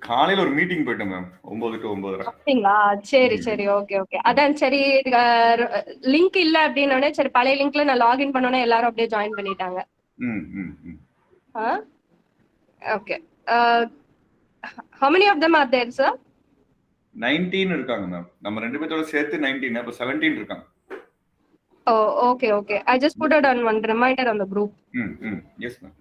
காலையில ஒரு மீட்டிங் போயிட்டேன் மேம் 9 to 9:30. அப்படிங்களா? சரி சரி, ஓகே ஓகே. அதான் சரி, லிங்க் இல்ல அப்படின்னோடனே சரி பழைய லிங்க்ல நான் லாகின் பண்ணோன்னே எல்லாரும் அப்படியே ஜாயின் பண்ணிட்டாங்க. Okay. How many of them are there, sir? 19 இருக்காங்க மேம். நம்ம ரெண்டு பேத்தோட சேர்த்து 19, அப்ப 17 இருக்காங்க. Oh, okay okay. I just put it on one reminder on the group. Yes ma'am.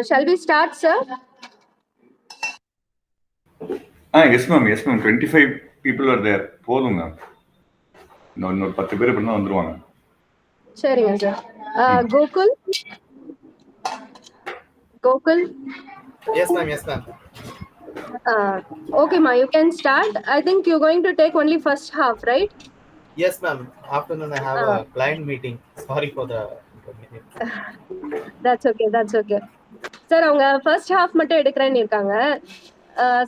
Shall we start, sir? Yes ma'am, 25 people are there. போதும் ma'am. இன்னொரு 10 பேர் இப்படி தான் வந்துருவாங்க. சரிங்க sir. Gokul? Yes ma'am, yes ma'am. Okay ma, you can start. I think you're going to take only first half, right? Yes ma'am. Afternoon I have a client meeting. Sorry for the That's okay. Sir அவங்க first half மட்டும் எடுக்கிறேன்னு இருக்காங்க.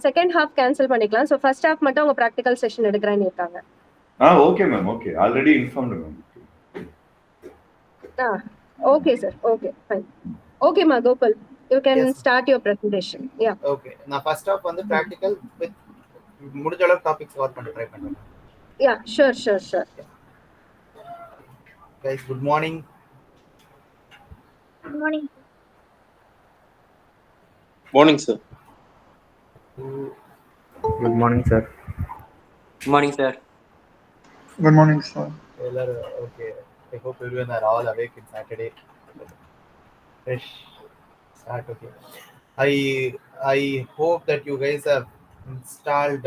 Second half cancel பண்ணிக்கலாம். So first half மட்டும் அவங்க practical session எடுக்கிறேன்னு இருக்காங்க. Okay ma'am, okay, already informed ma'am. Okay sir, okay fine. ஓகேமா Gokul, you can start your presentation. Yeah. Okay. நான் ஃபர்ஸ்ட் ஹாஃப் வந்து பிராக்டிகல் வித் முடிஞ்ச அளவுக்கு டாபிக்ஸ் கவர் பண்ண ட்ரை பண்றேன். Yeah, sure. Guys, good morning. Good morning. Morning, sir. Good morning, sir. Good morning, sir. Good morning, sir. Okay. I hope everyone are all awake in Saturday. Fresh start. Okay. I hope that you guys have installed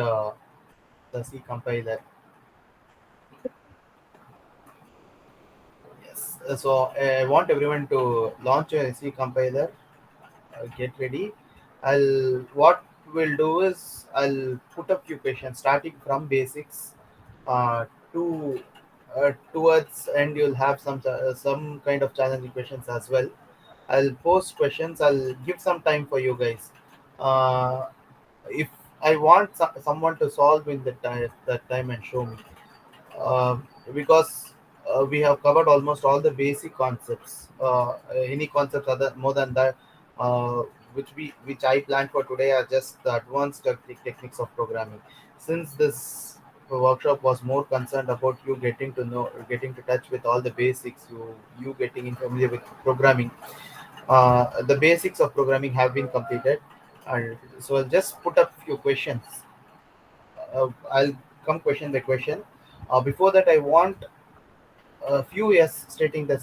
the C compiler. Yes. So I want everyone to launch a C compiler. Get ready. What we'll do is I'll put up few questions starting from basics towards end. You'll have some kind of challenging questions as well. I'll post questions. I'll give some time for you guys. If I want someone to solve in that time and show me, because we have covered almost all the basic concepts. Any concepts other more than that, which I planned for today, are just the advanced techniques of programming. Since this workshop was more concerned about you getting to touch with all the basics, you getting familiar with programming. The basics of programming have been completed, and so I'll just put up few questions. I'll come question by question. Before that, I want a few yes stating that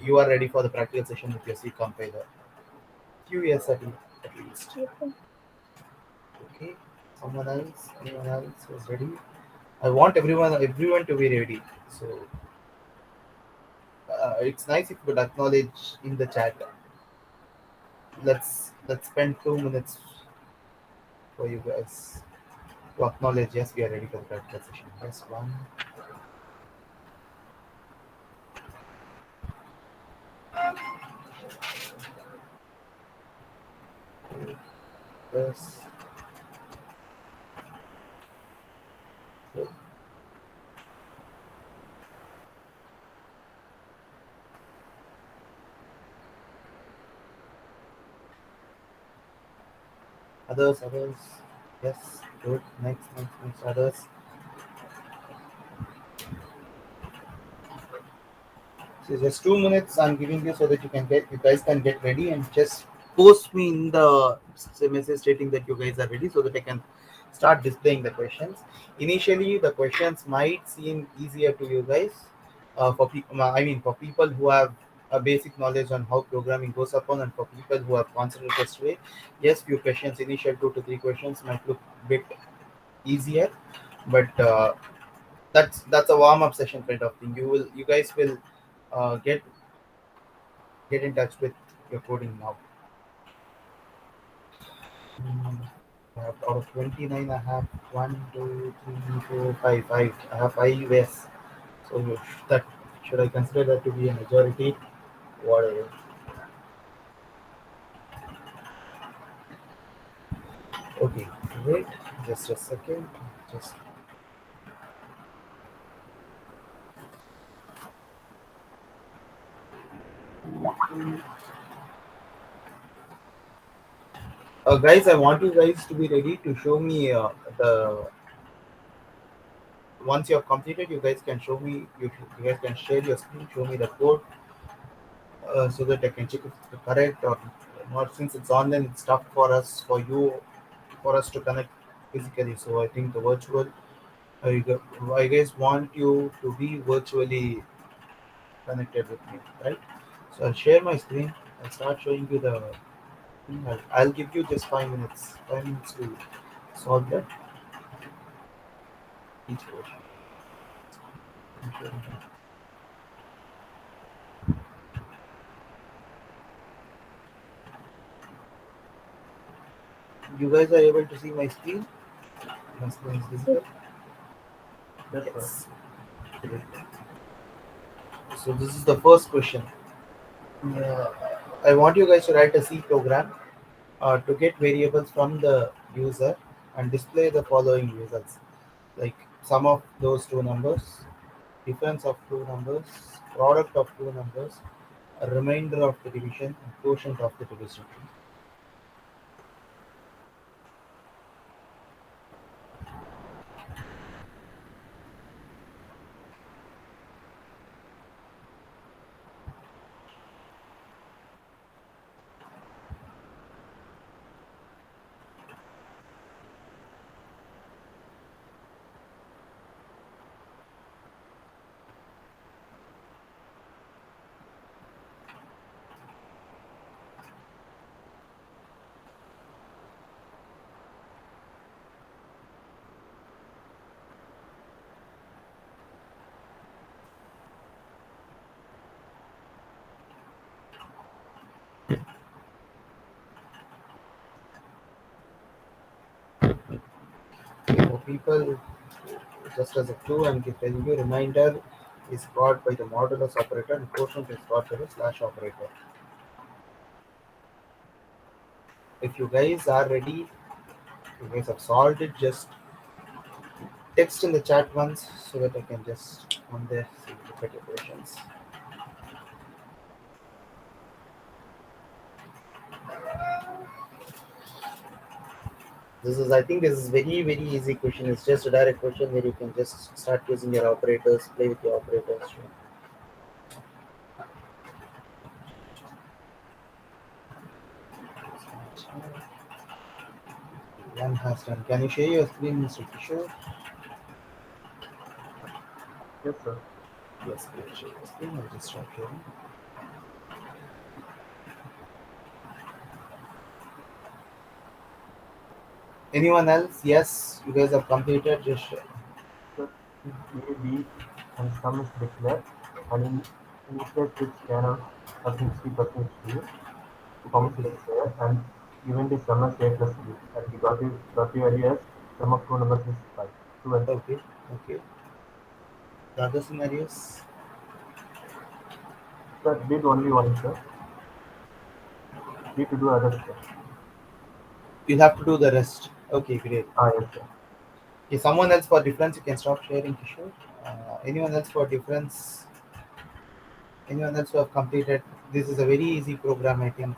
you are ready for the practical session with your C compiler. Few yes at least. Okay. Anyone else is ready? I want everyone to be ready. So it's nice if you could acknowledge in the chat. Let's spend 2 minutes for you guys to acknowledge. Yes, we are ready for the practical session. Yes, one. Yes. Others. Yes, good. Next. Others. So just 2 minutes I'm giving you so that you guys can get ready and just post me in the message stating that you guys are ready so that I can start displaying the questions. Initially, the questions might seem easier to you guys. For people who have a basic knowledge on how programming goes upon, and for people who have concentrated way, yes, few questions, initial 2 to 3 questions might look a bit easier, but that's a warm-up session kind of thing. You guys will get in touch with your coding now. Out of 29, I have 1, 2, 3, 4, 5. I have 5 yes. So should I consider that to be a majority? Whatever. Okay, wait just a second. Guys, I want you guys to be ready to show me once you have completed, you guys can show me, you guys can share your screen, show me the code so that I can check if it's correct or not. Since it's online, it's tough for us to connect physically. So I think the virtual, I guys want you to be virtually connected with me, right? So I'll share my screen. I'll start showing you the thing. I'll give you just 5 minutes to solve that. Each question. You guys are able to see my screen? My screen is visible? Yes. So this is the first question. I want you guys to write a C program to get variables from the user and display the following results, like sum of those two numbers, difference of two numbers, product of two numbers, a remainder of the division, and quotient of the division. For people, just as a clue, I'm telling you, reminder is got by the modulus operator and quotient is got by the slash operator. If you guys are ready, you guys have solved it, just text in the chat once so that I can just on there see look at your questions. I think this is very easy question. It's just a direct question where you can just start using your operators, play with your operators. One has done. Can you share your screen, Mr. Kishore? Yes, sir. Yes, please share your screen. I'll just start sharing. Anyone else? Yes, you guys have completed. Just share. Sir, A, B, and sum is declared, and in initialize this channel %60% to promise is there, and given the sum as A plus B, and we got the value as sum of two numbers is 5. 2 and 6. Okay. The other scenarios? Sir, did only one, sir. Need to do other stuff. You'll have to do the rest. Okay, great. Yes, sir. Okay, someone else for difference, you can stop sharing, Kishore. Anyone else for difference? Anyone else who have completed? This is a very easy program, I think.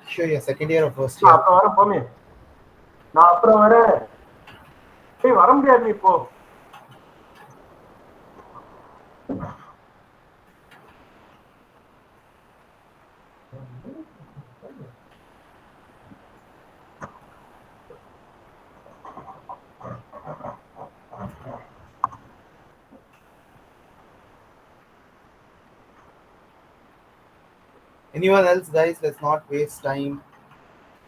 Sure, your second year or first year? அப்புறம் வர போமே நான் அப்புறம் வரேன் வர முடியாது நீ இப்போ Anyone else, guys? Let's not waste time.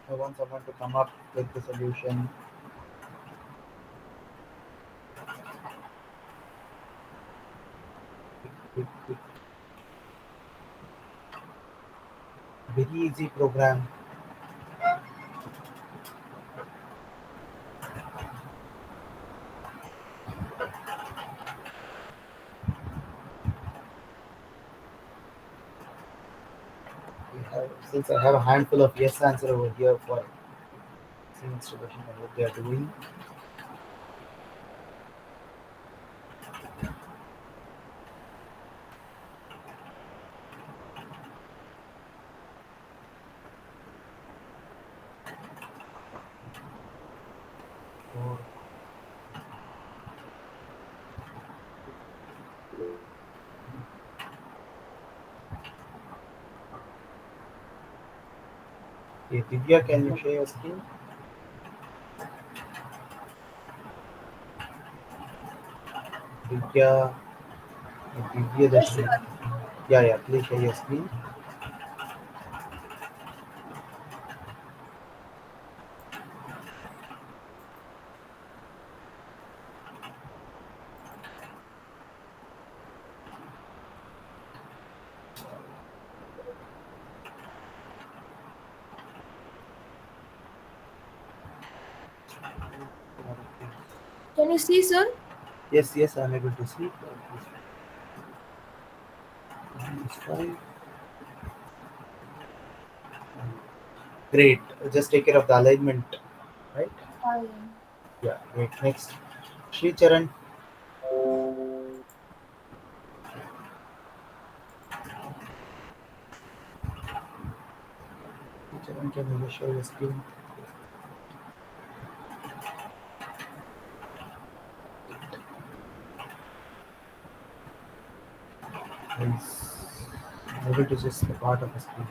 I want someone to come up with the solution. Quick. Very easy program. Since I have a handful of yes answer over here for installation of what they are doing. Okay, Divya, can you share your screen? Divya, the screen. Yeah, please share your screen. Can you see, sir? Yes, I'm able to see. 5. Great. Just take care of the alignment, right? Yeah, great. Next. Sri Charan. Charan, can you show your screen? Please. Able to just the part of the screen.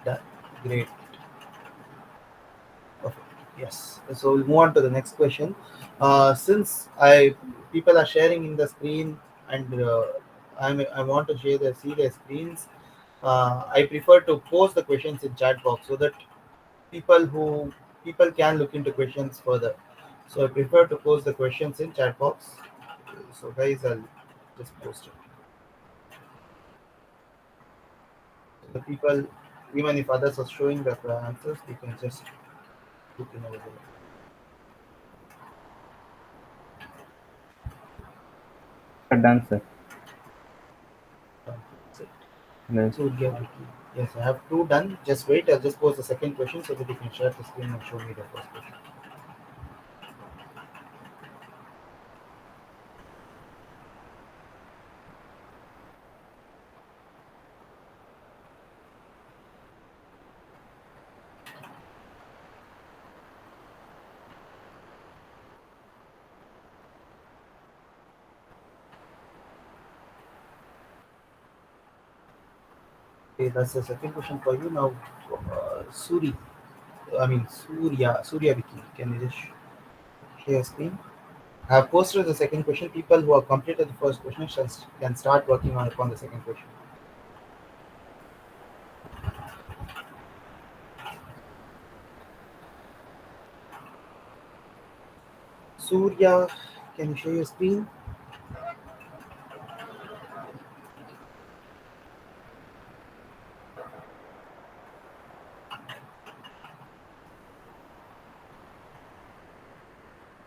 Done. Great. Perfect. Yes. So we'll move on to the next question. Since people are sharing in the screen and I want to see their screens. I prefer to post the questions in chat box so that people can look into questions further. So I prefer to post the questions in chat box. So guys, I'll just post it. The people, even if others are showing the answers, they can just look in over there. Done, sir. That's it. No. So yes, I have 2 done. Just wait. I'll just post the second question so that you can share the screen and show me the first question. Okay, that's the second question for you now. Surya Vicky. Can you just share screen? I have posted the second question. People who have completed the first question can start working upon the second question. Surya, can you share your screen?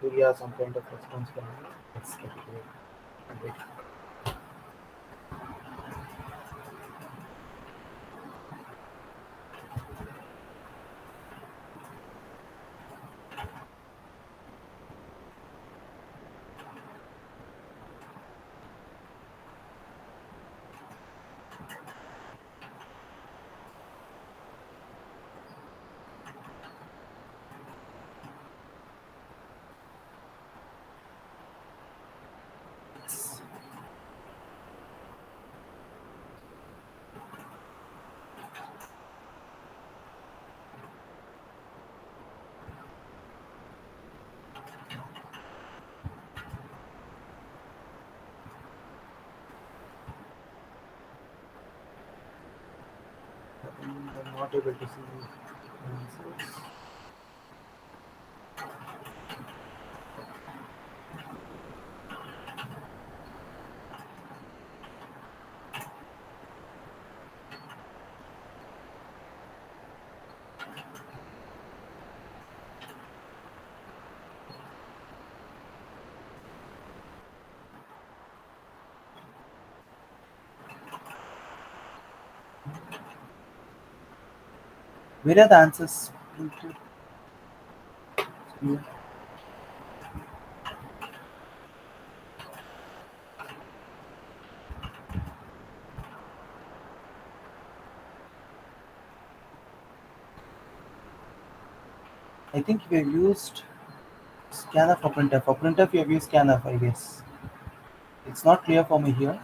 Surya, some kind of response from you. That's great. I'm not able to see the answers. Where are the answers printed? I think we have used scanner for printf. For printf, we have used scanner, I guess. It's not clear for me here.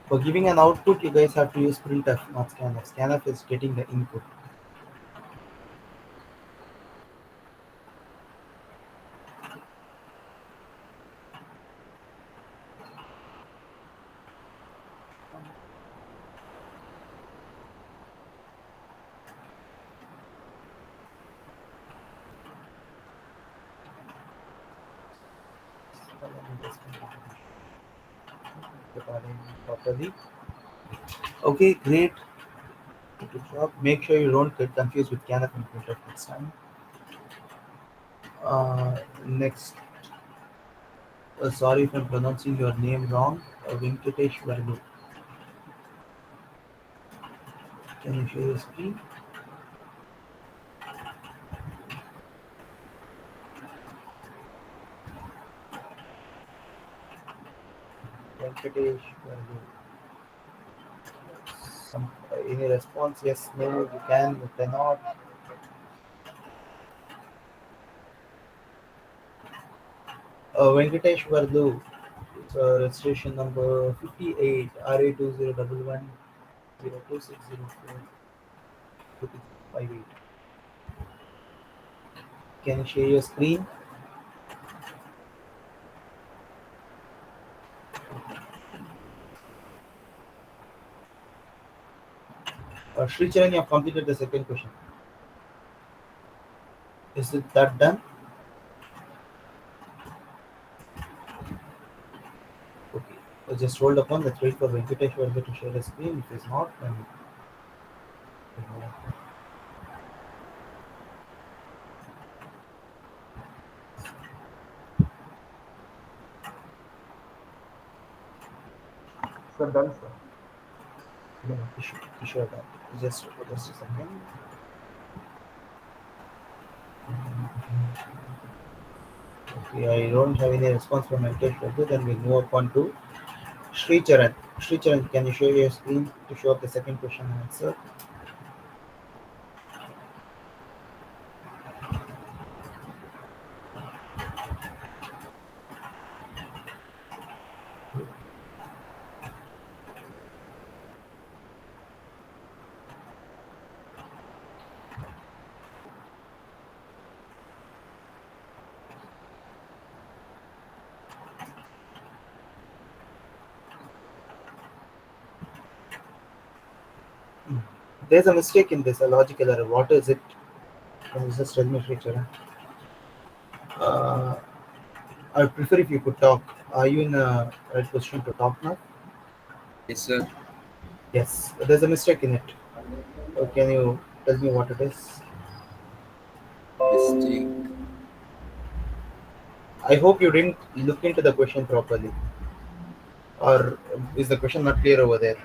For giving an output, you guys have to use printf, not scanf. Scanf is getting the input. Preparing properly. Okay, great. Good job. Make sure you don't get confused with Kenneth and Peter next time. Next, sorry if I'm pronouncing your name wrong. Venkatesh Vardu. Can you share your screen? Venkatesh Vardu. Any response? Yes, no, you can, you cannot. Venkatesh Vardu. It's registration number 58 RA2011 02604 Can you share your screen? Sricharan, you have completed the second question. Is it that done? Okay. So just hold upon. Let's wait for Venkatesh Varga to share the screen. If it's not, then Sir, done, sir. Sure that. Just a second. Okay, I don't have any response from Venkatesh Varga. Then we move on to Sricharan. Sricharan, can you share your screen to show up the second question and answer? There's a mistake in this, a logical error. What is it? Can you just tell me, Sricharan? I prefer if you could talk. Are you in a right position to talk now? Yes, sir. Yes, there's a mistake in it. Can you tell me what it is? Mistake. I hope you didn't look into the question properly. Or is the question not clear over there?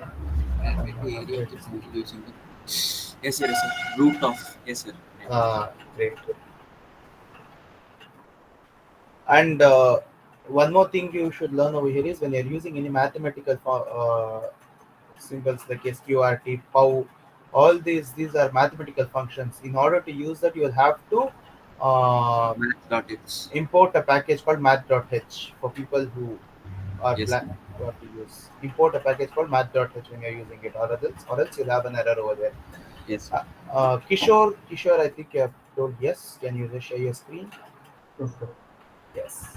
Maybe area of the contribution. Yes, sir. Yes, sir. Root of. Yes, sir. Great. And one more thing you should learn over here is when you're using any mathematical symbols like sqrt, pow, all these are mathematical functions. In order to use that, you will have to Math.h. import a package called math.h for people who are Yes, sir. what to use. Import a package called math.h when you're using it, or else you'll have an error over there. Yes, sir. Kishore, I think you have told yes. Can you just share your screen? Yes, sir. Yes.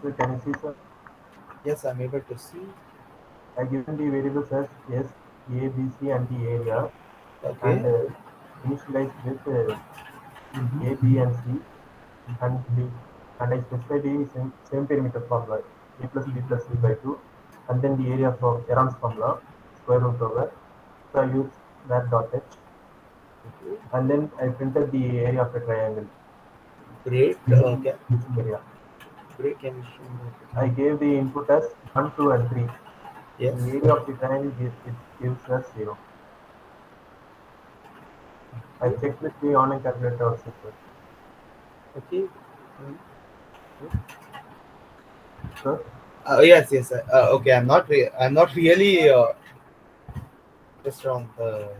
So can you see, sir? Yes, I'm able to see. I given the variables as S, A, B, C, and the area, Okay. and initialized with Mhm. A, B, and C, and I specify the same perimeter formula, A plus B plus C by 2, and then the area from Heron's formula, square root over. So I use that dot h, Okay. and then I printed the area of a triangle. Great. Using area. Great. Can you show me? I gave the input as 1, 2, and 3. Yes. The area of the triangle gives us 0. I checked with the online calculator also, sir. Okay. Sir? Yes. Okay. I'm not really just on the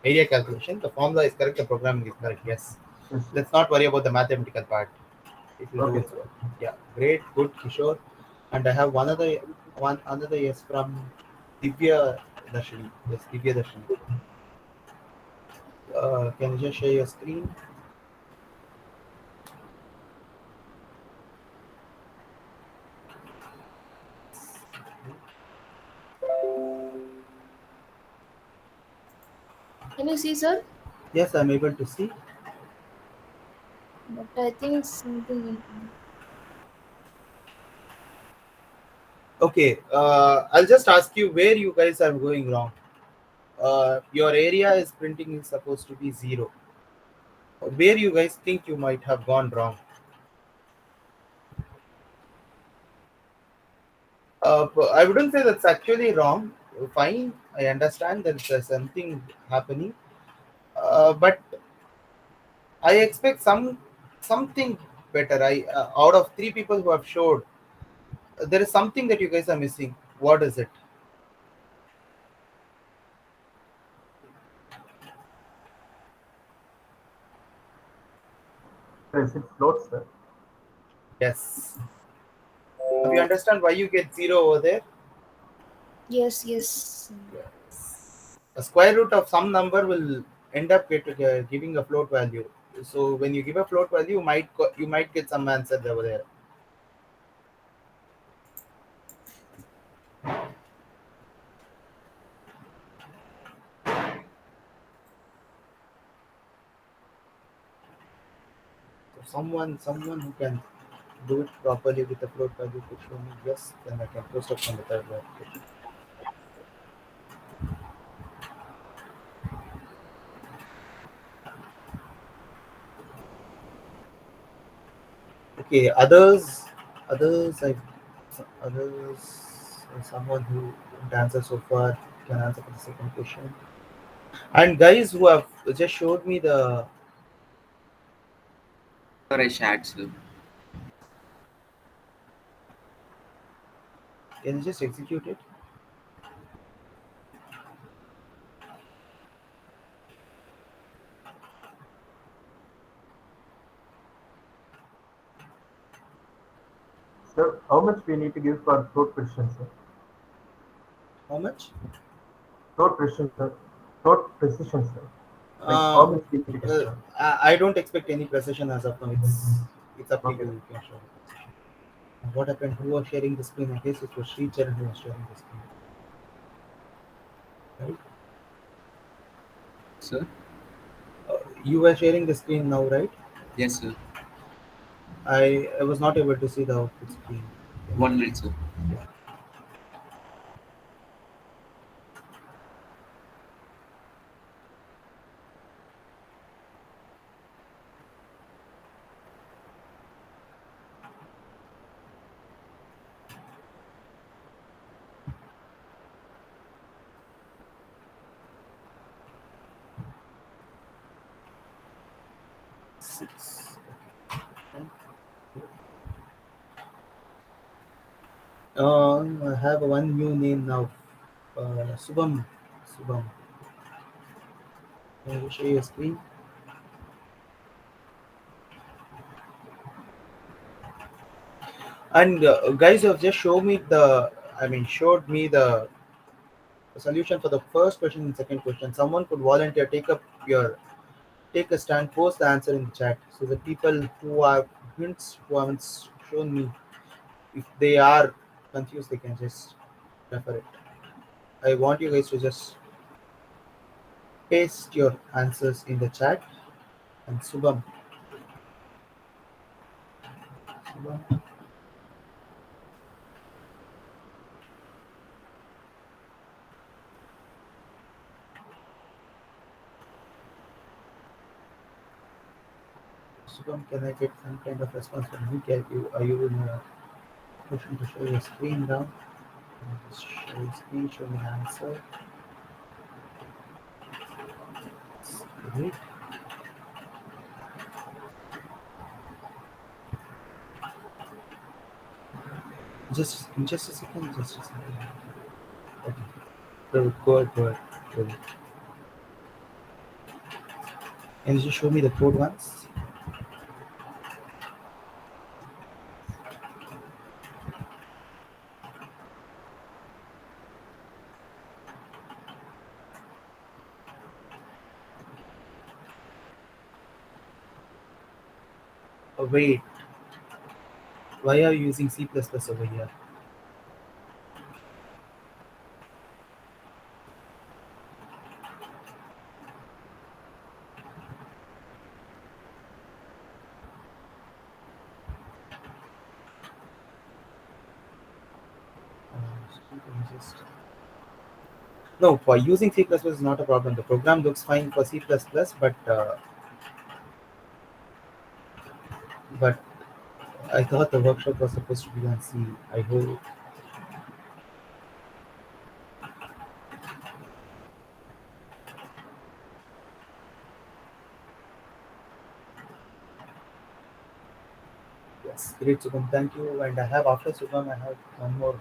area calculation. The formula is correct. The programming is correct. Yes. Yes. Let's not worry about the mathematical part. It will do Okay, its work. Yeah. Great. Good, Kishore. And I have another yes from Divya Darshini. Yes, Divya Darshini. Can you just share your screen? Can you see, sir? Yes, I'm able to see. But I think something. Okay, I'll just ask you where you guys are going wrong. Your area is printing is supposed to be 0. Where you guys think you might have gone wrong? I wouldn't say that's actually wrong. Fine, I understand that there's something happening, but I expect something better. I out of 3 people who have showed, there is something that you guys are missing. What is it? Sir, is it floats, sir? Yes. Do you understand why you get 0 over there? Yes, yes. A square root of some number will end up giving a float value. So when you give a float value, you might get some answer over there. So someone who can do it properly with the float value could show me yes, then I can post up on the third one. Okay, others, I, others, someone who didn't answer so far can answer for the second question. And guys who have just showed me the, Sir, I shared, sir. can you just execute it? Sir, how much we need to give for float precision, sir? How much? Float precision, sir. Float precision, sir. Like how Uh, much we need to give, sir? I don't expect any precision as of now. It's up to Okay. you. You can show the precision. And what happened? Who was sharing the screen? I guess it was Sricharan who was sharing the screen. Right? Sir? You were sharing the screen now, right? Yes, sir. I was not able to see the output screen. 1 minute, sir. Yeah. Six. I have one new name now. Subham. Subham. Can you share your screen? And guys have just showed me the solution for the first question and second question. Someone could volunteer, take a stand, post the answer in the chat. So the people who haven't shown me, if they are confused, they can just refer it. I want you guys to just paste your answers in the chat. And Subham, Subham, can I get some kind of response from you? Are you in a position to show your screen now? Just show your screen, show me the answer. Great. Just a second, just a second. Okay. Good. Can you just show me the code once? Wait, why are you using C++ over here? No, for using C++ is not a problem. The program looks fine for C++, but I thought the workshop was supposed to be on C. I hope. Yes, great, Sugam. Thank you. And I have after Sugam, I have one more.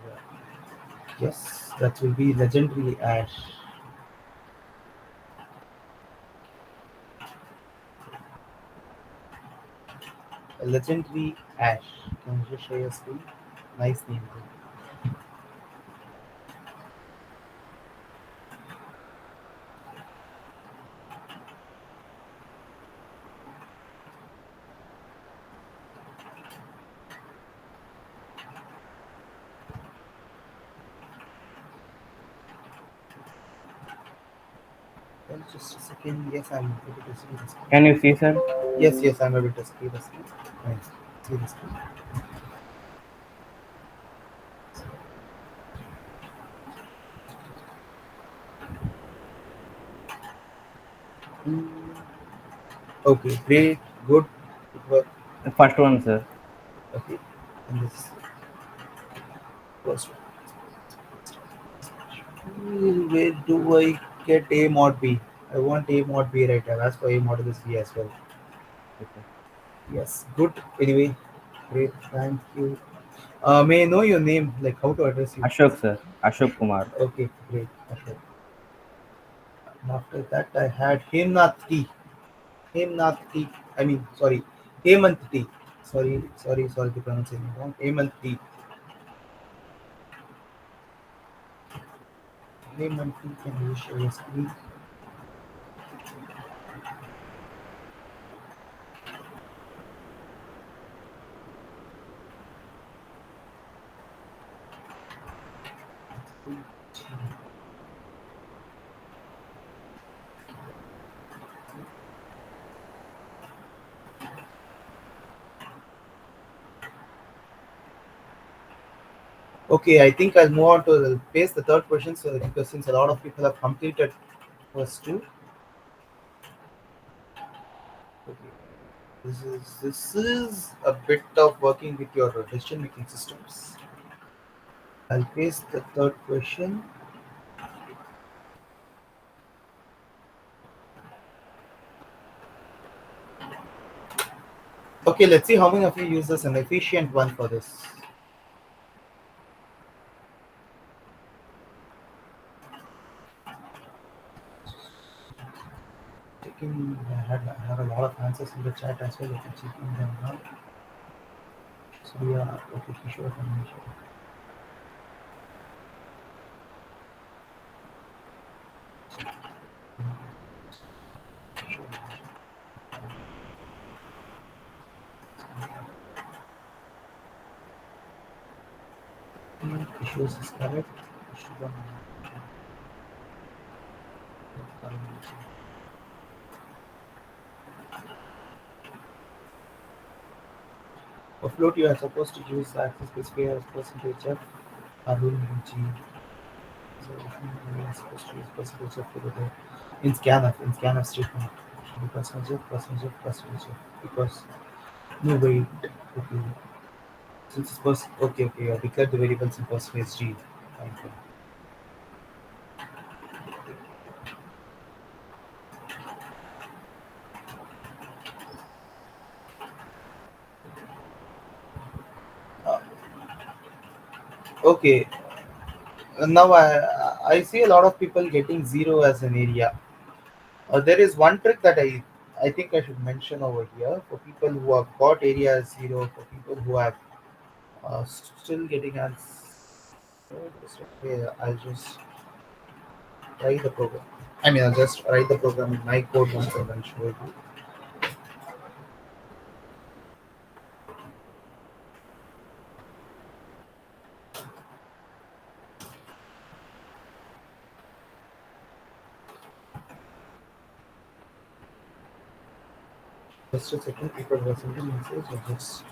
Yes, that will be legendary Ash. Legendary Ash. Can you just share your screen? Nice name. Just a second. Yes, I'm able to see the screen. Can you see, sir? Yes, I'm able to see the screen. Nice. See the screen. Okay, great, good work. The first one, sir. Okay, and this first one. Where do I get A mod B? I want A mod B, right? I've asked for A modulus B as well. Okay. Yes, good. Anyway, great. Thank you. May I know your name? Like how to address you? Ashok, sir. Ashok Kumar. Okay, great. Okay. And after that, I had Hemnath T. Hemnath T. I mean, sorry, Hemant T. Sorry to pronounce it wrong. Hemant T. Hemant T. Can you share your screen? Okay, I think I'll move on to paste the third question. So because since a lot of people have completed first two, okay, this is a bit of working with your decision making systems. I'll paste the third question. Okay, let's see how many of you use this an efficient one for this. I have a lot of answers in the chat as well. If you're checking them now. So yeah, okay, sure. Issues is correct. For float, you are supposed to use the access specifier as percentage of Alumni G. So you are supposed to use percentage of in scanf statement. Should be percentage of because no wait. Okay. Since it's okay, I declared the variables in percentage G. Fine. Okay. Now I see a lot of people getting 0 as an area. There is one trick that I think I should mention over here for people who have got area as 0, for people who have still getting as. Okay, I'll just write the program. I mean, I'll just write the program in my code once and then show you. Just a second, people were sending message. I just.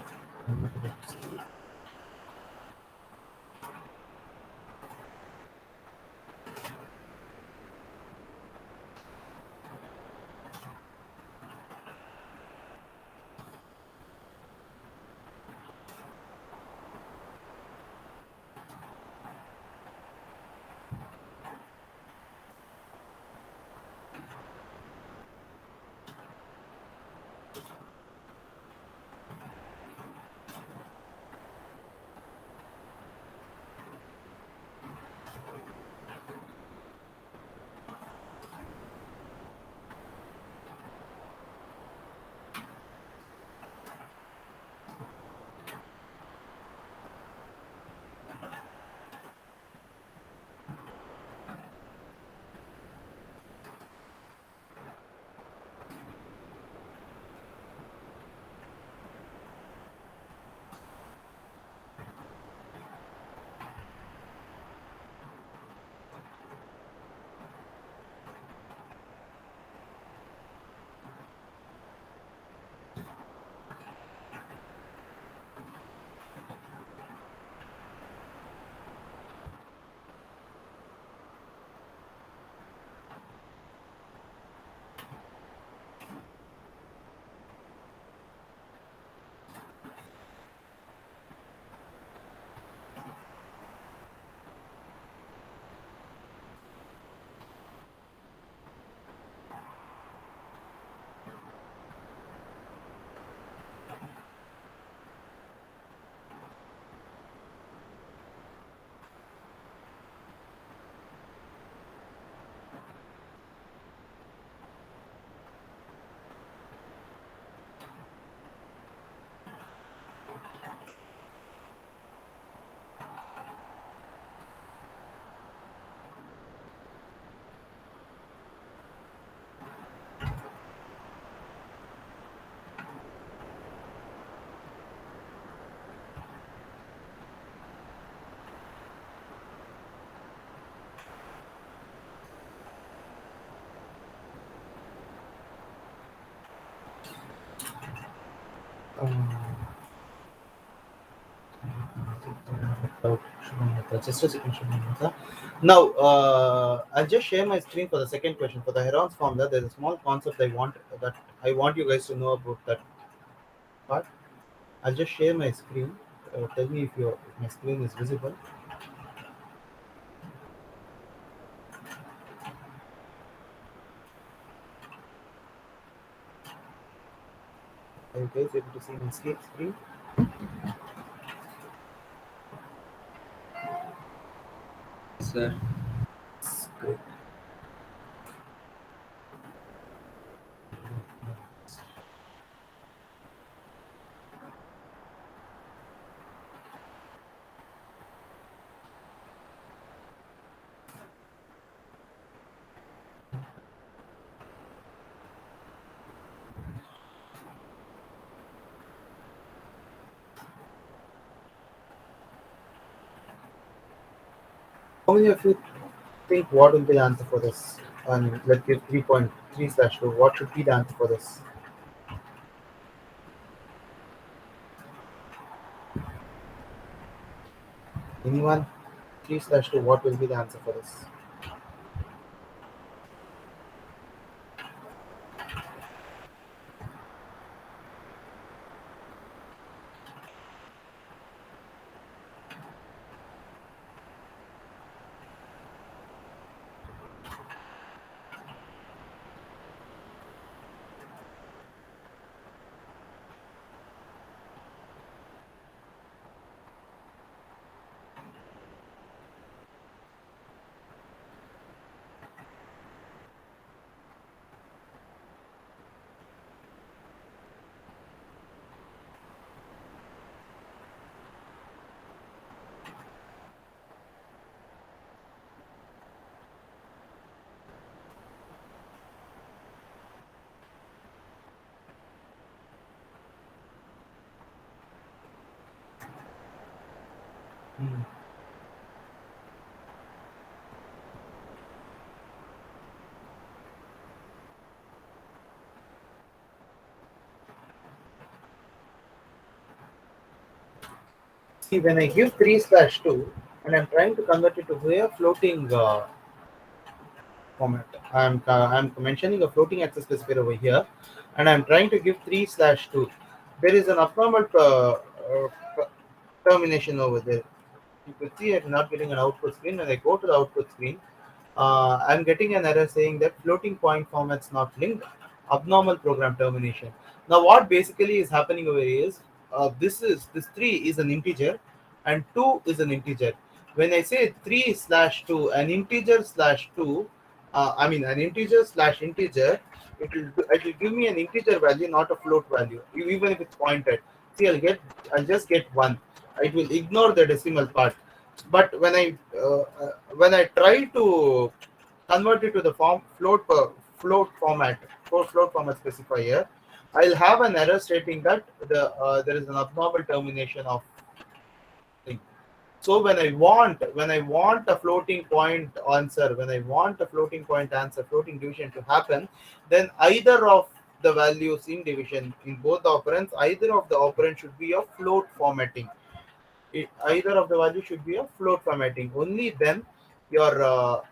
Just a second. Now, I'll just share my screen for the second question. For the Heron's formula, there's a small concept I want you guys to know about that part. I'll just share my screen. Tell me if my screen is visible. Are you guys able to see my screen? Sir. Great. How many of you think what will be the answer for this? And let's give 3.3/2. What should be the answer for this? Anyone? 3/2. What will be the answer for this? See, when I give 3/2 and I'm trying to convert it to a floating format, I'm mentioning a floating access specifier over here, and I'm trying to give 3/2. There is an abnormal termination over there. You could see I'm not getting an output screen. When I go to the output screen, I'm getting an error saying that floating point formats not linked, abnormal program termination. Now, what basically is happening over here is this 3 is an integer and 2 is an integer. When I say 3/2, an integer/2, I mean an integer/integer, it will give me an integer value, not a float value, even if it's pointed. See, I'll just get 1. It will ignore the decimal part. But when I try to convert it to the float format specifier, I'll have an error stating that there is an abnormal termination of thing. So when I want a floating point answer, floating division to happen, then either of the values in division in both the operands, either of the operand should be a float formatting. Either of the value should be a float formatting. Only then your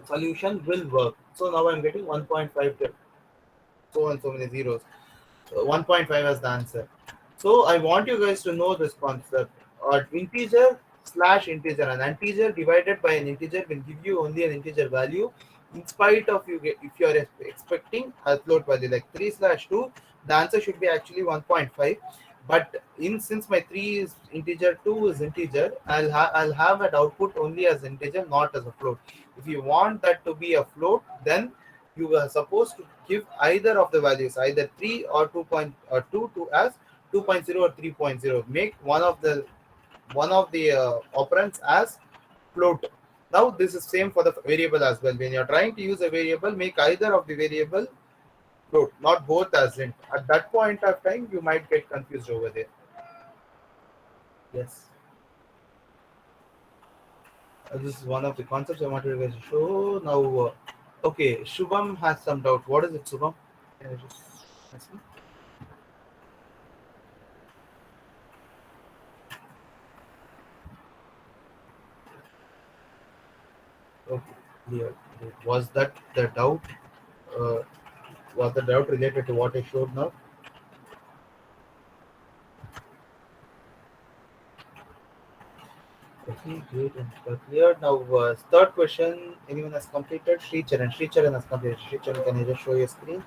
solution will work. So now I'm getting 1.5 to so and so many zeros. 1.5 as the answer. So I want you guys to know this concept. Integer/integer. An integer divided by an integer will give you only an integer value, in spite of if you are expecting a float value like 3/2, the answer should be actually 1.5. But since my 3 is integer, 2 is integer, I'll have an output only as integer, not as a float. If you want that to be a float, then you are supposed to give either of the values, either 3 or 2.2 to as 2.0 or 3.0. Make one of the operands as float. Now this is same for the variable as well. When you're trying to use a variable, make either of the variable float, not both as int. At that point of time, you might get confused over there. Yes. This is one of the concepts I wanted you guys to show. Now, okay, Shubham has some doubt. What is it, Shubham? Can I just ask you? cleared. Was that the doubt? Uh, was the doubt related to what I showed now? Okay, great. And cleared. Now, third question. Anyone has completed? Sricharan. Sricharan has completed. Sricharan, can you just show your screen?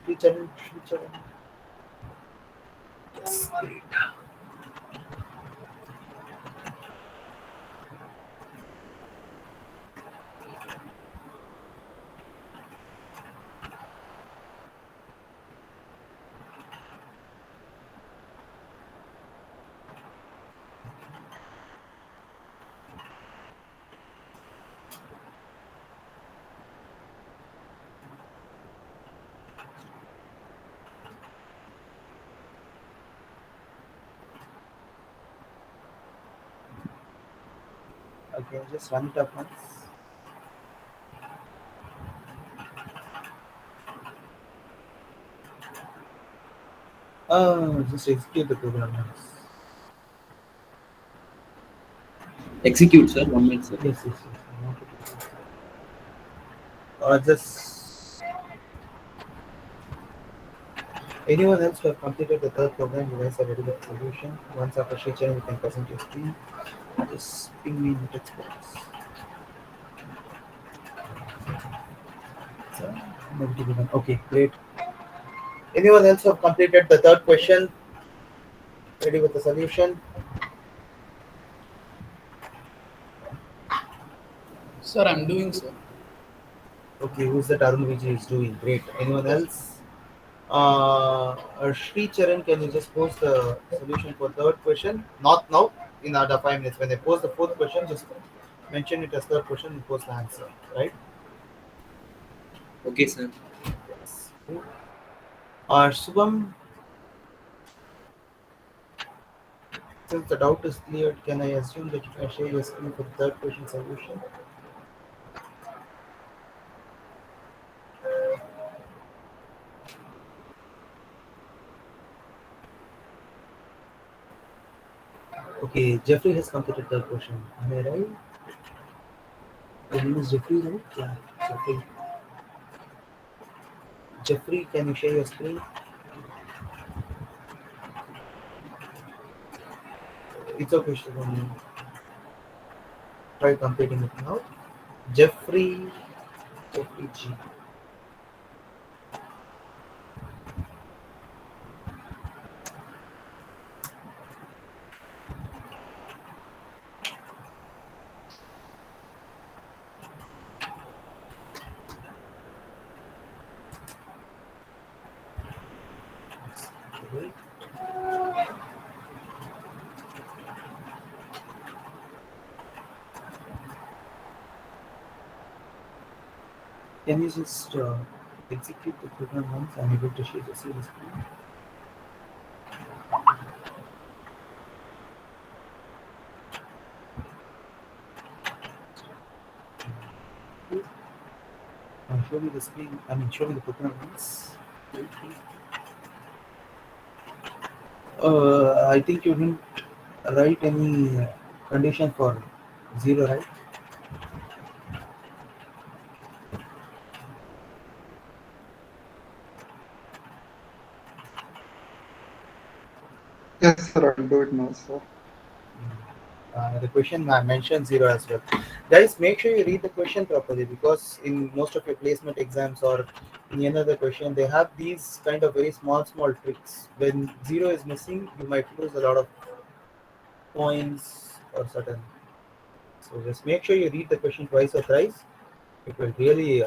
Sricharan. Sricharan. Yes, great. Okay, just run it up once. Just execute the program once. Execute, sir. 1 minute, sir. Yes, yes, yes. I want to do this. Just anyone else who have completed the third program, you guys are ready with the solution. Once after sharing, you can present your screen. Just ping me in the text box. So, okay, great. Anyone else who have completed the third question? Ready with the solution? Sir, I'm doing, sir. Okay, who's that Arun Vijay is doing? Great. Anyone else? Sri Charan, can you just post the solution for third question? Not now, in another 5 minutes. When I post the fourth question, just mention it as third question and post the answer, right? Okay, sir. Yes. Shubham, since the doubt is cleared, can I assume that you can share your screen for the third question solution? Okay, Jeffrey has completed third question. Am I right? Your name is Jeffrey, right? Yeah, Jeffrey. Jeffrey, can you share your screen? It's okay, Shubham. Try completing it now. Jeffrey G. Okay. Can you just execute the program once? I'm able to share the screen. Show me the screen. Show me the program once. I think you didn't write any condition for 0, right? Yes, sir, I'll do it now, sir. The question mentioned 0 as well. Guys, make sure you read the question properly, because in most of your placement exams or in any other question, they have these kind of very small tricks. When 0 is missing, you might lose a lot of points or certain. So just make sure you read the question twice or thrice. It will really.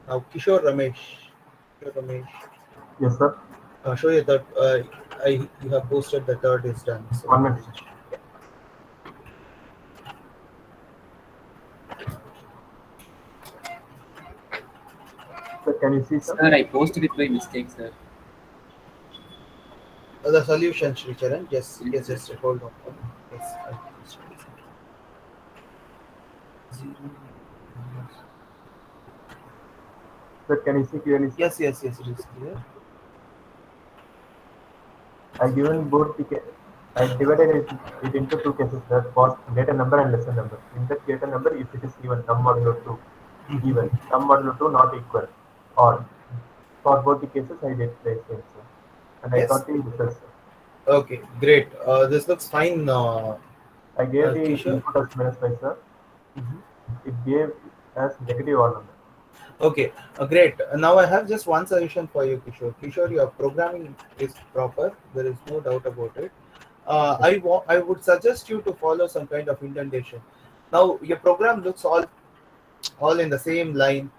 Now, Kishore Ramesh. Yes, sir. Show you that you have posted the third is done. So 1 minute. Sir, can you see, sir? Sir, I posted it by mistake, sir. The solution, Sri Charan. Yes, yes. Hold on. Yes. Sir, can you see clearly? Yes. It is clear. I given both the I divided it into two cases, that for greater number and lesser number. In that greater number, if it is even num modulo 2, even num modulo 2 not equal, or for both the cases I did the same, sir. And I Yes. got the results, sir. Okay, great. This looks fine. I gave the Kishore. input as -5, sir. Mhm. It gave as negative all number. Okay, great. Now I have just one suggestion for you, Kishore. Kishore, your programming is proper. There is no doubt about it. I would suggest you to follow some kind of indentation. Now your program looks all in the same line,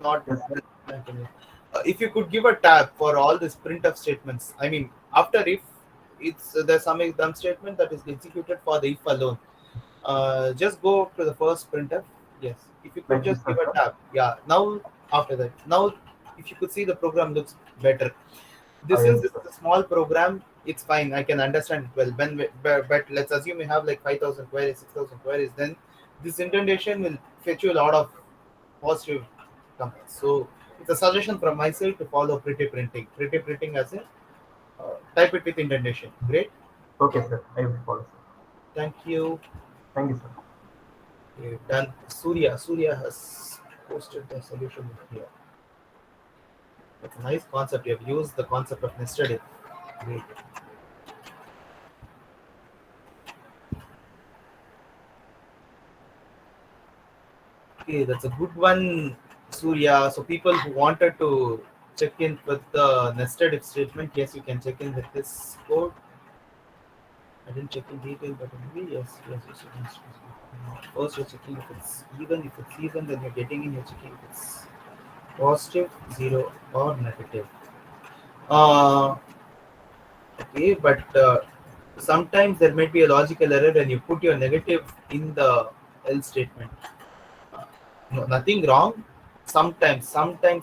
not. Yes, sir. If you could give a tab for all these printf statements, I mean, after if it's there's some exam statement that is executed for the if alone. Just go to the first printf. Yes, if you could Like this, just give sir. a tab. Yeah. Now after that, now if you could see the program looks better. This Yes, is sir. a small program. It's fine. I can understand it well. But let's assume you have like 5,000 queries, 6,000 queries. Then this indentation will fetch you a lot of positive comments. So it's a suggestion from my side to follow pretty printing. Pretty printing as a type it with indentation. Great. Okay, sir. I will follow, sir. Thank you. Thank you, sir. Okay, done. Surya has posted the solution here. It's a nice concept. You have used the concept of nested if. Great. Okay, that's a good one, Surya. So people who wanted to check in with the nested if statement, yes, you can check in with this code. I didn't check in detail, but maybe yes. First, you're checking if it's even. If it's even, then you're getting in. You're checking if it's positive, 0, or negative. Okay, but sometimes there might be a logical error when you put your negative in the else statement. No, nothing wrong. Sometimes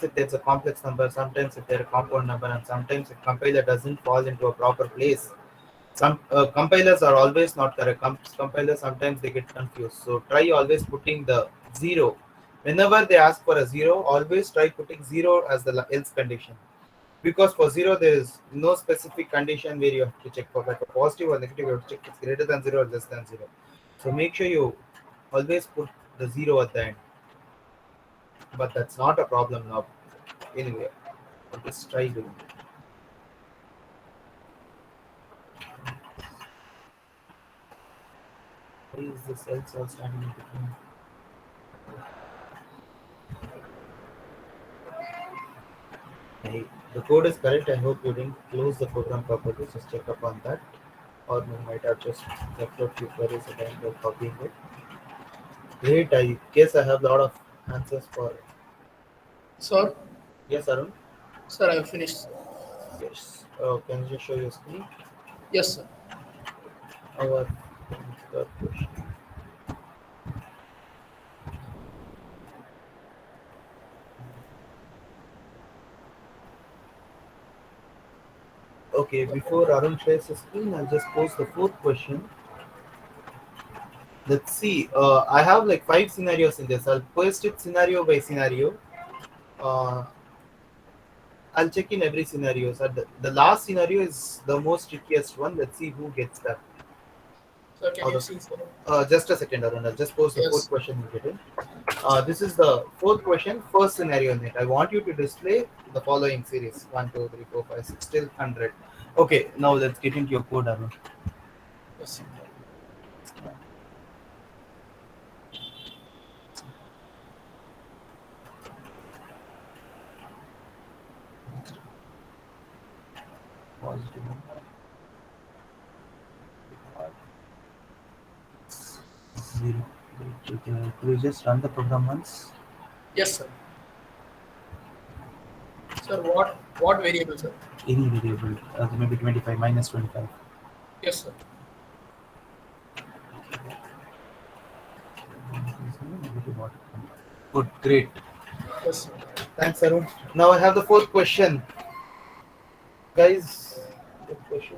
if there's a complex number, sometimes if there's a compound number, and sometimes if compiler doesn't fall into a proper place. Some compilers are always not correct. Compilers sometimes they get confused. So try always putting the 0. Whenever they ask for a 0, always try putting 0 as the else condition. Because for 0 there is no specific condition where you have to check for, like a positive or negative. You have to check if it's greater than 0 or less than 0. So make sure you always put the 0 at the end. But that's not a problem now. Anyway, I'll just try doing it. Why is this else all standing in between? Okay, the code is correct. I hope you didn't close the program properly. Just check up on that. Or you might have just left out few queries and then copying it. Great. I guess I have a lot of answers for it. Sir, Yes, Arun? sir, I have finished. Yes. Can you just show your screen? Yes, sir. Our third question. Okay, before Arun shares the screen, I'll just post the fourth question. Let's see. I have like 5 scenarios in this. I'll post it scenario by scenario. I'll check in every scenario. So the last scenario is the most trickiest one. Let's see who gets that. Sir, can you see, sir? Just a second, Arun. I'll just post the Yes. fourth question you get in. This is the fourth question, first scenario in it. I want you to display the following series 1, 2, 3, 4, 5, 6 till 100. Okay, now let's get into your code, Arun. Yes, sir. Positive. Zero. Could you just run the program once? Yes, sir. Sir, what variable, sir? Any variable, maybe 25 minus 25. Yes, sir. Good, great. Yes, sir. Thanks, Arun. Now I have the fourth question. Guys, fourth question.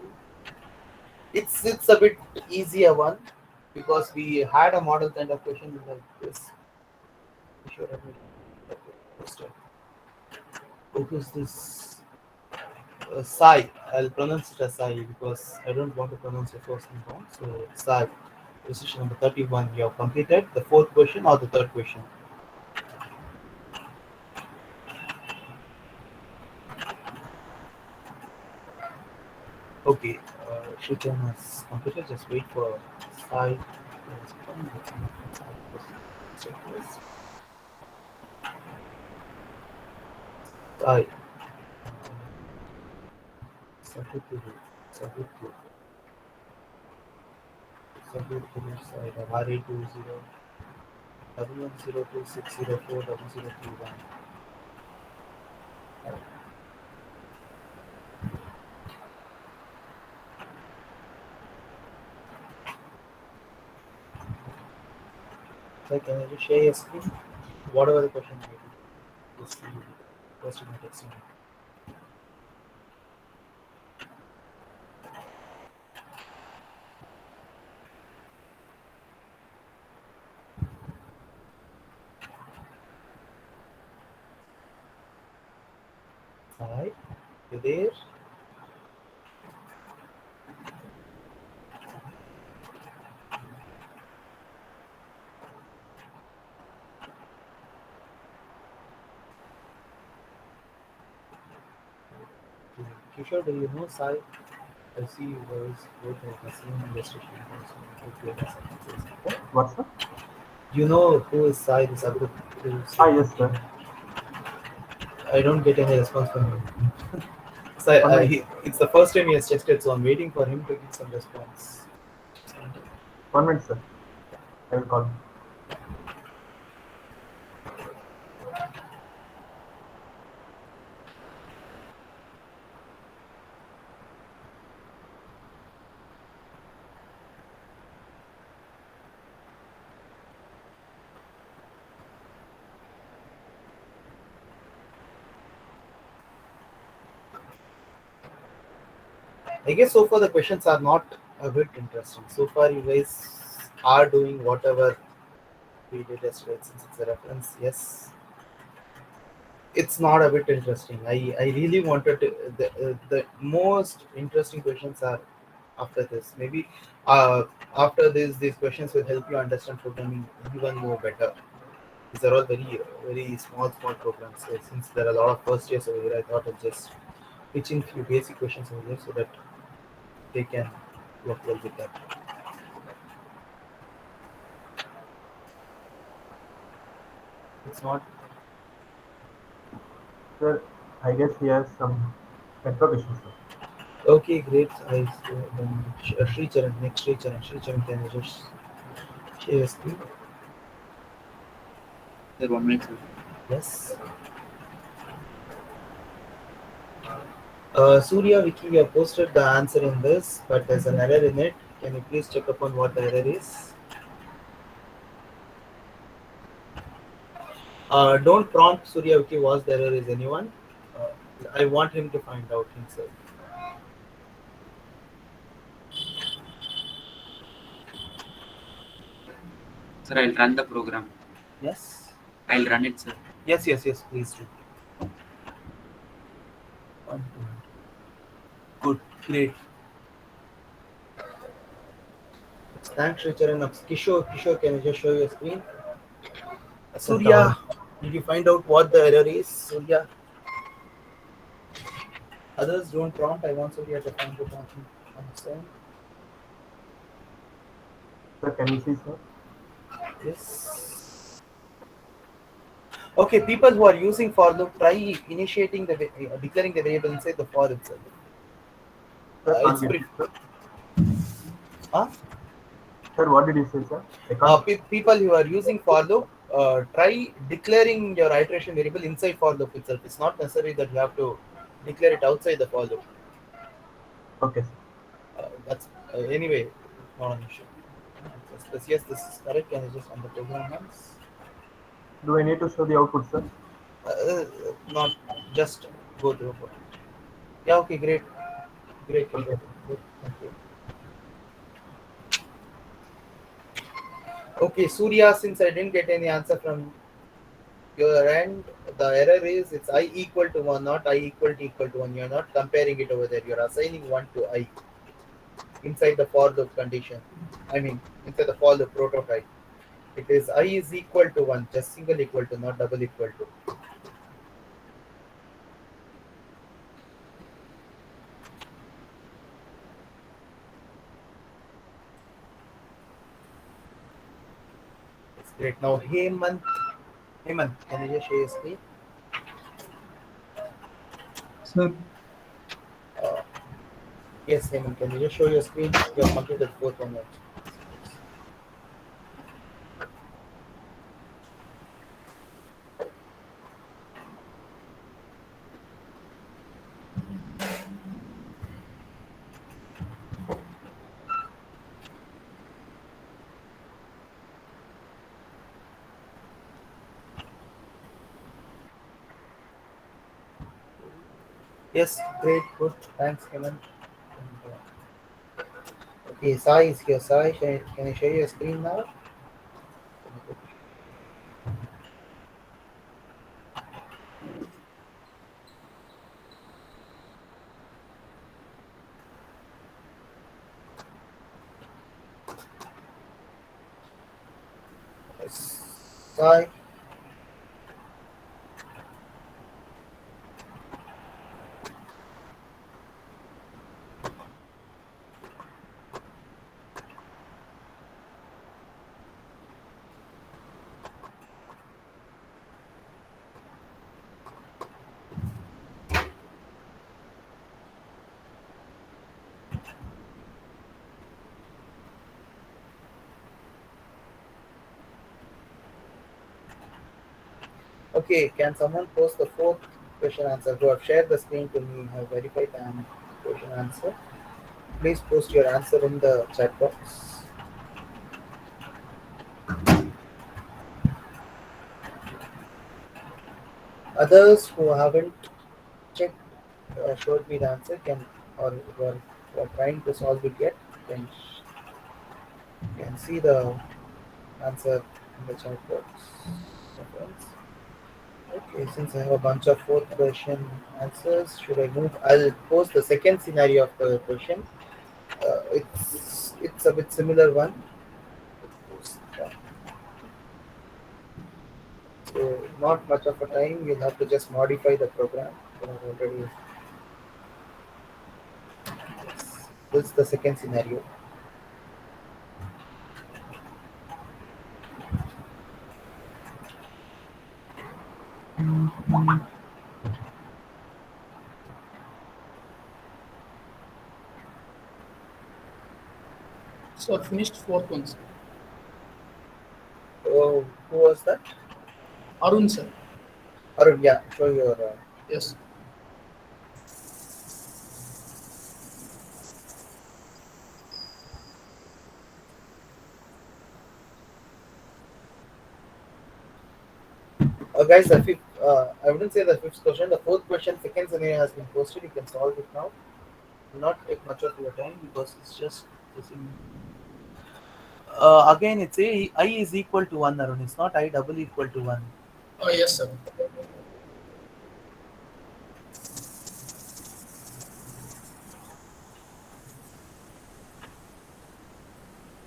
It's a bit easier one because we had a model kind of question like this. Sure, what is this? Sai. I'll pronounce it as Sai because I don't want to pronounce your first name wrong. So Sai. Position number 31. You have completed the fourth question or the third question. Okay. Shrijan has completed. Just wait for Sai. Sai. Subject side of RA20 110260400031. So can I just share your screen? Whatever the question may be. Just see question my text. Hi, you there? Kishore, do you know Sai? I see you guys both have the same illustration. What's that? You know who is Sai, the subgroup? Yes, sir. I don't get any response from him. Sai, it's the first time he has tested, so I'm waiting for him to give some response. 1 minute, sir. I will call him. I guess so far the questions are not a bit interesting. So far you guys are doing whatever we did yesterday since it's a reference. Yes, it's not a bit interesting. I really wanted to, the most interesting questions are after this. Maybe after this, these questions will help you understand programming even more better. These are all very small programs. So since there are a lot of first years over here, I thought of just pitching few basic questions over here so that they can work well with that. It's not. Sir, I guess he has some network issues, sir. Okay, great. I then Sricharan, next Sricharan, can you just share your screen? Sir, 1 minute, sir. Yes. Surya Wiki, we have posted the answer in this, but there's an error in it. Can you please check upon what the error is? Don't prompt Surya Wiki what the error is, anyone. I want him to find out himself. Sir, I'll run the program. Yes. I'll run it, sir. Yes, please do. Good, great. Thanks, Sricharan. Kishore, can you just show your screen? Surya, did you find out what the error is? Surya. Others don't prompt. I want Surya to find it on his own. Sir, can you see, sir? Yes. Okay, people who are using for loop, try initiating the declaring the variable inside the for itself. It's pretty. Huh? Sir, what did you say, sir? People who are using for loop, try declaring your iteration variable inside for loop itself. It's not necessary that you have to declare it outside the for loop. Okay, sir. That's anyway not an issue. Yes, this is correct. Can I just run the program once? Do I need to show the output, sir? Not just go through. Yeah. Okay. Great. Great. Okay. Good. Thank you. Okay, Surya, since I didn't get any answer from your end, the error is it's I equal to 1, not I equal to 1. You're not comparing it over there. You're assigning 1 to I inside the for loop condition. I mean, inside the for loop prototype. It is I is equal to 1, just single equal to, not double equal to. It's great. Now, Hemant, can you just share your screen? Sir, Uh, yes, Hemant, can you just show your screen? You have completed 4th one. Yes, great, good. Thanks, Hemant. Okay, Sai is here. Sai, can you share your screen now? Yes. Sai. Okay, can someone post the 4th question answer? Who have shared the screen to me, have verified and question answer. Please post your answer in the chat box. Others who haven't checked, showed me the answer can, or who are trying to solve it yet, can see the answer in the chat box. Okay, since I have a bunch of 4th question answers, should I move? I'll post the second scenario of the question. It's a bit similar one. So not much of a time. You'll have to just modify the program. Already. This is the second scenario. So I finished 4th one, sir. Oh, who was that? Arun, sir. Arun, yeah, show your. Yes. Guys, the fifth. I wouldn't say the 5th question. The 4th question, second scenario has been posted. You can solve it now. Will not take much of your time because it's just. Again, it's I is equal to 1, Arun. It's not I double equal to 1. Oh, yes, sir.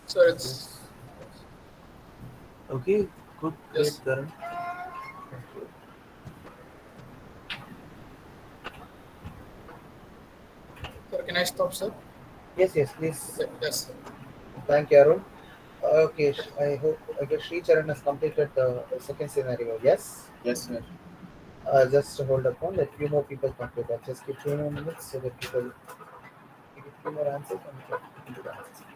So it's Okay, good, yes. great, Karan. Sir, can I stop, sir? Yes, please. Yes, sir. Thank you, Arun. Okay, I hope I guess Sri Charan has completed the second scenario. Yes. yes, sir. Just hold up on. Let few more people complete that. Just give 2 more minutes so that people give few more answers and we can do the answers.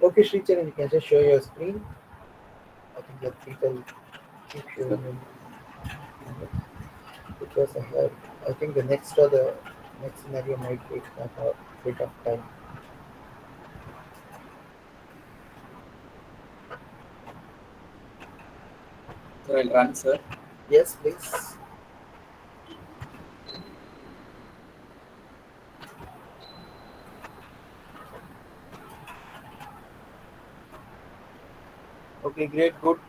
Okay, Sri Charan, you can just show your screen. I think that people keep showing me because I think the next scenario might take a bit of time. Sir, I'll run, sir. Yes, please. Okay, great, good.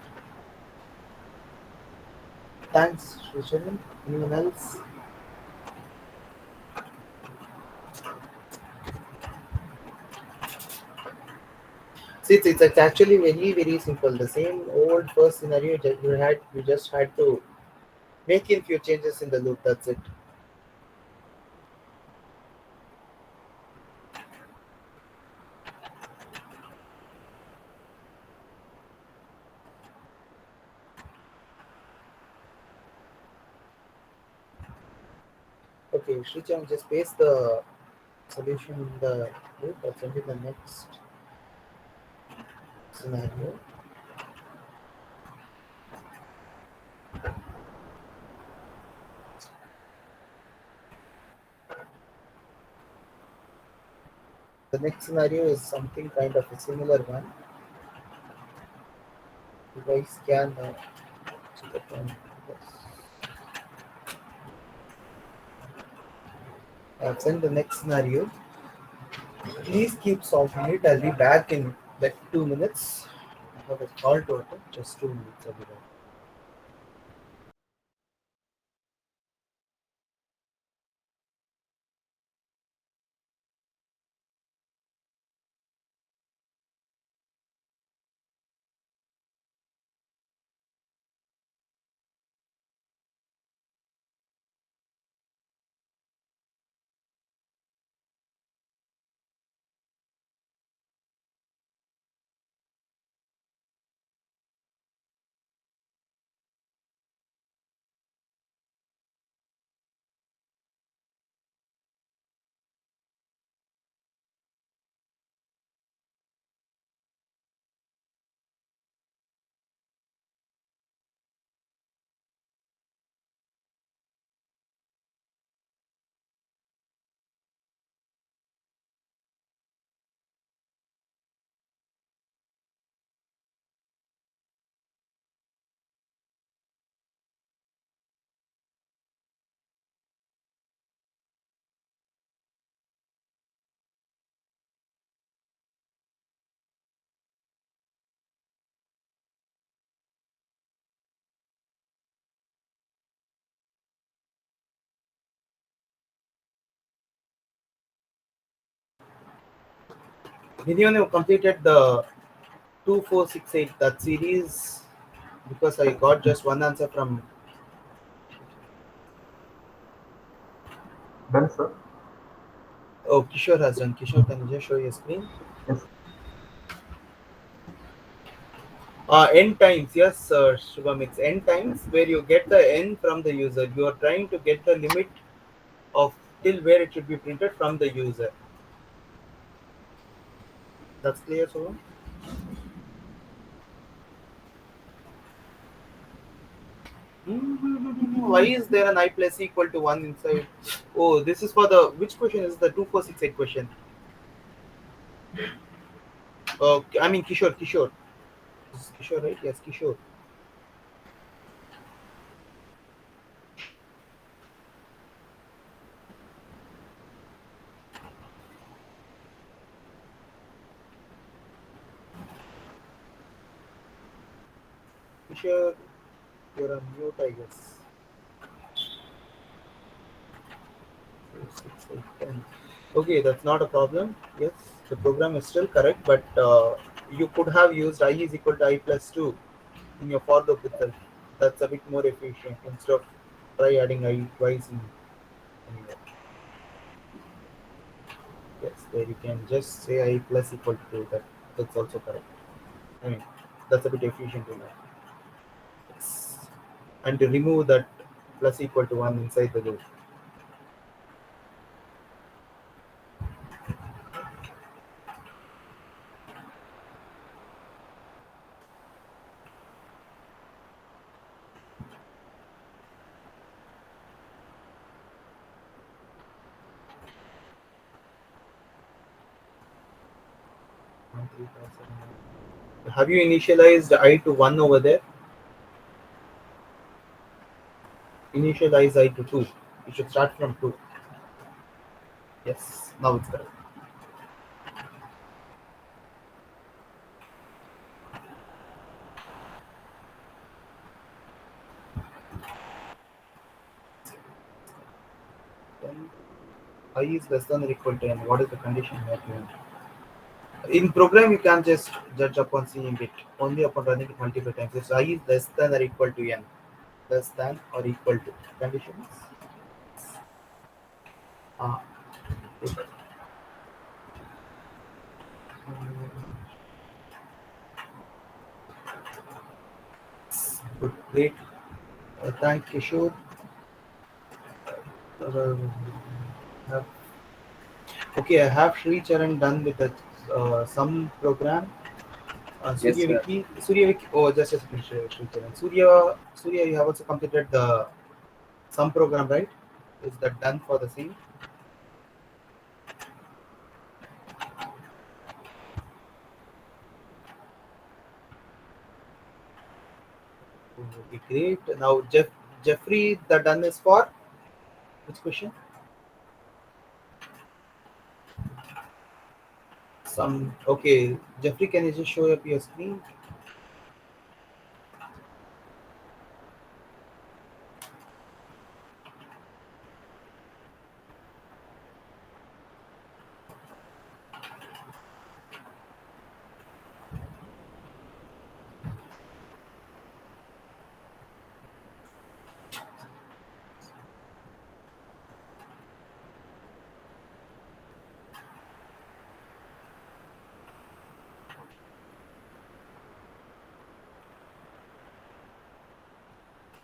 Thanks, Session. Anyone else? See, it's actually very simple. The same old first scenario you just had to make in few changes in the loop. That's it. Okay, Sricham, just paste the solution in the loop. I'll send you the next scenario. The next scenario is something kind of a similar one. If I scan check it on this. I'll send the next scenario. Please keep solving it. I'll be back in like 2 minutes. I have a call to attend. Just 2 minutes. I'll be back. Did you know completed the 2468 that series? Because I got just one answer from. Done, sir. Oh, Kishore has done. Kishore, can you just show your screen? Yes. N times, yes, sir. Shubham, it's n times where you get the n from the user. You are trying to get the limit of till where it should be printed from the user. That's clear, Shubham? Why is there an I plus equal to 1 inside? Oh, this is for the, which question is the 2468 question? I mean Kishore. This is Kishore, right? Yes, Kishore. Kishore, you're on mute, I guess. 6, 8, 10. Okay, that's not a problem. Yes, the program is still correct, but you could have used I is equal to I plus 2 in your for loop itself. That's a bit more efficient instead of try adding I twice in anywhere. Yes, there you can just say I plus equal to that. That's also correct. I mean, that's a bit efficient enough. Yes. And to remove that plus equal to 1 inside the loop. Have you initialized I to 1 over there? Initialize I to 2. You should start from 2. Yes, now it's correct. Then I is less than or equal to n. What is the condition here given? In program, you can't just judge upon seeing it, only upon running it multiple times. If I is less than or equal to n, less than or equal to conditions. Okay. Good, great. Thank Kishore. Have, okay, I have Sri Charan done with the some program. Yes, sir. Surya Wiki. Oh, just a second, Sri Charan. Surya, you have also completed the some program, right? Is that done for the same? Okay, great. Now, Jeffrey, the done is for which question? Some. Okay, Jeffrey, can you just show up your screen?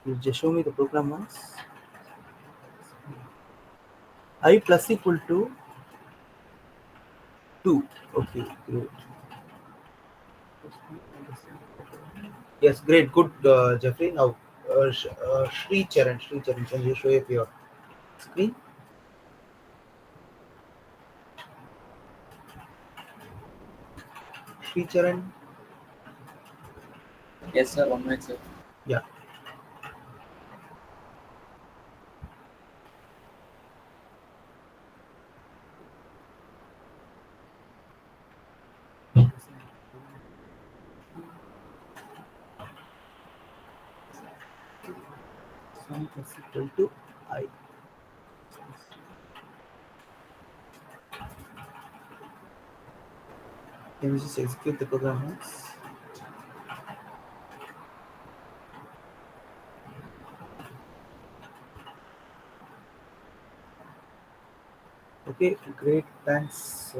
You just show me the program once. I plus equal to 2. Okay, great. Yes, great, good, Jeffrey. Now, Sri Charan, can you show up your screen? Sri Charan, Yes, sir. 1 minute, sir. yeah. Sum is equal to I. Can we just execute the program once? Okay, great. Thanks,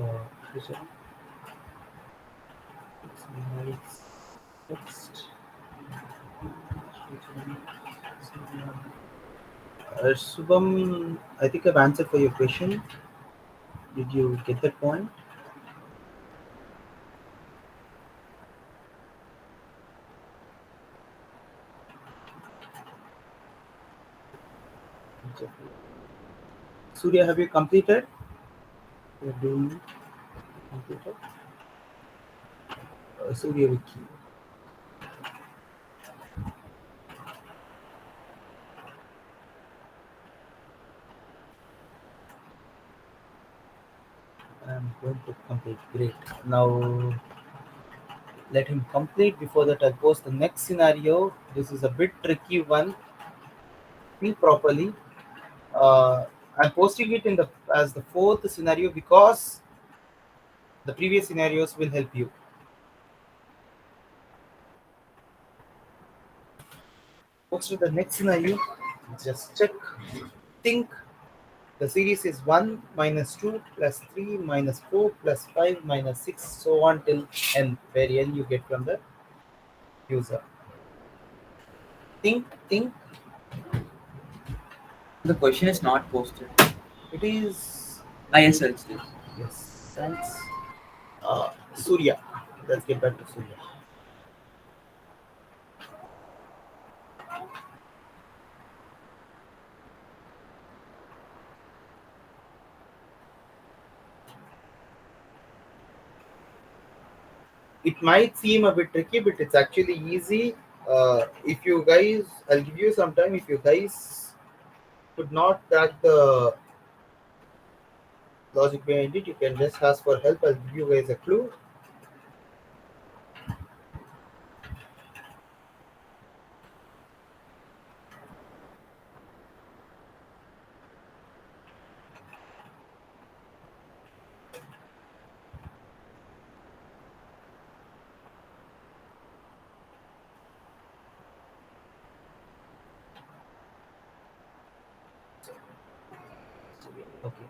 Sri Next. Subham, I think I've answered for your question. Did you get that point? Surya, have you completed? You're doing completed. Surya Wiki. I'm going to complete. Great. Now let him complete. Before that, I'll post the next scenario. This is a bit tricky one. Think properly. I'm posting it in the as the fourth scenario because the previous scenarios will help you. Posted the next scenario. Just check. Think the series is 1 minus 2 plus 3 minus 4 plus 5 minus 6 so on till n, where n you get from the user. Think. The question is not posted. It is. Yes, sir. It's there. Yes, thanks. Surya. Let's get back to Surya. It might seem a bit tricky, but it's actually easy. If you guys, I'll give you some time. If you guys could not crack the logic behind it, you can just ask for help. I'll give you guys a clue. Okay.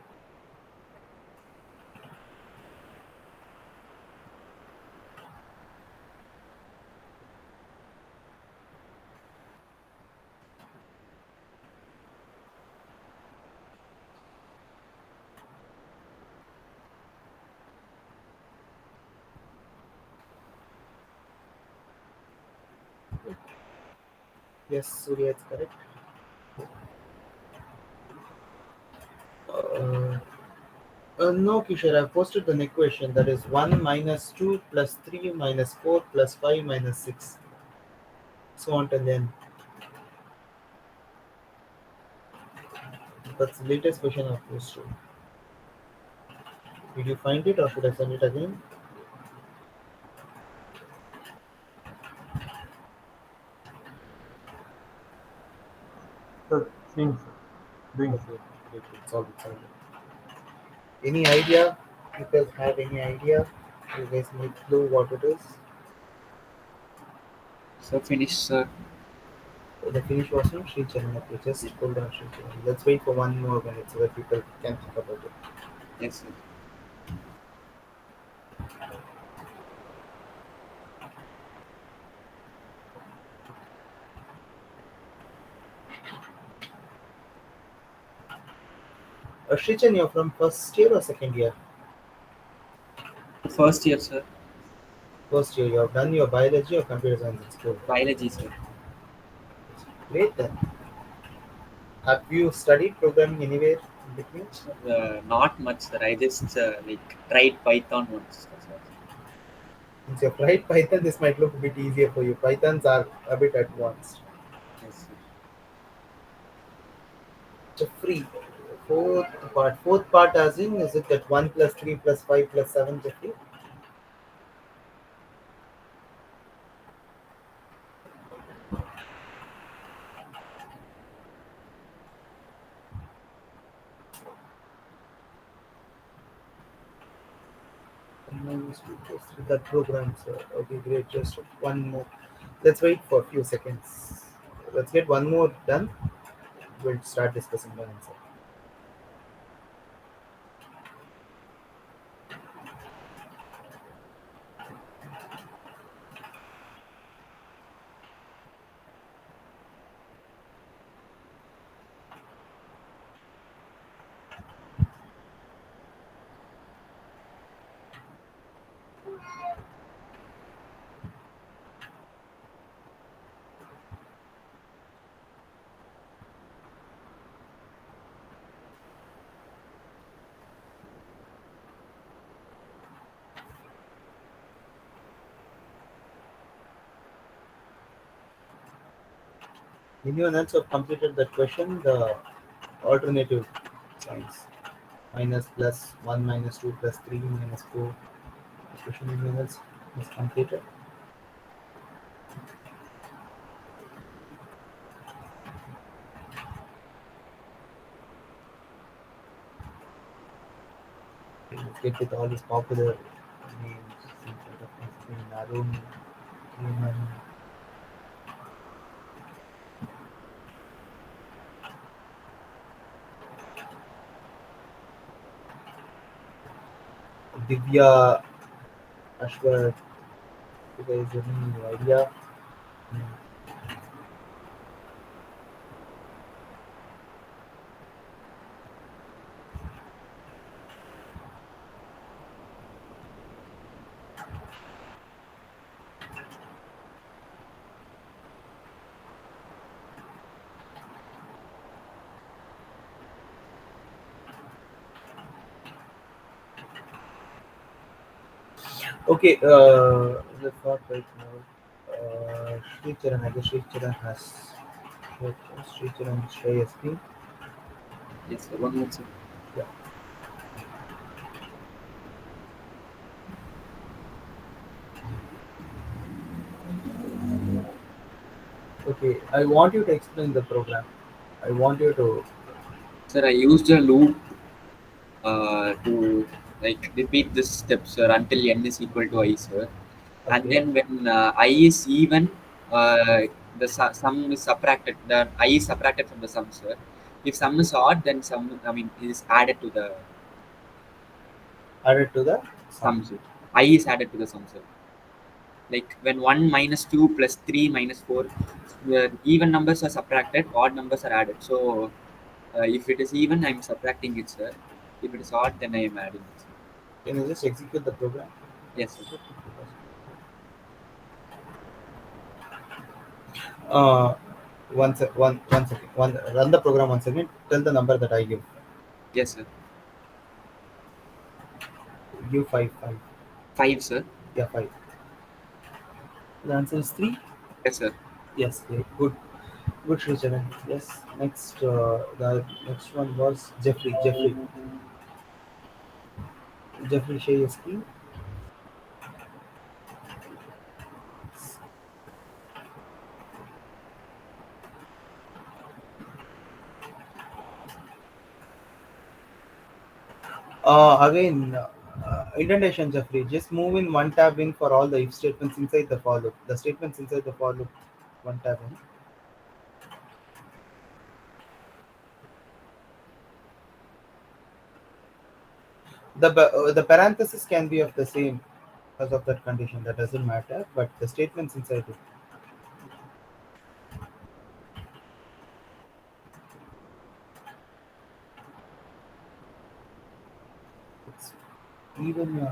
Yes, Surya, it's correct. No, Kishore, I've posted an equation that is 1 minus 2 plus 3 minus 4 plus 5 minus 6. So on till then. That's the latest question I've posted. Did you find it or should I send it again? Sir, seems doing Okay, great, it's all it's all. Any idea? You guys have any idea? You guys need clue what it is? So finish, sir. The finish was from Sri Chennai. Okay, just hold on, Sri Chennai. Let's wait for one more minute so that people can think about it. Yes, sir. Sri Chennai, you're from first year or second year? First year, sir. First year. You have done your biology or computer science in school. Biology, sir. Great then. Have you studied programming anywhere in between? Not much, sir. I just tried Python once, sir. Since you've tried Python, this might look a bit easier for you. Pythons are a bit advanced. Yes, sir. Jeffrey, fourth part. Fourth part as in, is it that 1 plus 3 plus 5 plus 7, Jeffrey? That program, sir. Okay, great. Just one more. Let's wait for a few seconds. Let's get one more done. We'll start discussing the answer. Anyone else have completed that question? The alternative signs. Minus, plus, 1 minus 2 plus 3 minus 4. This question anyone else has completed? Let's get with all these popular names. Alumni, Kumar, Divya, Ashwar. You guys have any idea? Okay, let's not right now. Sri Charan, I guess Sri Charan has Sri Charan share your screen. Yes, sir. 1 minute, sir. Okay, I want you to explain the program. I want you to. Sir, I used a loop to like repeat this step, sir, until n is equal to I, sir. And Okay. then when I is even, the sum is subtracted. The I is subtracted from the sum, sir. If sum is odd, then sum, I mean, is added to the Added to the sum, sir. I is added to the sum, sir. Like when 1 minus 2 plus 3 minus 4, the even numbers are subtracted, odd numbers are added. So if it is even, I'm subtracting it, sir. If it is odd, then I am adding it, sir. Can you just execute the program? Yes, sir. Uh, one second. Run the program 1 second. Tell the number that I give. Yes, sir. Give five. 5, sir. Yeah, 5. The answer is 3. Yes, sir. Yes, yeah, good. Good, Sricharan. Yes. Next, the next one was Jeffrey. Jeffrey, share your screen. Again, indentation, Jeffrey. Just move in one tab in for all the if statements inside the for loop. The statements inside the for loop, one tab in. The parenthesis can be of the same because of that condition. That doesn't matter. But the statements inside it. It's even.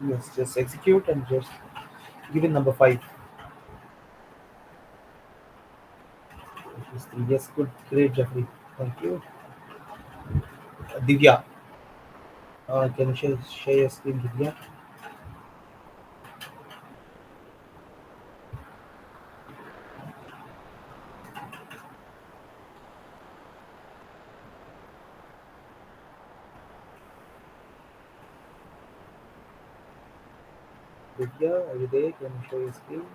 Yes, just execute and just give it number 5. Yes, good, great, Jeffrey. Thank you. Divya, can you share your screen, Divya? Divya, are you there? Can you show your screen?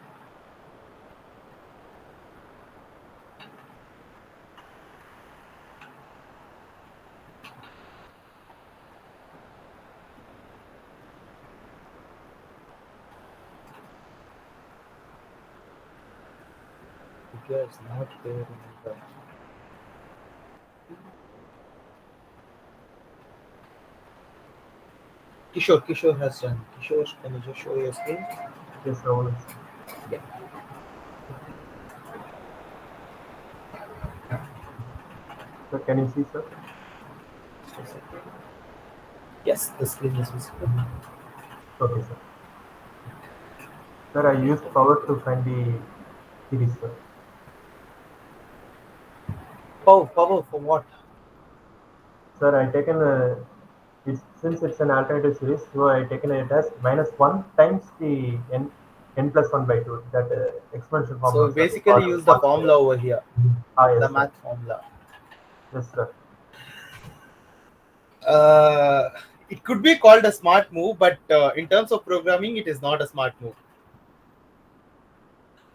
Divya is not there in the. Kishore has done. Kishore, can you just show your screen? Yes, sir. Yeah. So can you see, sir? Yes, the screen is visible. Okay, sir. Sir, I used power to find the series, sir. Power for what? Sir, I taken since it's an alternative series, so I taken it as -1 times the n plus 1 by 2. That exponential formula. So basically, use the formula over here, Yes, the sir. math formula. Yes, sir. It could be called a smart move, but in terms of programming, it is not a smart move.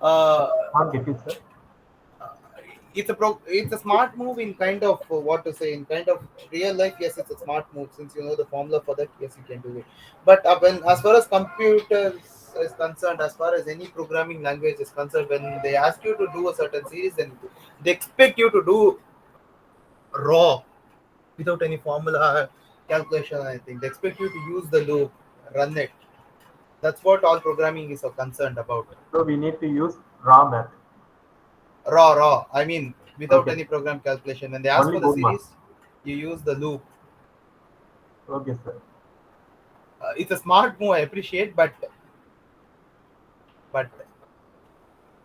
Can't get it, sir. It's a smart move in kind of what to say, in kind of real life. Yes, it's a smart move since you know the formula for that. Yes, you can do it. But when as far as computers is concerned, as far as any programming language is concerned, when they ask you to do a certain series, then they expect you to do raw without any formula calculation or anything. They expect you to use the loop, run it. That's what all programming is concerned about. So we need to use raw math. Raw. I mean, without Okay. any program calculation. When they ask Only for the boom math. series, you use the loop. Okay, sir. It's a smart move. I appreciate, but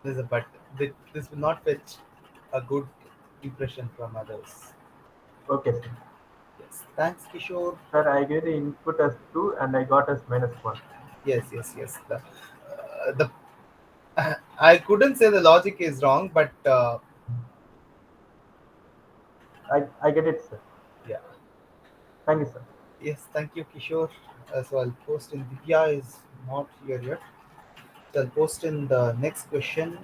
there's a but. This will not fetch a good impression from others. Okay, sir. Yes. Thanks, Kishore. Sir, I gave the input as 2 and I got as -1. Yes. The I couldn't say the logic is wrong, but I get it, sir. Yeah. Thank you, sir. Yes, thank you, Kishore. So I'll post in Divya is not here yet. So I'll post in the next question,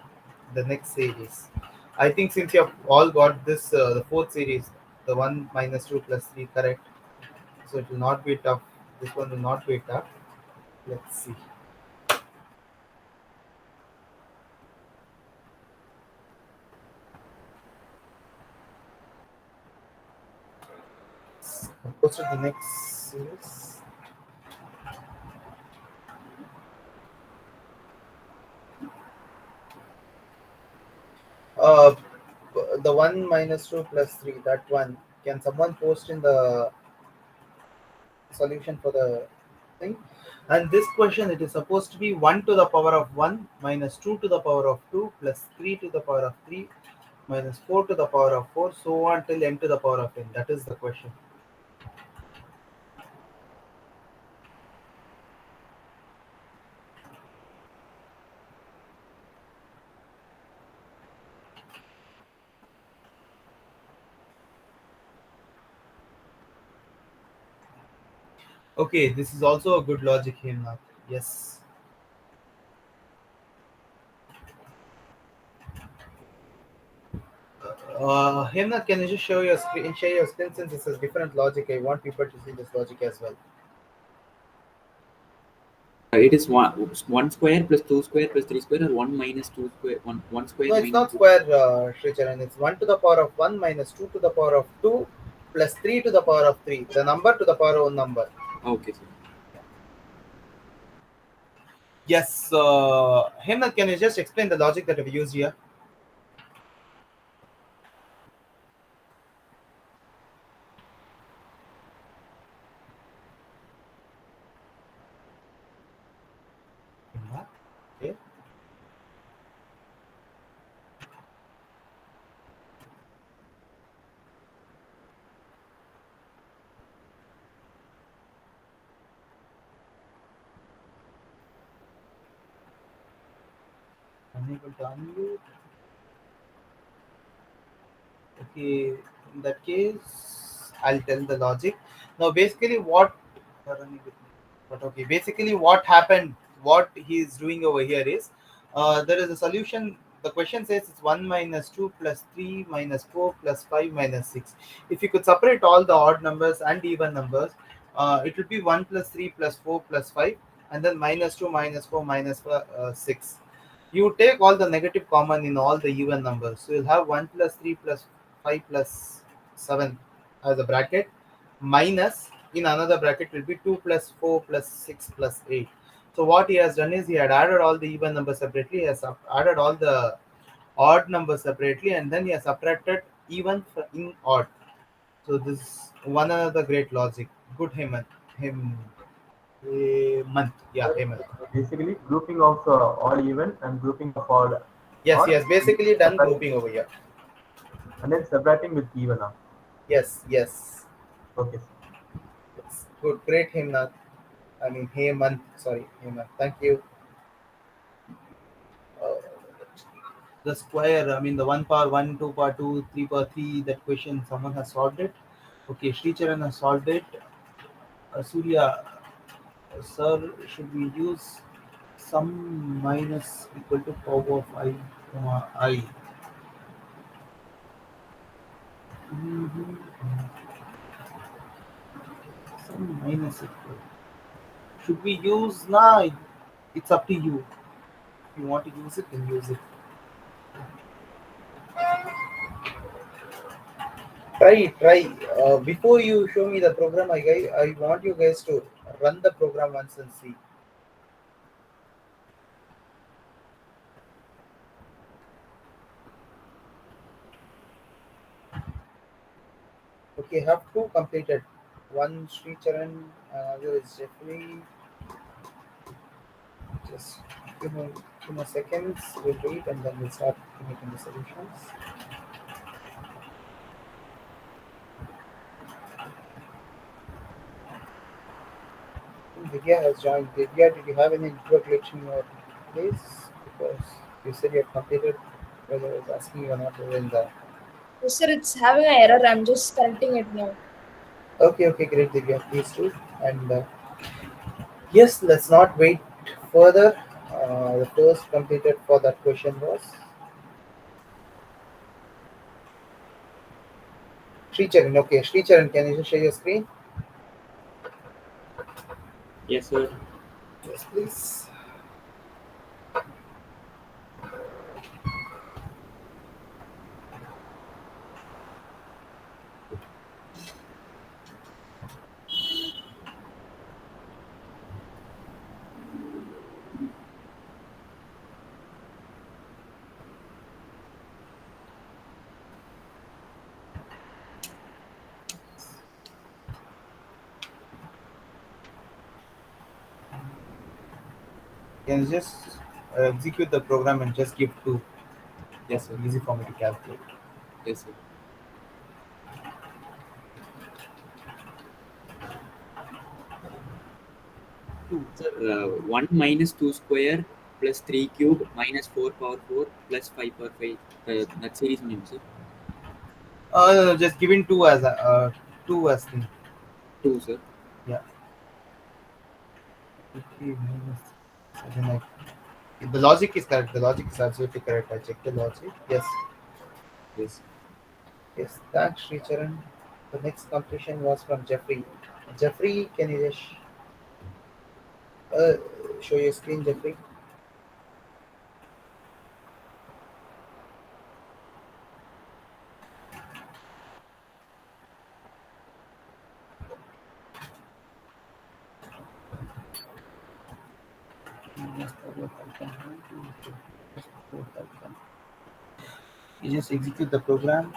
the next series. I think since you have all got this, the fourth series, the 1 minus 2 plus 3 correct, so it will not be tough. This one will not be tough. Let's see. I'll post in the next series. Uh, the 1 minus 2 plus 3, that one. Can someone post in the solution for the thing? And this question, it is supposed to be 1 to the power of 1 minus 2 to the power of 2 plus 3 to the power of 3 minus 4 to the power of 4, so on till n to the power of n. That is the question. Okay, this is also a good logic here now. Yes. Hemnath, can you just show your screen? Share your screen since it's a different logic. I want people to see this logic as well. It is one square plus 2 square plus 3 square, or 1 minus 2 square, one square No, it's minus not square, Sricharan. It's 1 to the power of 1 minus 2 to the power of 2 plus 3 to the power of 3. The number to the power of number. Okay, sir. Yes, Hemnath, can you just explain the logic that we used here? Okay. Unable to unmute. Okay, in that case, I'll tell the logic. Now, basically, basically, what happened, what he is doing over here is, there is a solution. The question says it's 1 minus 2 plus 3 minus 4 plus 5 minus 6. If you could separate all the odd numbers and even numbers, it will be 1 plus 3 plus 4 plus 5, and then minus 2 minus 4 minus 6. You take all the negative common in all the even numbers. So you'll have 1 plus 3 plus 5 plus 7 as a bracket, minus in another bracket will be 2 plus 4 plus 6 plus 8. So what he has done is he had added all the even numbers separately, he has added all the odd numbers separately, and then he has subtracted even in odd. So this is one another great logic. Good Hemant. Yeah, Hemant. Basically, grouping of all even and grouping of all Yes, odd, he has basically done subtract- grouping over here. and then subtracting with even. Yes, yes. Okay, sir. It's good. Great Hemant. I mean Hemant. Sorry, Hemant. Thank you. Uh, the square, I mean the 1 power 1, 2 power 2, 3 power 3, that question someone has solved it. Okay, Sricharan has solved it. Surya, sir, should we use some minus equal to power of I, comma, I? Mhm. Some minus equal. Should we use, nah, it's up to you. If you want to use it, then use it. Try. Before you show me the program, I want you guys to run the program once and see. Okay, have two completed. One Sri Charan, another is Jeffrey. Just few more seconds. We'll wait and then we'll start making the solutions. Divya has joined. Divya, did you have any network glitch in your place? Because you said you have completed, whether I was asking you or not in the Yes, sir, it's having an error. I'm just correcting it now. Okay, great, Divya. Please do. And yes, let's not wait further. The first completed for that question was Sricharan. Okay, Sricharan, can you just share your screen? Yes, sir. Yes, please. Can you just execute the program and just give 2? Yes, sir. Easy for me to calculate. Yes, sir. 2. Sir, 1 minus 2 square plus 3 cube minus 4 power 4 plus 5 power 5. That series name, sir. No, just giving 2 as thing. 2, sir. Yeah. 50 minus 7. The logic is correct. The logic is absolutely correct. I checked the logic. Yes. Yes. Yes. Thanks, Sricharan. The next completion was from Jeffrey. Jeffrey, can you just uh, show your screen, Jeffrey? You just execute the program.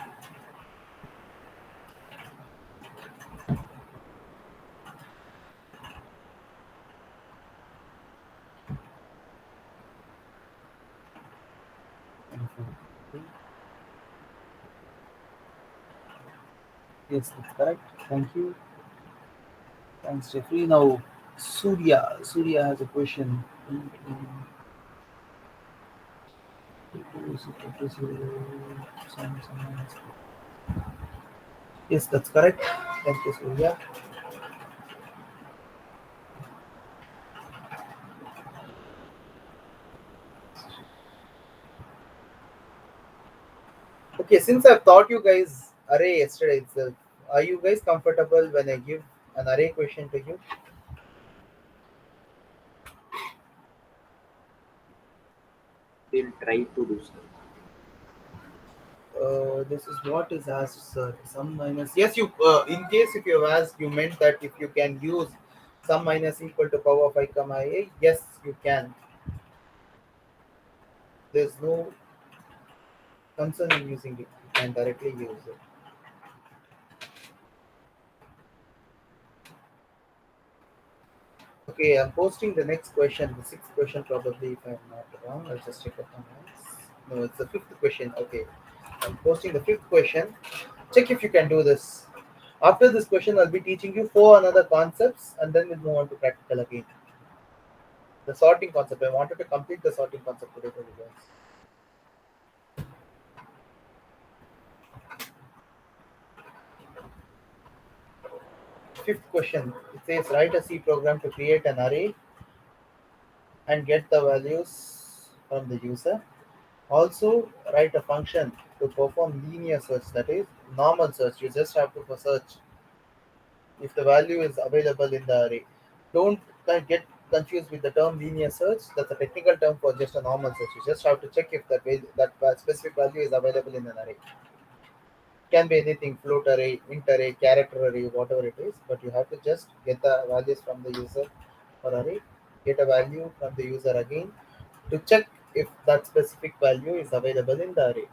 Yes, that's correct. Thank you. Thanks, Jeffrey. Now, Surya. Surya has a question. Yes, that's correct. Thank you, Surya. Okay, since I've taught you guys array yesterday itself, are you guys comfortable when I give an array question to you? We'll try to do, sir. This is what is asked, sir. Sum minus. Yes, you. In case if you have asked, you meant that if you can use sum minus equal to power 5 comma a. Yes, you can. There's no concern in using it. You can directly use it. Okay, I'm posting the next question, the sixth question probably, if I'm not wrong. I'll just check the comments. No, it's the fifth question. Okay, I'm posting the fifth question. Check if you can do this. After this question, I'll be teaching you 4 another concepts, and then we'll move on to practical again. The sorting concept. I wanted to complete the sorting concept today for you guys. Fifth question. It says write a C program to create an array and get the values from the user. Also, write a function to perform linear search, that is normal search. You just have to search if the value is available in the array. Don't get confused with the term linear search. That's a technical term for just a normal search. You just have to check if that specific value is available in an array. Can be anything: float array, int array, character array, whatever it is. But you have to just get the values from the user for array, get a value from the user again to check if that specific value is available in the array.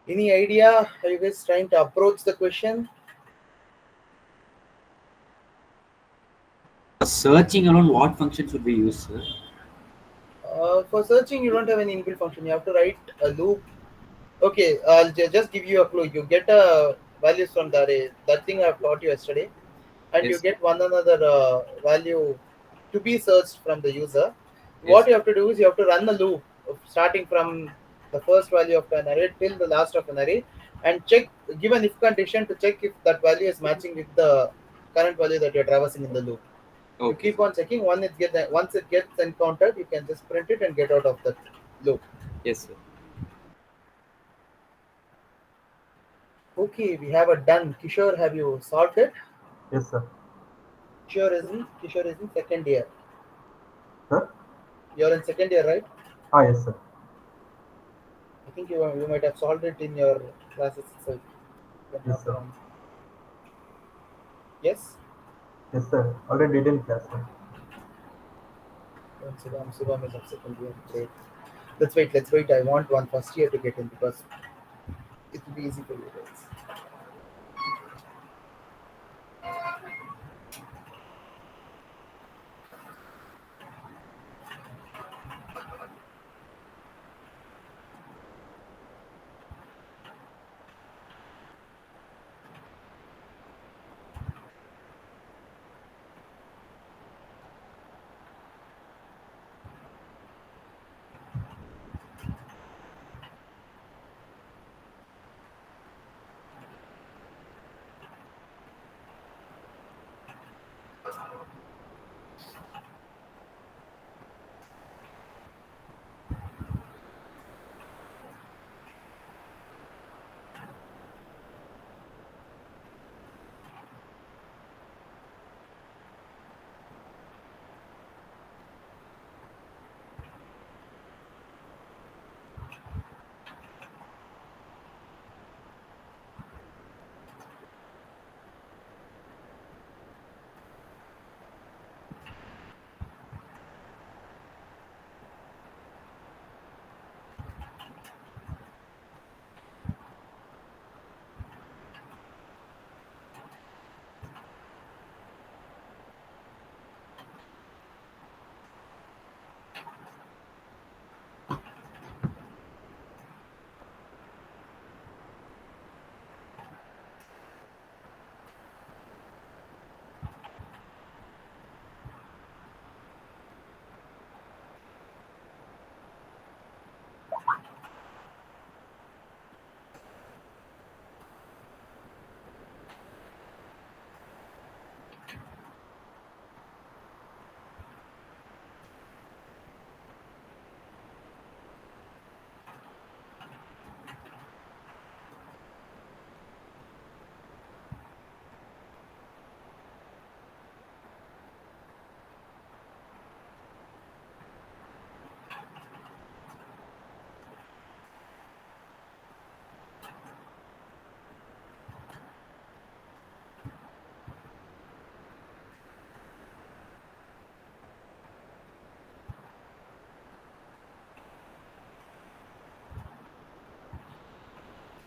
Any idea? Are you guys trying to approach the question? Searching alone, what function should we use, sir? For searching, you don't have any inbuilt function. You have to write a loop. Okay, I'll just give you a clue. You get values from the array. That thing I've taught you yesterday, and you Yes. get one another value to be searched from the user. Yes. What you have to do is you have to run the loop starting from the first value of an array till the last of an array, and check, give an if condition to check if that value is matching with the current value that you're traversing in the loop. You Okay. keep on checking. Once it gets encountered, you can just print it and get out of that loop. Yes, sir. Okay, we have it done. Kishore, have you solved it? Yes, sir. Kishore is in second year. Sir? You're in second year, right? Yes, sir. I think you might have solved it in your classes itself. Yes, sir. Yes? Yes, sir. Already did in class, sir. Subham is of second year. Great. Let's wait. I want one first year to get in because it will be easy for you guys.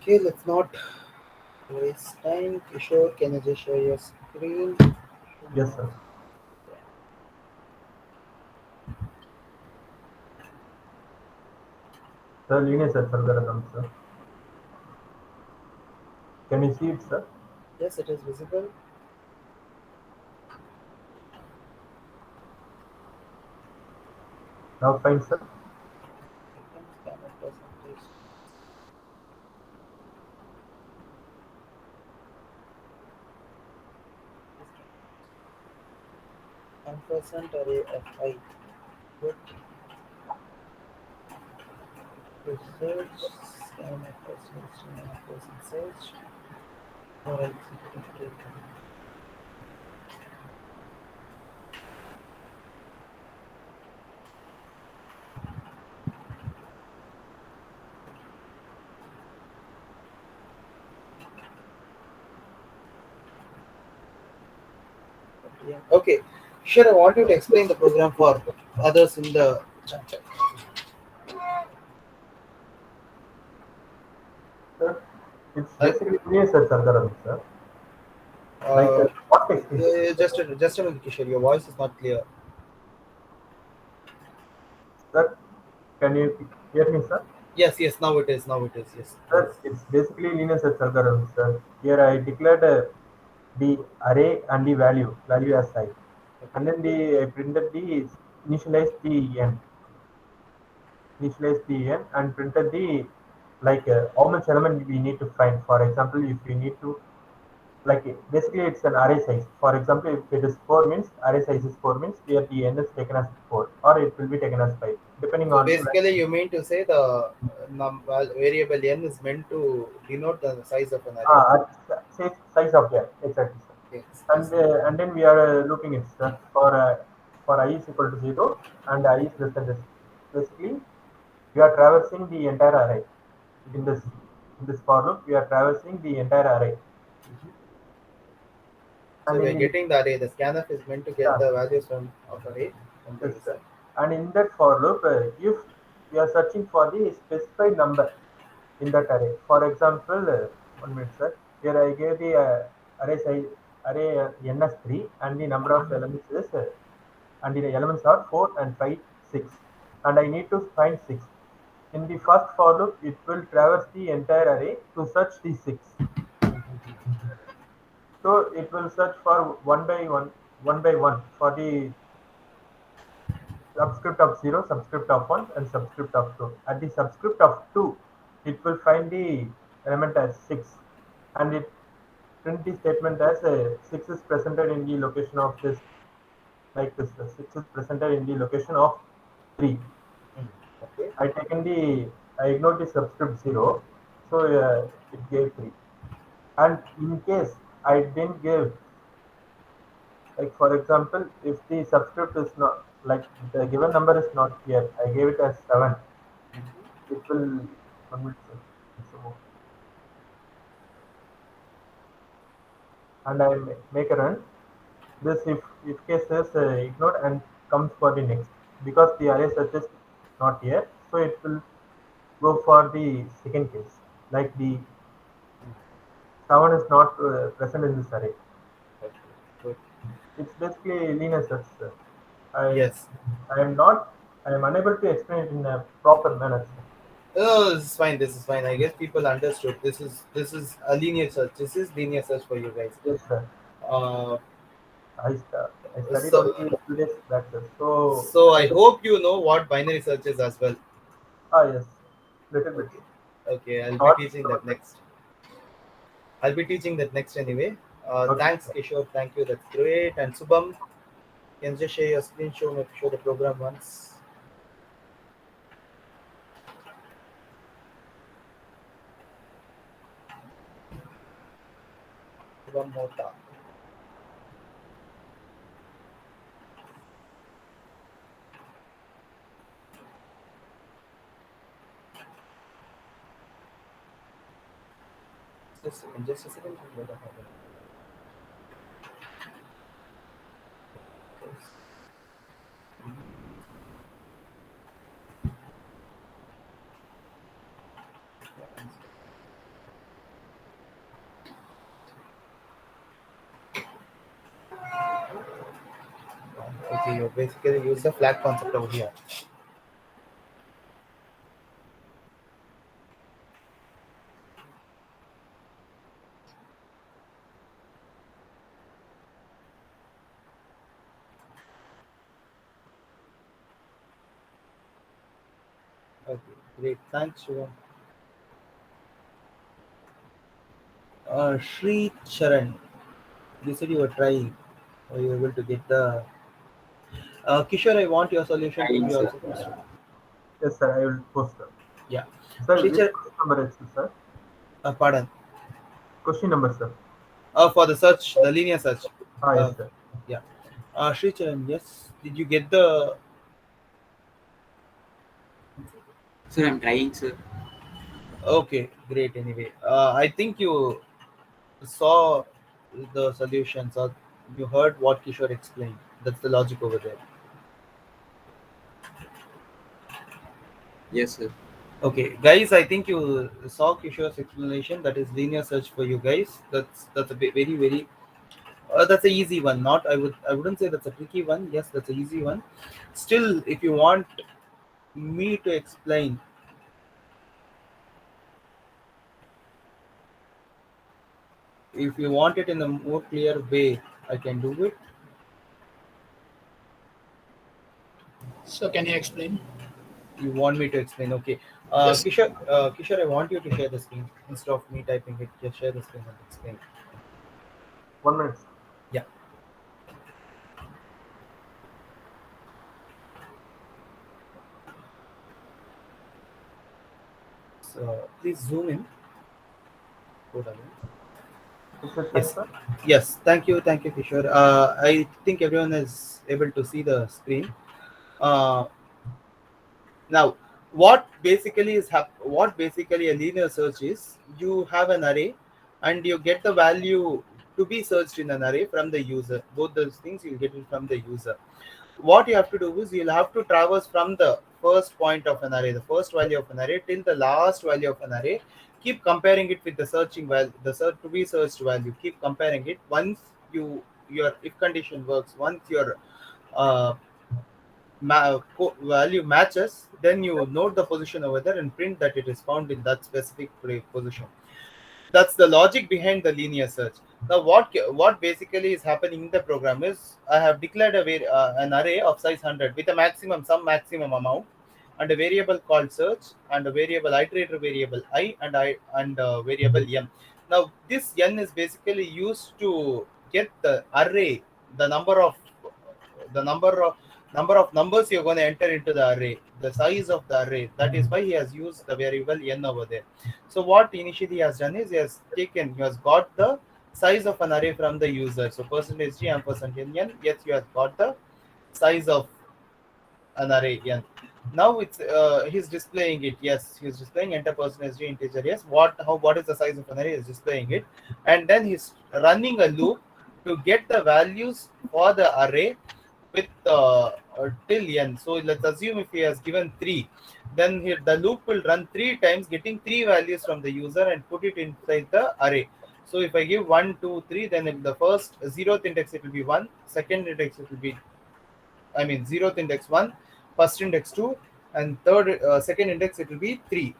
Okay, let's not waste time. Kishore, can you just share your screen? Yes, sir. Sir, linear set algorithm, sir. Can you see it, sir? Yes, it is visible. Now fine, sir. Ampersand array fi. Good. Search. Scan ampersand search. Or execute. Yeah. Okay. Sure, I want you to explain the program for others in the chat. Sir, it's basically linear search algorithm, sir. What text is just a minute, Kishore. Your voice is not clear. Sir, can you hear me, sir? Yes, now it is. Now it is. Yes. Sir, it's basically linear search algorithm, sir. Here I declared the array and the value as I, and then I printed the initialized the n, and printed the how much element we need to find. For example, if we need to basically it's an array size. For example, if it is 4 means array size is 4 means here the n is taken as 4 or it will be taken as 5 depending So on basically, you mean to say the variable n is meant to denote the size of an array? size of that exactly, sir. Yes. And then we are looking at sir for I is equal to 0 and I is less than this. Basically, we are traversing the entire array in this for loop. We are traversing the entire array. So And we are in getting the array. The scanf is meant to get the values of array from the yes, sir. user. And in that for loop, if we are searching for the specified number in that array, for example, 1 minute, sir. Here I gave the array size array n as 3, and the number of elements is and the elements are 4 and 5, 6, and I need to find 6. In the first for loop, it will traverse the entire array to search the 6. So it will search for one by one for the subscript of 0, subscript of 1, and subscript of 2. At the subscript of 2, it will find the element as 6, and it print the statement as 6 is presented in the location of this, like this. 6 is presented in the location of 3. Okay. I ignored the subscript 0, so it gave 3. And in case I didn't give, like for example, if the subscript is not, like the given number is not here, I gave it as 7, it will commit so, and I make a run. This if case is ignored and comes for the next, because the array search is not here, so it will go for the second case, like the 7 is not present in this array. Good. It's basically linear search, sir. Yes. I am unable to explain it in a proper manner, sir. Oh, this is fine. This is fine. I guess people understood. This is a linear search. This is linear search for you guys. Yes, sir. Uh, I studied so, only a few days back, sir. so I hope you know what binary search is as well. Yes, little bit. Okay. Okay, I'll Not be teaching so that much. next. I'll be teaching that next anyway. Okay. Thanks, Kishore. Thank you. That's great. And Subham, can you just share your screen, show the program once. Subham Mota. Just a second. Okay, you basically use the flag concept over here. Okay, great. Thanks, Shivam. Sri Charan, you said you were trying. Or you were able to get the. Kishore, I want your solution to Trying, be sir. also posted. Yes, sir. I will post them. Yeah. Sir, Sri which Charan, question number is it, sir? pardon. Question number, sir. For the search, the linear search. Yes, sir. Yeah. Sri Charan, yes. Did you get the. Sir, I'm trying, sir. Okay, great. Anyway, I think you saw the solutions or you heard what Kishore explained. That's the logic over there. Yes, sir. Okay, guys, I think you saw Kishore's explanation. That is linear search for you guys. That's a very that's a easy one. Not I wouldn't say that's a tricky one. Yes, that's a easy one. Still, if you want me to explain, if you want it in a more clear way, I can do it. So can you explain? You want me to explain? Okay. Yes. Kishore, I want you to share the screen instead of me typing it. Just share the screen and explain. 1 minute. Yeah. So please zoom in. Hold on. Is it Yes. sir? Yes. Thank you, Kishore. I think everyone is able to see the screen. Uh, Now, what basically a linear search is, you have an array and you get the value to be searched in an array from the user. Both those things you'll get it from the user. What you have to do is you'll have to traverse from the first point of an array, the first value of an array, till the last value of an array. Keep comparing it with the searching value, the search to be searched value. Keep comparing it. Once your if condition works, once your uh, value matches, then you note the position over there and print that it is found in that specific position. That's the logic behind the linear search. Now, what basically is happening in the program is I have declared an array of size 100 with a some maximum amount, and a variable called search, and a variable iterator variable and a variable m. Now, this n is basically used to get the array, the the number of numbers you're going to enter into the array, the size of the array. That is why he has used the variable n over there. So what initially he has done is he has got the size of an array from the user. So percentage g ampersand n. Yes, you have got the size of an array n. Now he's displaying it. Yes, he's displaying enter percentage g integer. Yes, what is the size of an array? Is displaying it, and then he's running a loop to get the values for the array with till n. So let's assume if he has given 3, then here the loop will run 3 times, getting 3 values from the user and put it inside the array. So if I give 1, 2, 3, then in the first 0th index it will be 1, second index it will be, 0th index 1, first index 2, and second index it will be 3.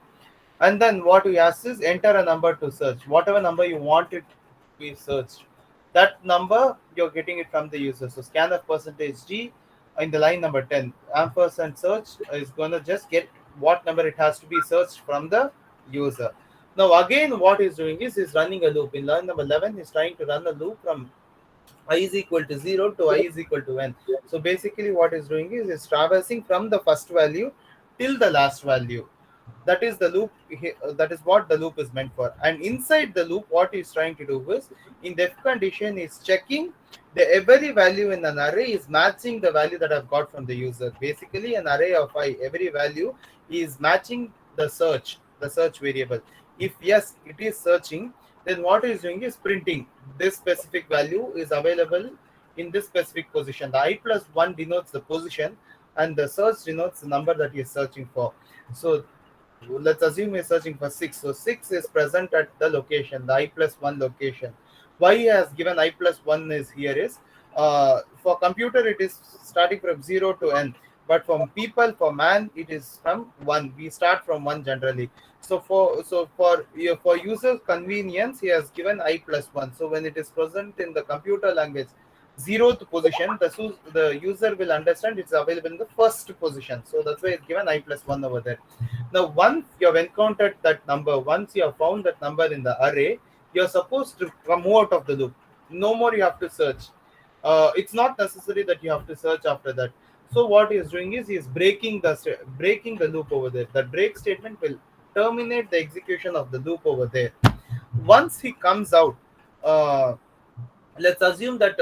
And then what we ask is enter a number to search. Whatever number you want it to be searched, that number you're getting it from the user. So scanf percentage g in the line number 10, ampersand search is going to just get what number it has to be searched from the user. Now again, what he's doing is he's running a loop. In line number 11, he's trying to run a loop from I is equal to 0 to I is equal to n. So basically what he's doing is he's traversing from the first value till the last value. That is the loop. That is what the loop is meant for. And inside the loop, what he's trying to do is, in the if condition, is checking the every value in an array is matching the value that I've got from the user. Basically, an array of I, every value is matching the search variable. If yes, it is searching, then what it is doing is printing this specific value is available in this specific position. The I plus 1 denotes the position, and the search denotes the number that he is searching for. So let's assume we're searching for 6. So 6 is present at the location, the I plus 1 location. Why he has given I plus 1 is here is, for computer it is starting from 0 to n, but for man it is from 1. We start from 1 generally. So for user convenience, he has given I plus 1. So when it is present in the computer language 0th position, the user will understand it's available in the first position. So that's why it's given I plus 1 over there. Now, once you have encountered that number, once you have found that number in the array, you're supposed to come out of the loop. No more you have to search. It's not necessary that you have to search after that. So what he is doing is he is breaking the loop over there. That break statement will terminate the execution of the loop over there. Once he comes out, let's assume that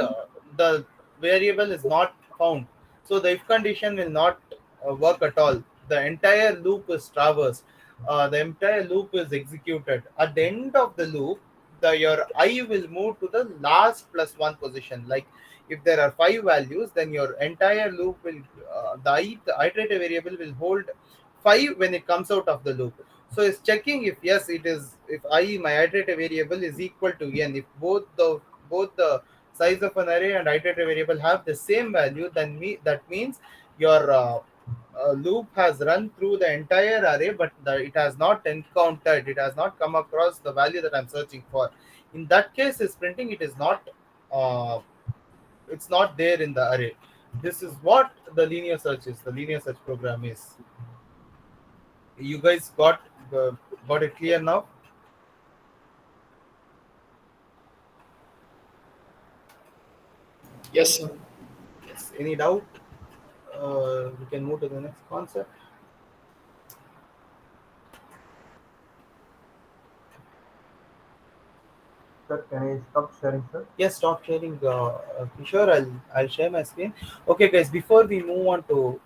the variable is not found. So the if condition will not work at all. The entire loop is traversed. The entire loop is executed. At the end of the loop, your I will move to the last plus 1 position. Like if there are 5 values, then your entire loop will, the iterator variable will hold 5 when it comes out of the loop. So it's checking if yes, it is, if I, my iterative variable, is equal to n. If both the size of an array and iterative variable have the same value, then that means your loop has run through the entire array, but it has not encountered, it has not come across the value that I'm searching for. In that case, is printing it is not it's not there in the array. This is what the linear search is. The linear search program is. You guys got it clear now? Yes, sir. Yes. Any doubt? We can move to the next concept. Sir, can I stop sharing, sir? Yes, stop sharing. Sure, I'll share my screen. Okay, guys. Before we move on to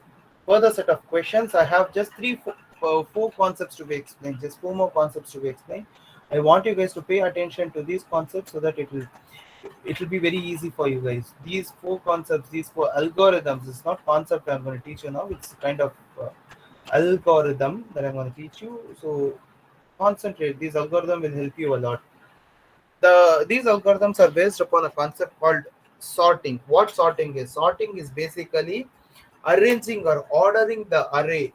further set of questions, I have just four concepts to be explained. Just four more concepts to be explained. I want you guys to pay attention to these concepts so that it will be very easy for you guys. These four concepts, these four algorithms. It's not concept I'm going to teach you now. It's kind of algorithm that I'm going to teach you. So concentrate. This algorithm will help you a lot. These algorithms are based upon a concept called sorting. What sorting is? Sorting is basically arranging or ordering the array,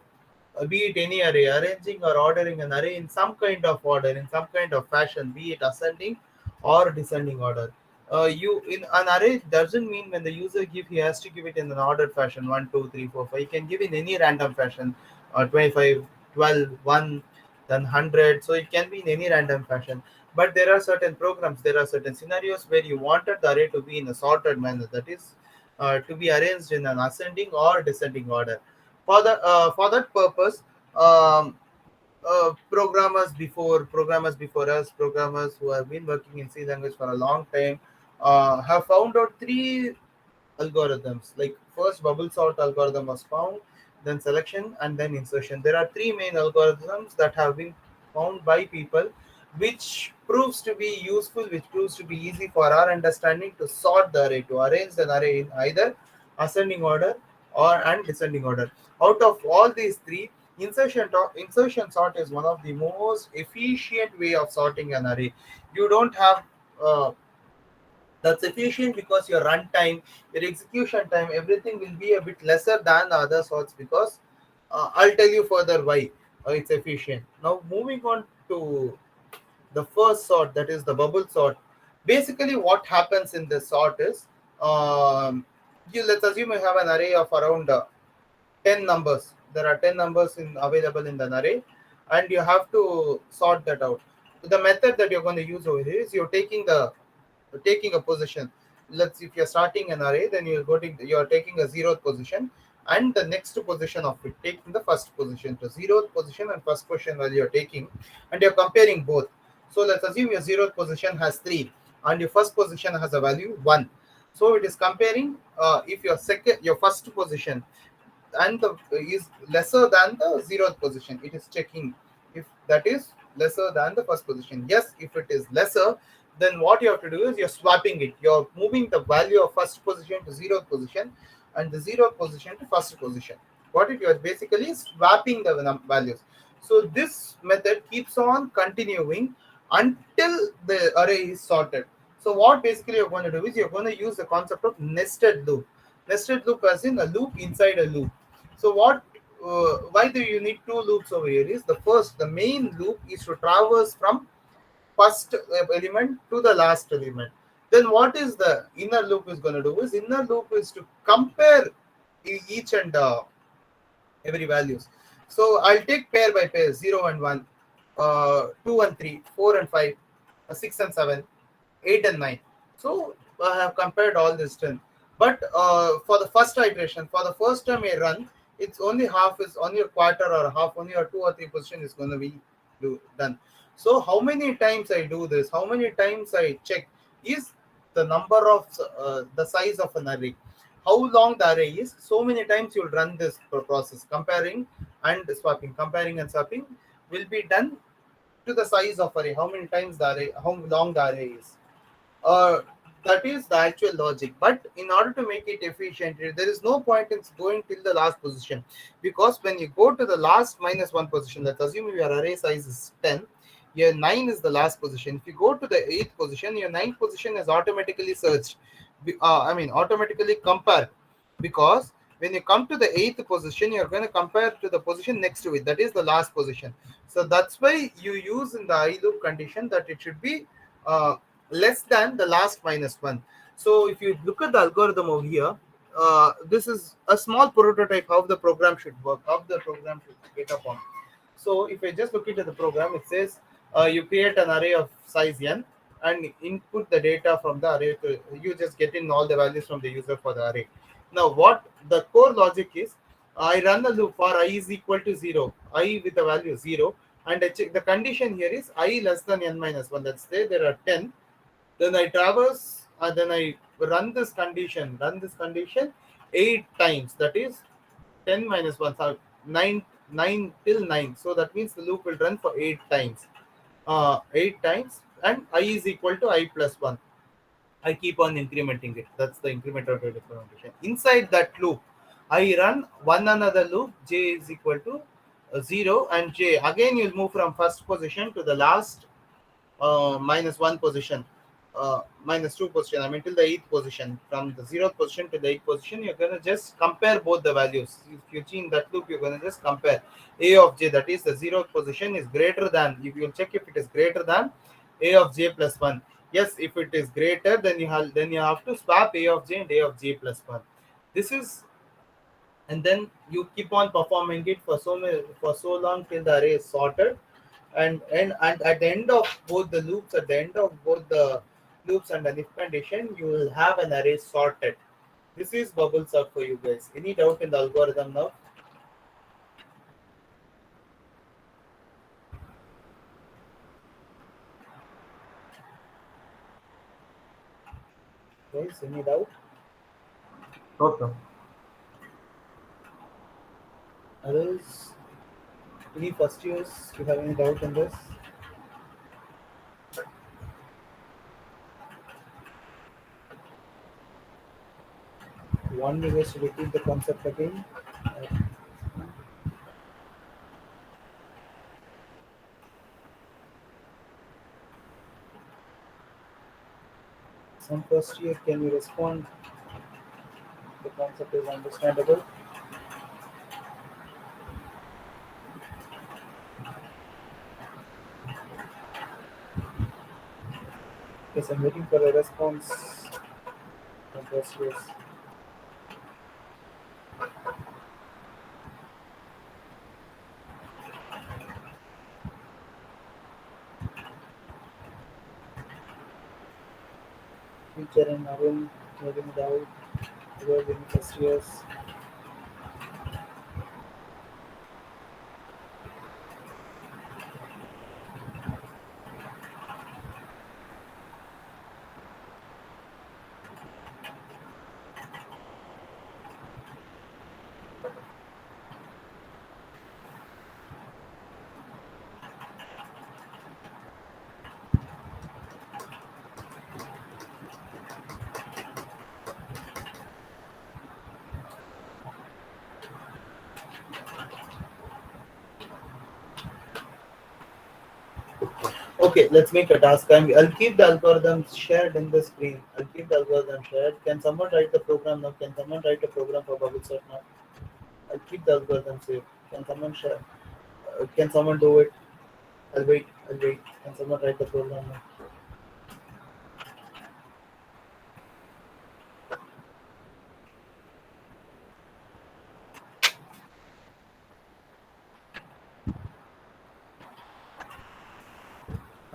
be it any array, arranging or ordering an array in some kind of order, in some kind of fashion, be it ascending or descending order. You in an array doesn't mean when the user he has to give it in an ordered fashion, 1 2 3 4 5. He can give in any random fashion, 25 12 1, then 100. So it can be in any random fashion. But there are certain programs, there are certain scenarios where you wanted the array to be in a sorted manner, that is to be arranged in an ascending or descending order. For that purpose, um, programmers before us, programmers who have been working in C language for a long time, have found out three algorithms. Like first, bubble sort algorithm was found, then selection, and then insertion. There are three main algorithms that have been found by people, which proves to be useful, which proves to be easy for our understanding to sort the array, to arrange the array in either ascending order or and descending order. Out of all these three, insertion sort is one of the most efficient way of sorting an array. You don't have that's efficient because your runtime, your execution time, everything will be a bit lesser than the other sorts, because I'll tell you further why it's efficient. Now moving on to the first sort, that is the bubble sort. Basically what happens in this sort is, let's assume you have an array of around 10 numbers. There are 10 numbers available in the array, and you have to sort that out. The method that you're going to use over here is you're taking a position. Let's, if you're starting an array, then you're taking a zeroth position, and the next position of it, taking the first position. To zeroth position and first position value you're taking, and you're comparing both. So let's assume your zeroth position has 3 and your first position has a value 1. So it is comparing if your first position and the is lesser than the zeroth position, it is checking if that is lesser than the first position. Yes, if it is lesser, then what you have to do is you're swapping it. You're moving the value of first position to zeroth position and the zeroth position to first position. What it you're basically swapping the values. So this method keeps on continuing until the array is sorted. So what basically you're going to do is you're going to use the concept of nested loop. Nested loop as in a loop inside a loop. So why do you need two loops over here is, the main loop is to traverse from first element to the last element. Then what is the inner loop is going to do is, inner loop is to compare each and every values. So I'll take pair by pair, 0 and 1, 2 and 3, 4 and 5, 6 and 7, 8 and 9. So I have compared all this 10. But for the first iteration, for the first time I run, it's only only a quarter or half, only a 2 or 3 position is going to be done. So how many times I do this, how many times I check, is the number of the size of an array. How long the array is, so many times you'll run this process. Comparing and swapping will be done to the size of array. How many times the array, how long the array is. That is the actual logic. But in order to make it efficient, there is no point in going till the last position, because when you go to the last -1 position, let's assume your array size is 10, your 9 is the last position. If you go to the 8th position, your 9th position is automatically searched. Automatically compared, because when you come to the 8th position, you're going to compare to the position next to it, that is the last position. So that's why you use in the I loop condition that it should be less than the last -1. So if you look at the algorithm over here, this is a small prototype how the program should work, how the program should get upon. So if I just look into the program, it says you create an array of size n and input the data from the array. You just get in all the values from the user for the array. Now what the core logic is, I run a loop for I is equal to 0, I with the value 0, and I check the condition here is I less than n-1. Let's say there are 10. Then I traverse, then I run this condition 8 times. That is 10 minus 1, so 9 till 9. So that means the loop will run for 8 times. 8 times, and I is equal to I plus 1. I keep on incrementing it. That's the incremental implementation. Inside that loop, I run one another loop, j is equal to 0, and j. Again, you'll move from first position to the last -1 position, -2 position, till the 8th position. From the 0th position to the 8th position, you're going to just compare both the values. If you see in that loop, you're going to just compare a of j, that is the 0th position is greater than, if you'll check if it is greater than a of j plus 1. Yes, if it is greater, then you have to swap a of j and a of j plus 1. This is, and then you keep on performing it for so long till the array is sorted. And at the end of both the loops, and an if condition, you will have an array sorted. This is bubble sort for you guys. Any doubt in the algorithm now? Guys, any doubt? No, sir. Others, any first years, you have any doubt in this? One you guys to repeat the concept again. Some first year, can you respond? The concept is understandable. Yes, I'm waiting for a response from first years. Teacher and Arun, maybe doubt. Who are in first years? Okay, let's make a task. I'll keep the algorithm shared in the screen. I'll keep the algorithm shared. Can someone write the program now? Can someone write a program for bubble sort now? I'll keep the algorithm saved. Can someone share? Can someone do it? I'll wait. Can someone write the program now?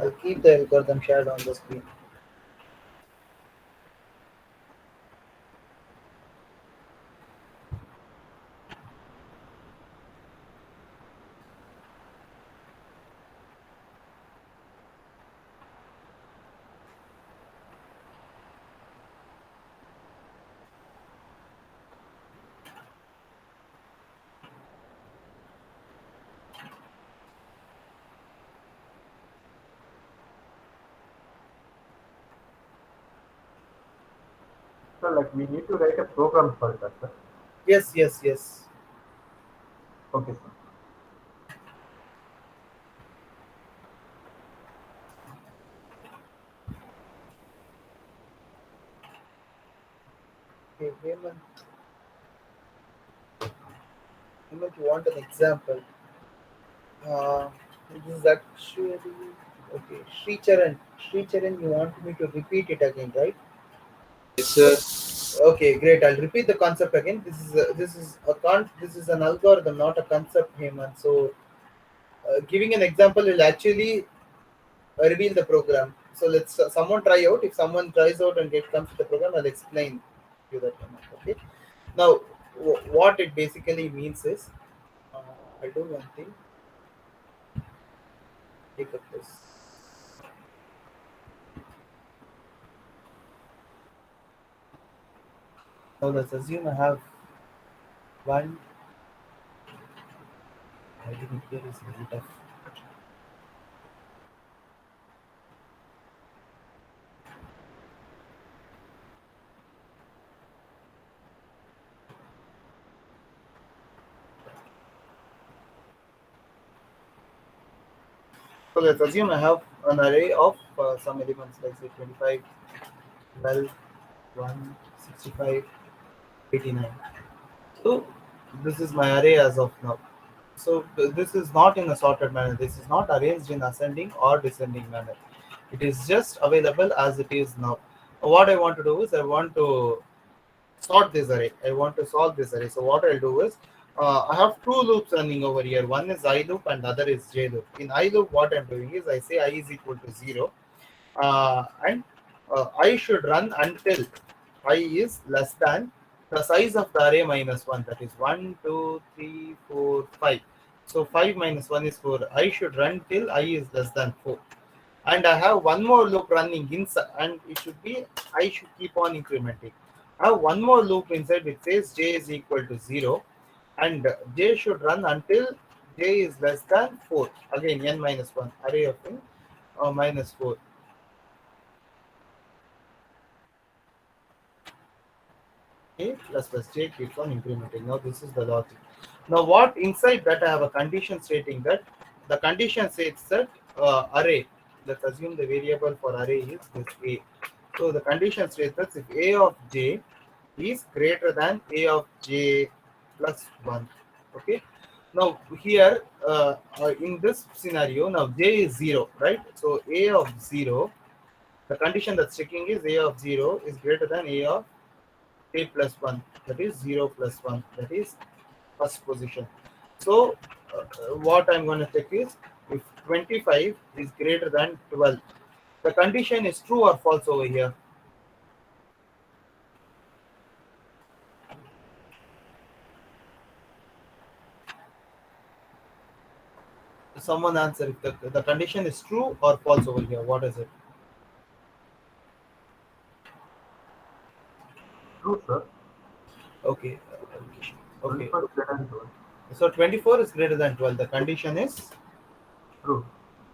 I'll keep the algorithm shared on the screen. So like we need to write a program for that, sir. Yes. Okay, sir. Okay, Hemant, you want an example? This is actually okay. Sri Charan, you want me to repeat it again, right? Yes, sir. Okay, great. I'll repeat the concept again. This is an algorithm, not a concept, Hemant. So, giving an example will actually reveal the program. So let's someone try out. If someone tries out and comes to the program, I'll explain you that. Okay. Now, what it basically means is, I'll do one thing. Take up this. Now let's assume I have one. I think here is very tough. So let's assume I have an array of some elements, like say 25, 12, 1, 65, 89. So this is my array as of now. So this is not in a sorted manner. This is not arranged in ascending or descending manner. It is just available as it is now. What I want to do is I want to sort this array. I want to solve this array. So what I'll do is I have two loops running over here. One is I loop and other is j loop. In I loop, what I'm doing is I say I is equal to 0, and I should run until I is less than the size of the array minus 1. That is 1, 2, 3, 4, 5. So 5 minus 1 is 4. I should run till I is less than 4. And I have one more loop running inside, and it should be, I should keep on incrementing. I have one more loop inside which says j is equal to 0, and j should run until j is less than 4. Again, n minus 1, array of n minus 4. A plus j keeps on incrementing. Now this is the logic. Now what inside that I have a condition stating that the condition states that array, let's assume the variable for array is this a. So the condition states that if a of j is greater than a of j plus 1. Okay. Now here in this scenario, now j is 0, right? So a of 0, the condition that's checking is a of 0 is greater than a of a plus 1, that is 0 plus 1, that is first position. So what I'm going to check is if 25 is greater than 12, the condition is true or false over here. Someone answer if the condition is true or false over here. What is it? True, sir. Okay. Okay. 24 is greater than 12. So 24 is greater than 12. The condition is True.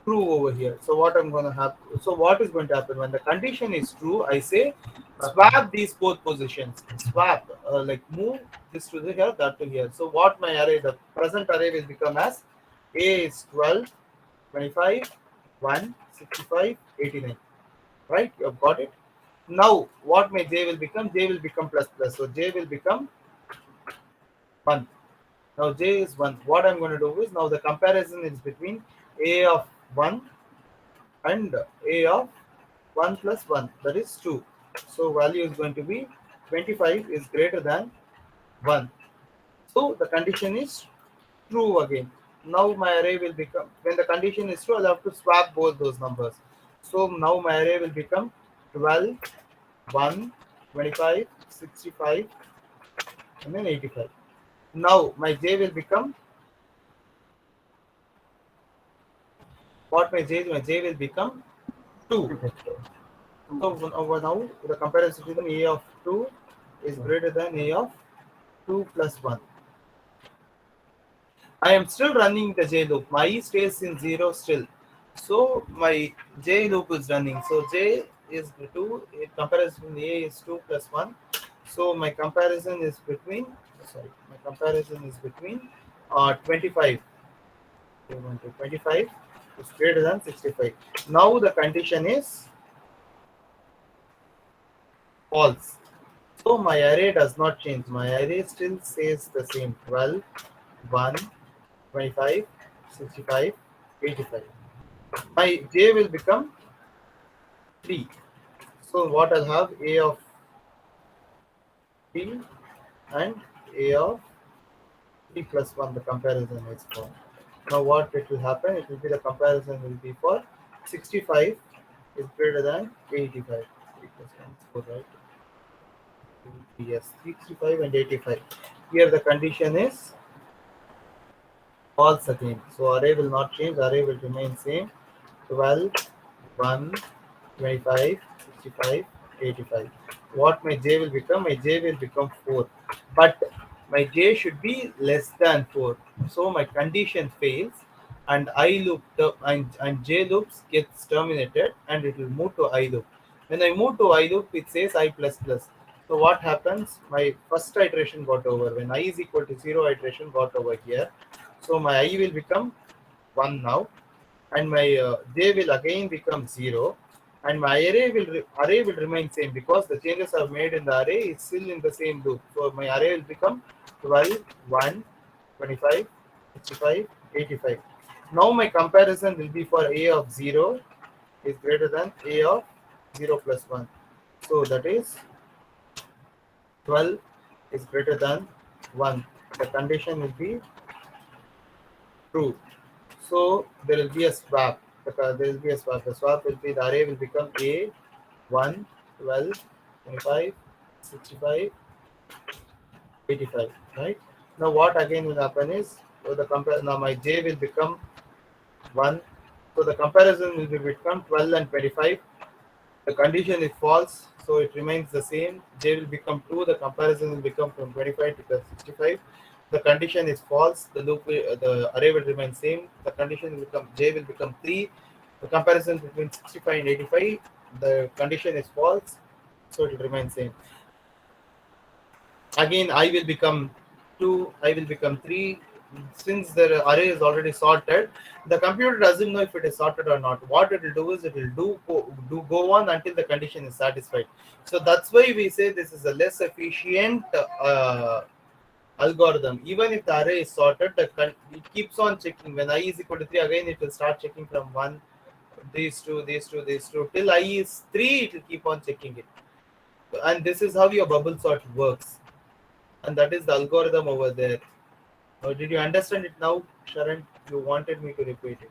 true over here. So what I'm going to have? So what is going to happen when the condition is true? I say swap these both positions. Swap, like move this to here, that to here. So what my array, the present array will become as a is 12, 25, 1, 65, 89. Right? You have got it. Now what my j will become? J will become plus plus. So j will become 1. Now j is 1. What I'm going to do is now the comparison is between a of 1 and a of 1 plus 1, that is 2. So value is going to be 25 is greater than 1. So the condition is true again. Now my array will become, when the condition is true, I'll have to swap both those numbers. So now my array will become 12, 1, 25, 65, and then 85. Now my j will become, what my j will become 2. So now the comparison between a of 2 is greater than a of 2 plus 1. I am still running the j loop. My e stays in 0 still. So my j loop is running. So j is 2. Comparison between a is 2 plus 1. So my comparison is between 25. 25 is greater than 65. Now the condition is false. So my array does not change. My array still says the same: 12, 1, 25, 65, 85. My j will become 3. So what I'll have a of t and a of t plus 1, the comparison is for. Now what it will happen, it will be the comparison will be for 65 is greater than 85. 3 plus 1 is 4, right? Yes, 65 and 85. Here the condition is false again. So array will not change, array will remain same. 12, 1, 25, 65, 85. What my j will become? My j will become 4. But my j should be less than 4. So my condition fails and I loop and j loops gets terminated and it will move to I loop. When I move to I loop, it says I plus plus. So what happens? My first iteration got over. When I is equal to 0, iteration got over here. So my I will become 1 now, and my j will again become 0, and my array will remain same because the changes are made in the array is still in the same loop. So my array will become 12, 1, 25, 65, 85. Now my comparison will be for a of 0 is greater than a of 0 plus 1. So that is 12 is greater than 1. The condition will be true. So there will be a swap. There will be a swap. The swap will be the array will become a 1, 12, 25, 65, 85. Right? Now what again will happen is now my j will become 1. So the comparison will be become 12 and 25. The condition is false, so it remains the same. J will become 2. The comparison will become from 25 to 65. The condition is false. The array will remain same. The condition will become j will become 3. The comparison between 65 and 85. The condition is false, so it will remain same. Again, I will become 2. I will become 3. Since the array is already sorted, the computer doesn't know if it is sorted or not. What it will do is it will go on until the condition is satisfied. So that's why we say this is a less efficient algorithm. Even if the array is sorted, it keeps on checking. When I is equal to 3, again it will start checking from 1, these two, till I is 3, it will keep on checking it. And this is how your bubble sort works. And that is the algorithm over there. Did you understand it now, Sharon? You wanted me to repeat it.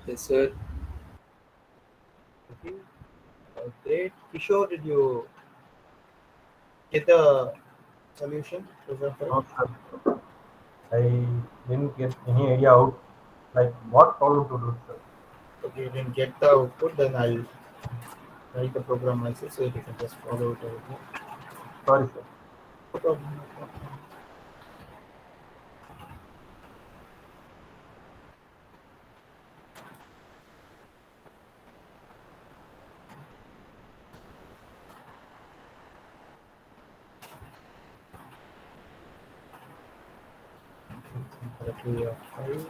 Yes, sir. Okay. Great. Kishore, did you get the solution? No, sir. I didn't get any idea how, like, what problem to do, sir. Okay, you didn't get the output, then I'll write the program myself so you can just follow it over here. Sorry, sir. No problem. No problem. Directly of 5.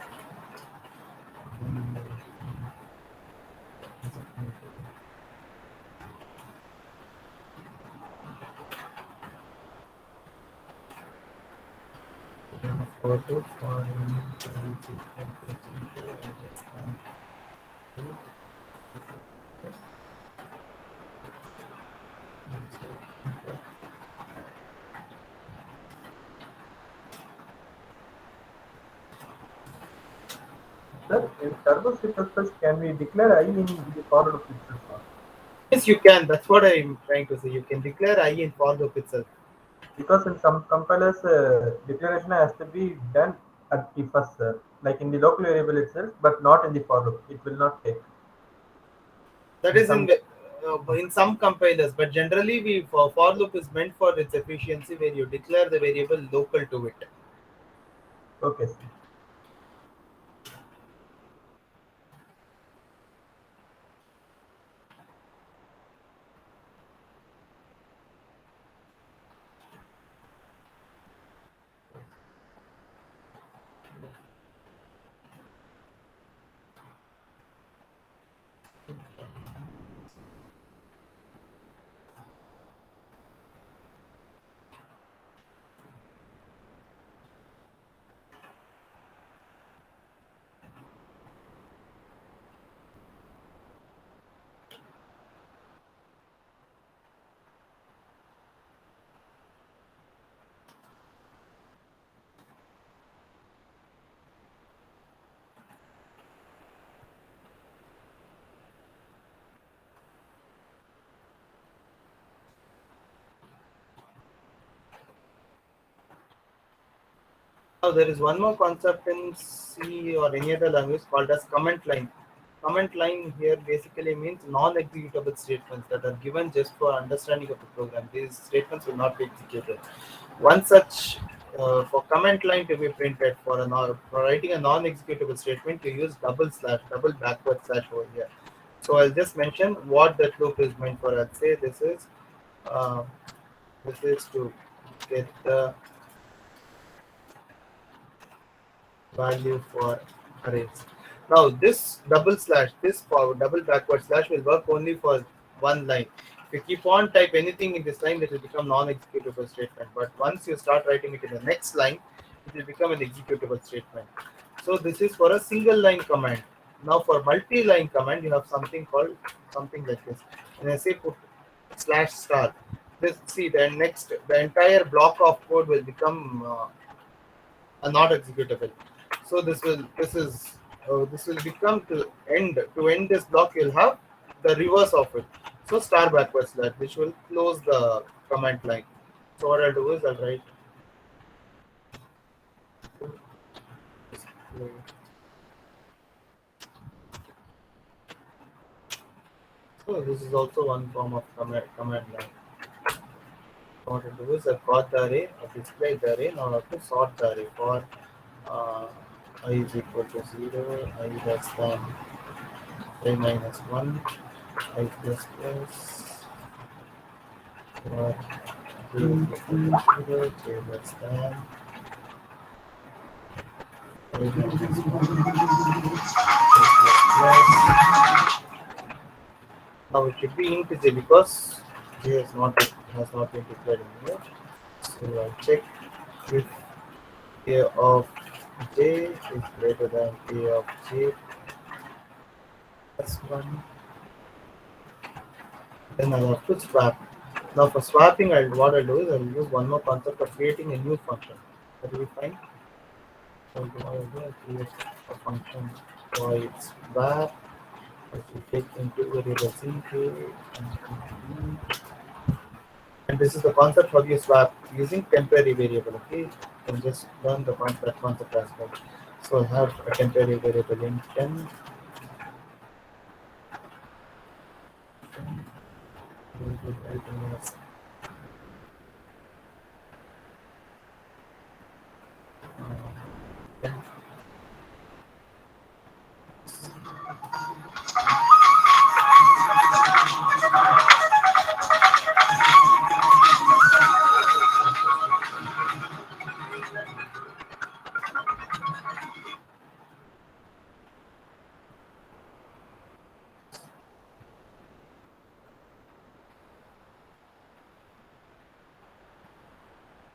Sir, in Turbo C++, can we declare I in the for loop itself? Yes, you can. That's what I'm trying to say. You can declare I in for loop itself. Because in some compilers, declaration has to be done at the first, like in the local variable itself, but not in the for loop. It will not take. That is in some compilers, but generally for loop is meant for its efficiency, where you declare the variable local to it. Okay, sir. Now there is one more concept in C or any other language called as comment line. Comment line here basically means non-executable statements that are given just for understanding of the program. These statements will not be executed. One such for comment line to be printed for writing a non-executable statement, you use double backward slash over here. So I'll just mention what that loop is meant for. I'll say this is to get the value for arrays. Now this double backward slash will work only for one line. If you keep on type anything in this line, it will become non-executable statement. But once you start writing it in the next line, it will become an executable statement. So this is for a single line command. Now for multi-line command, you have something like this. And I say put /star. The entire block of code will become not executable. So this will become to end this block. You'll have the reverse of it. So star backward slash, which will close the command line. So what I'll do is I'll write. So this is also one form of command line. What I'll do is I've got the array, I've displayed the array. Now I have to sort the array for I is equal to 0, I less than I minus 1, I plus plus, or j is equal to 0, j less than I minus 1, j plus plus. Now it should be integer because j has not been declared in here. So I'll check if a of j is greater than a of j plus 1. Then I'll have to swap. Now for swapping, what I'll do is I'll use one more concept of creating a new function. That will be fine. So I'll create a function void swap. It will take into variable and this is the concept how you swap using temporary variable. Okay, you can just learn that concept as well. So I have a temporary variable in 10.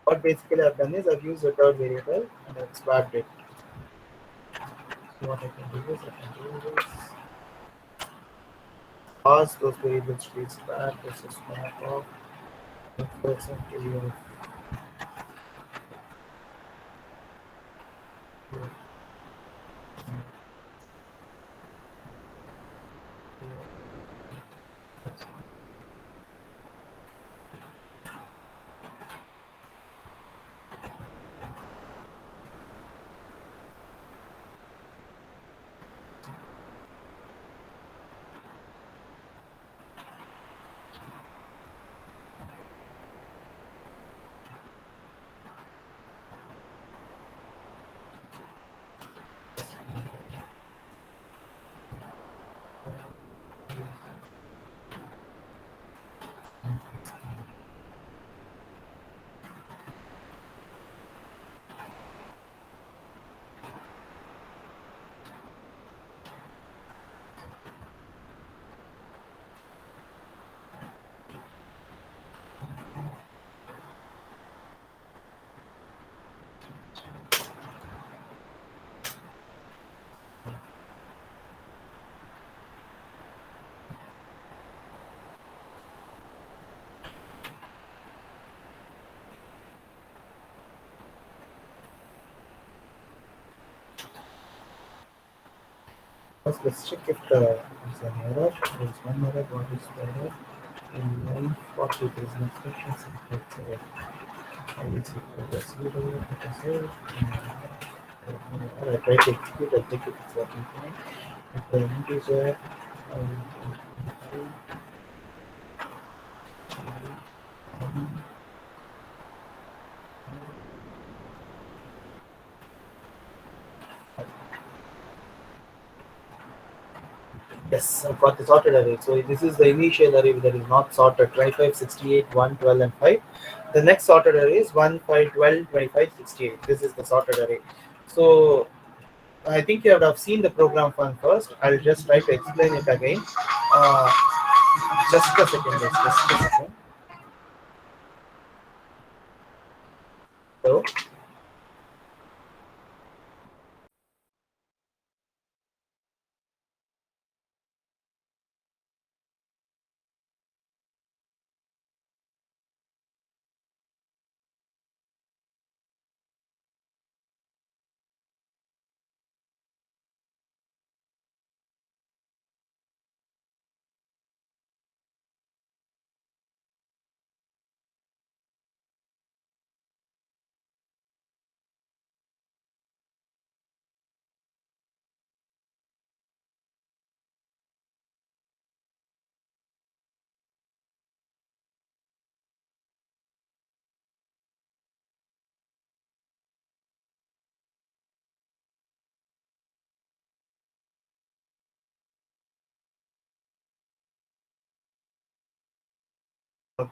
What basically I've done is I've used a third variable and I've swapped it. So what I can do is pass those variables to be swapped. This is swap of %. First, let's check if there is an error. There is one error. What is the error? In line 40, there is an expression syntax error. I try to execute, I think it's working fine. If the integer, yes, I've got the sorted array. So this is the initial array that is not sorted: 25, 68, 1, 12, and 5. The next sorted array is 1, 5, 12, 25, 68. This is the sorted array. So I think you have seen the program one first. I'll just try to explain it again. Uh, just a second, guys. Just a second. So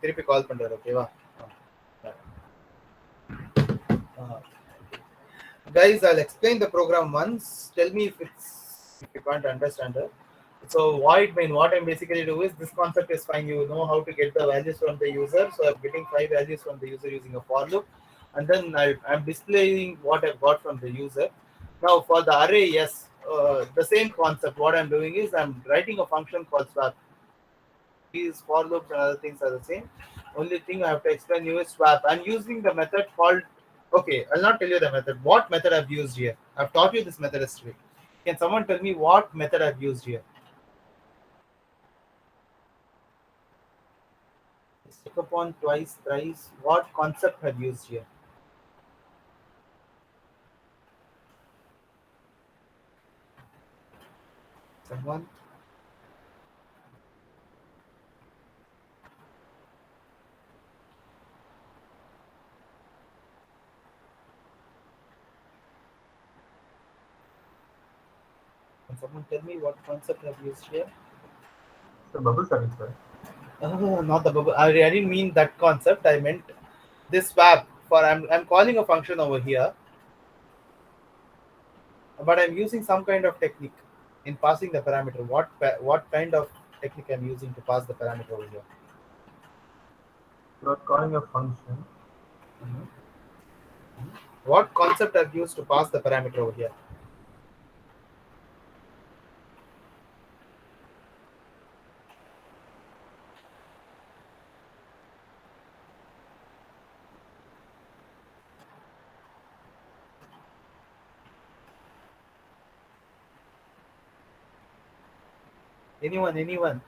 திருப்பி கால் பண்றாரு ஓகேவா guys, I'll explain the program once. Tell me if you can't understand it. So void main, what I'm basically do is this concept is fine. You know how to get the values from the user. So I'm getting 5 values from the user using a for loop, and then I'm displaying what I've got from the user. Now for the array, yes, the same concept. What I'm doing is I'm writing a function called swap. These for loops and other things are the same. Only thing I have to explain you is swap. I'm using the method called. Okay, I'll not tell you the method. What method I've used here? I've taught you this method yesterday. Can someone tell me what method I've used here? Stick upon twice, thrice. What concept I've used here? Someone? Can someone tell me what concept I've used here? The bubble service, sir. Not the bubble. I didn't mean that concept. I meant this swap. For I'm calling a function over here, but I'm using some kind of technique in passing the parameter. What kind of technique I'm using to pass the parameter over here? You are calling a function. What concept I've used to pass the parameter over here? Anyone?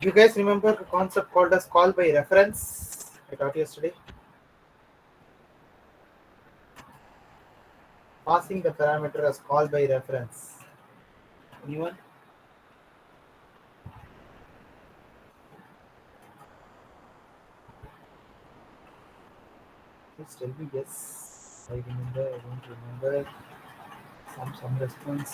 You guys remember the concept called as call by reference? I taught yesterday. Passing the parameter as call by reference. Anyone? Please tell me yes. I remember, I don't remember. Some response.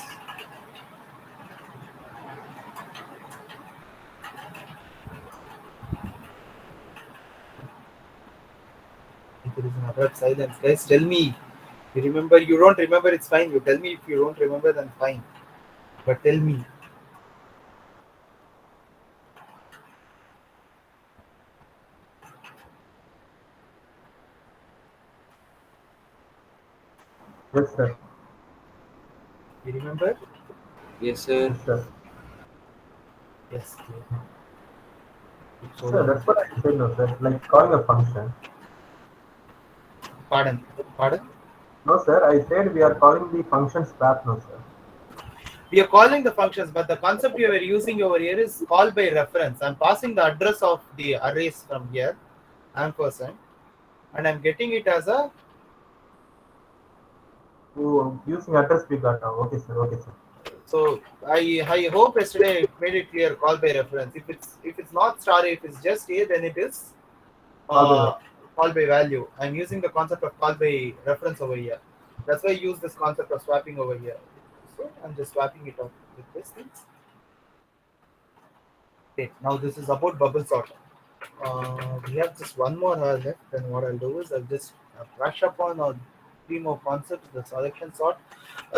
There is an abrupt silence. Guys, tell me. You remember, you don't remember, it's fine. You tell me if you don't remember, then fine. But tell me. Yes, sir. You remember? Yes, sir. Yes, sir. Yes. Sir, that's what I said, no, sir. Like calling a function. Pardon? No, sir. I said we are calling the function swap, no, sir. We are calling the functions, but the concept we are using over here is call by reference. I'm passing the address of the arrays from here, ampersand, and I'm getting it as a. You using address we got now. Okay, sir. Okay, sir. So I hope yesterday I made it clear, call by reference. If it's not star, if it's just A, then it is call by value. I'm using the concept of call by reference over here. That's why I use this concept of swapping over here. So I'm just swapping it out with this things. Okay, now this is about bubble sort. We have just one more hour left, and what I'll do is I'll just brush up on 3 more concepts. The selection sort.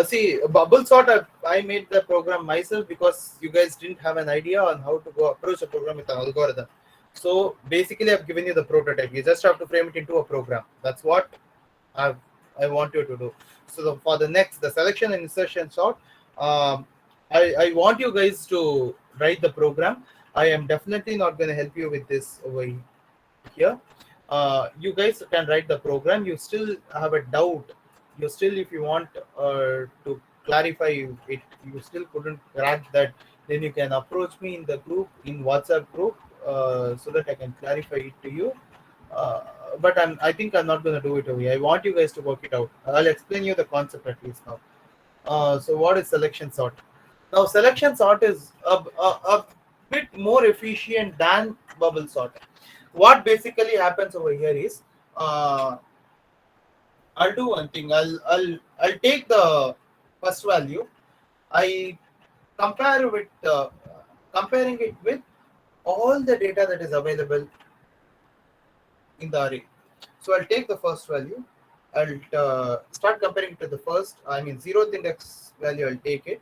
See, bubble sort. I made the program myself because you guys didn't have an idea on how to go approach a program with an algorithm. So basically, I've given you the prototype. You just have to frame it into a program. That's what I want you to do. So for the next, the selection and insertion sort, I want you guys to write the program. I am definitely not going to help you with this over here. You guys can write the program. You still have a doubt. You still, if you want to clarify it, you still couldn't crack that, then you can approach me in the group, in WhatsApp group, so that I can clarify it to you. But I think I'm not going to do it over here. I want you guys to work it out. I'll explain you the concept at least now. So what is selection sort? Now selection sort is a bit more efficient than bubble sort. What basically happens over here is I'll do one thing. I'll take the first value. I compare with comparing it with all the data that is available in the array. So I'll take the first value. I'll start comparing it to the first. I mean 0th index value. I'll take it.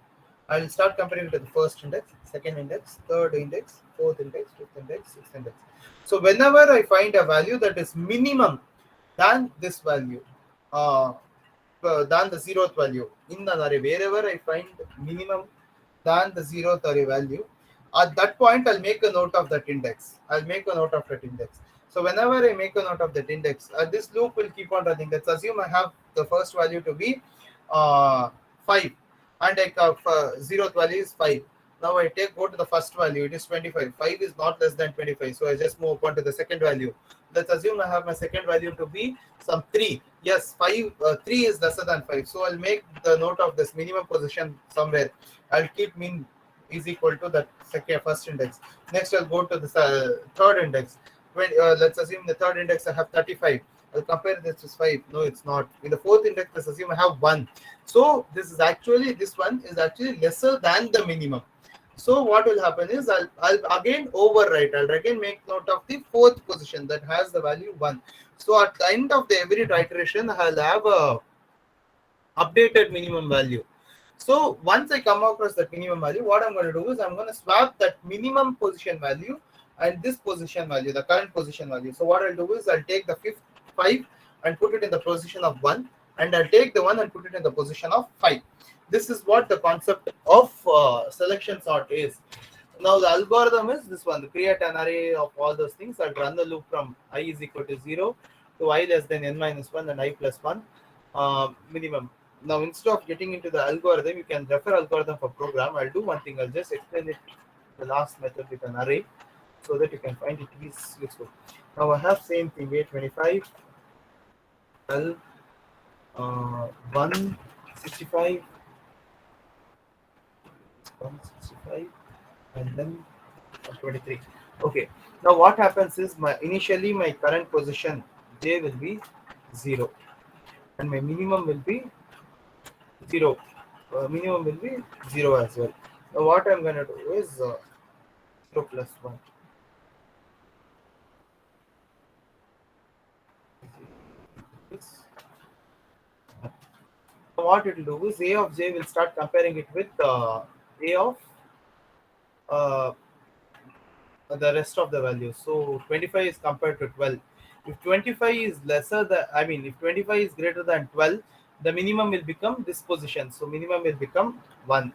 I'll start comparing it to the first index, second index, third index, fourth index, fifth index, sixth index. So whenever I find a value that is minimum than this value, than the 0th value in the array, wherever I find minimum than the 0th array value, at that point I'll make a note of that index. So whenever I make a note of that index, this loop will keep on running. Let's assume I have the first value to be 5, and I have 0th value is 5. Now I go to the first value, it is 25. 5 is not less than 25, so I just move on to the second value. Let's assume I have my second value to be some 3. Yes, 3 is lesser than 5, so I'll make the note of this minimum position somewhere. I'll keep min is equal to that first index. Next I'll go to the third index. Let's assume the third index I have 35. I'll compare this to 5. No, it's not. In the fourth index, let's assume I have 1. So this one is actually lesser than the minimum. So what will happen is I'll again overwrite. I'll again make note of the fourth position that has the value 1. So at the end of every iteration, I'll have a updated minimum value. So once I come across that minimum value, what I'm going to do is I'm going to swap that minimum position value and this position value, the current position value. So what I'll do is I'll take the 5 and put it in the position of 1, and I'll take the 1 and put it in the position of 5. This is what the concept of selection sort is. Now the algorithm is this one: create an array of all those things. I'll run the loop from I is equal to 0 to I less than n minus 1 and I plus 1 minimum. Now instead of getting into the algorithm, you can refer algorithm for program. I'll do one thing. I'll just explain it the last method with an array, so that you can find it useful. Now I have same thing, 825, 12, 165, 165, and then 23. Okay. Now what happens is initially my current position j will be 0, and my minimum will be 0. Minimum will be 0 as well. Now what I'm going to do is 0 plus 1. What it will do is a of j will start comparing it with a of the rest of the values. So 25 is compared to 12. If 25 is if 25 is greater than 12, the minimum will become this position. So minimum will become 1.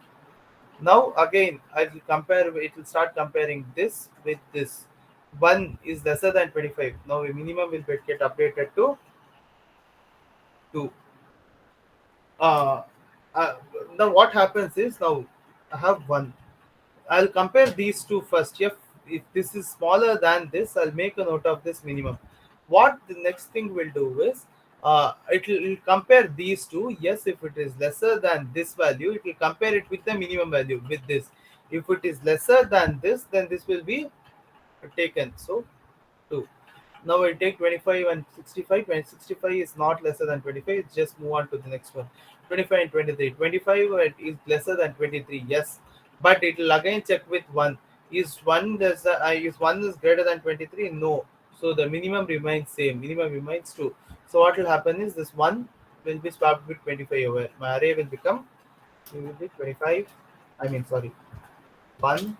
Now again, I will compare. It will start comparing this with this. 1 is lesser than 25. Now the minimum will get updated to 2. Now what happens is, now I have 1. I'll compare these two first. If this is smaller than this, I'll make a note of this minimum. What the next thing will do is it'll compare these two. Yes, if it is lesser than this value, it will compare it with the minimum value with this. If it is lesser than this, then this will be taken. So 2. Now I take 25 and 65. When 65 is not lesser than 25, just move on to the next one. 25 and 23. 25 is lesser than 23. Yes, but it will again check with 1. Is 1 is 1 is greater than 23? No. So the minimum remains same. Minimum remains 2. So what will happen is this 1 will be swapped with 25 over. My array will become, it will be 25. I mean, sorry, 1,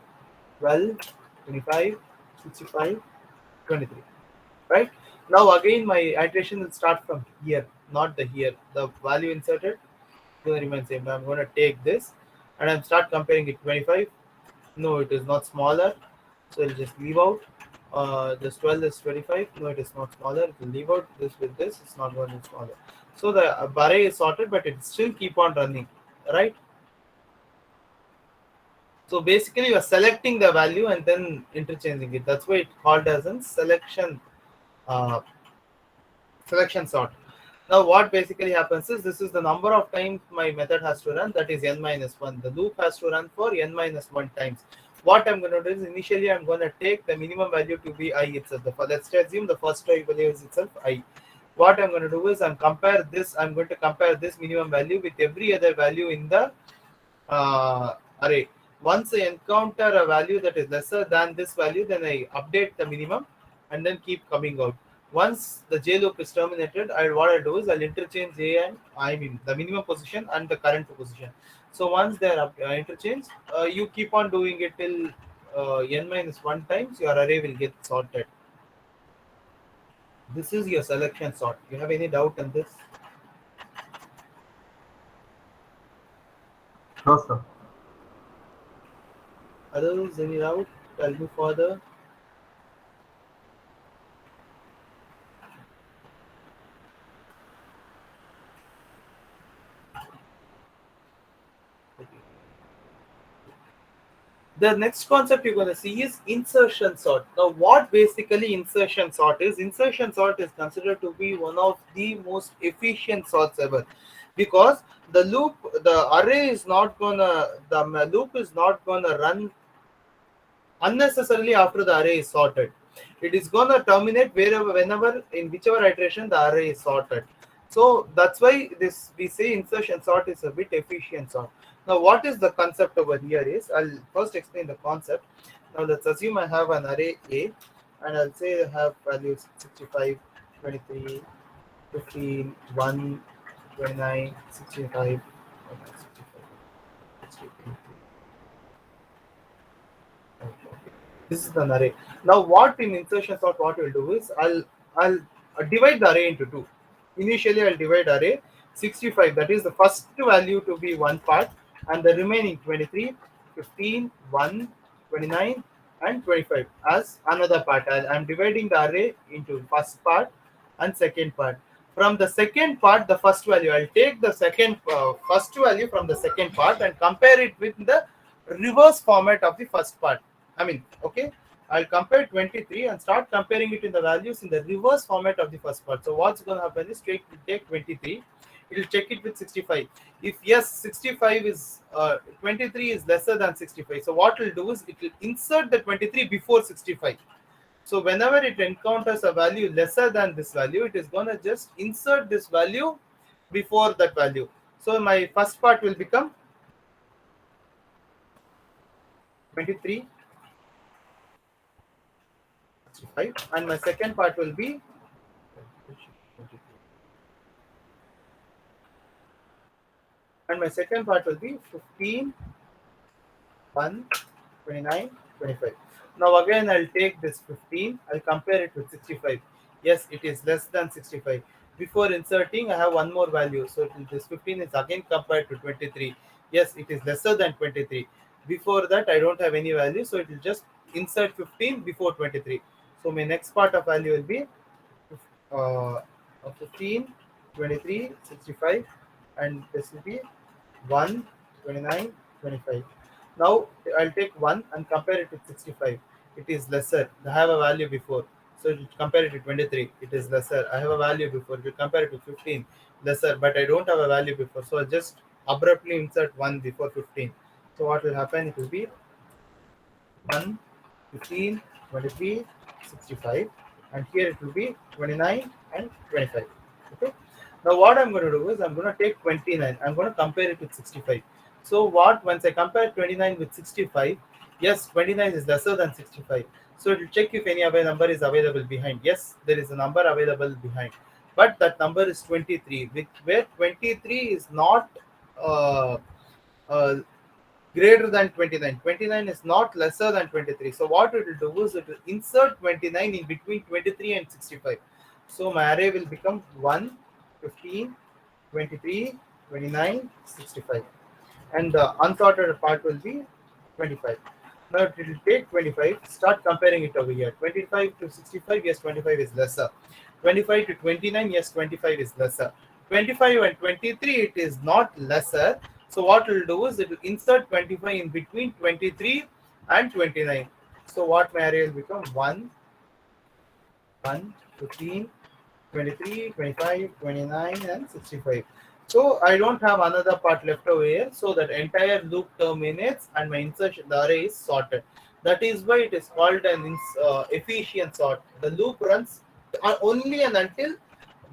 12, 25, 65, 23. Right? Now again my iteration will start from here, not the here. The value inserted will remain same. I'm going to take this and I'm start comparing it. 25. No, it is not smaller. So I'll just leave out. This 12 is 25. No, it is not smaller. It will leave out this with this. It's not going to be smaller. So the array is sorted, but it still keep on running. Right? So basically you are selecting the value and then interchanging it. That's why it's called as a selection sort. Now what basically happens is this is the number of times my method has to run, that is n minus 1. The loop has to run for n minus 1 times. What I'm going to do is initially I'm going to take the minimum value to be I itself. Let's assume the first value is itself I. What I'm going to do is I'm going to compare this minimum value with every other value in the array. Once I encounter a value that is lesser than this value, then I update the minimum and then keep coming out. Once the J loop is terminated, what I do is I'll interchange J and the minimum position and the current position. So once they are interchanged, you keep on doing it till n minus 1 times, your array will get sorted. This is your selection sort. You have any doubt on this? No, sir. Others, any doubt? I'll move further. The next concept you're going to see is insertion sort. Now, what basically insertion sort is? Insertion sort is considered to be one of the most efficient sorts ever, because the loop is not gonna run unnecessarily after the array is sorted. It is gonna terminate whenever in whichever iteration the array is sorted. So that's why we say insertion sort is a bit efficient sort. Now what is the concept over here is, I'll first explain the concept. Now let's assume I have an array A and I'll say I have values 65, 23, 15, 1, 29, 65, 63. This is an array. Now what in insertion sort what we'll do is I'll divide the array into 2. Initially I'll divide array 65, that is the first value to be one part, and the remaining 23, 15, 1, 29 and 25 as another part. I'm dividing the array into first part and second part. From the second part, the first value, I'll take the first value from the second part and compare it with the reverse format of the first part. Okay, I'll compare 23 and start comparing it in the values in the reverse format of the first part. So what's going to happen is take 23, it will check it with 65. If yes, 65 is 23 is lesser than 65. So what it will do is it will insert the 23 before 65. So whenever it encounters a value lesser than this value, it is going to just insert this value before that value. So my first part will become 23, 65, and my second part will be 15, 1, 29, 25. Now again I'll take this 15, I'll compare it with 65. Yes, it is less than 65. Before inserting, I have one more value. So this 15 is again compared to 23. Yes, it is lesser than 23. Before that, I don't have any value, so it will just insert 15 before 23. So my next part of value will be 15, 23, 65, and this will be 1, 29, 25. Now I'll take 1 and compare it with 65. It is lesser. I have a value before. So compare it to 23. It is lesser. I have a value before. You compare it to 15. Lesser. But I don't have a value before. So I just abruptly insert 1 before 15. So what will happen? It will be 1, 15, 23, 65. And here it will be 29 and 25. Okay. Now what I'm going to do is I'm going to take 29. I'm going to compare it with 65. So what once I compare 29 with 65, yes, 29 is lesser than 65. So it will check if any other number is available behind. Yes, there is a number available behind, but that number is 23, where 23 is not uh, uh, greater than 29. 29 is not lesser than 23. So what it will do is it will insert 29 in between 23 and 65. So my array will become 1, 15, 23, 29, 65. And the unsorted part will be 25. Now it will take 25, start comparing it over here. 25 to 65, yes, 25 is lesser. 25 to 29, yes, 25 is lesser. 25 and 23, it is not lesser. So what we'll do is it will insert 25 in between 23 and 29. So what my array will become 1, 15, 23, 25, 29, and 65. So I don't have another part left over here. So that entire loop terminates and my insertion, the array is sorted. That is why it is called an efficient sort. The loop runs only and until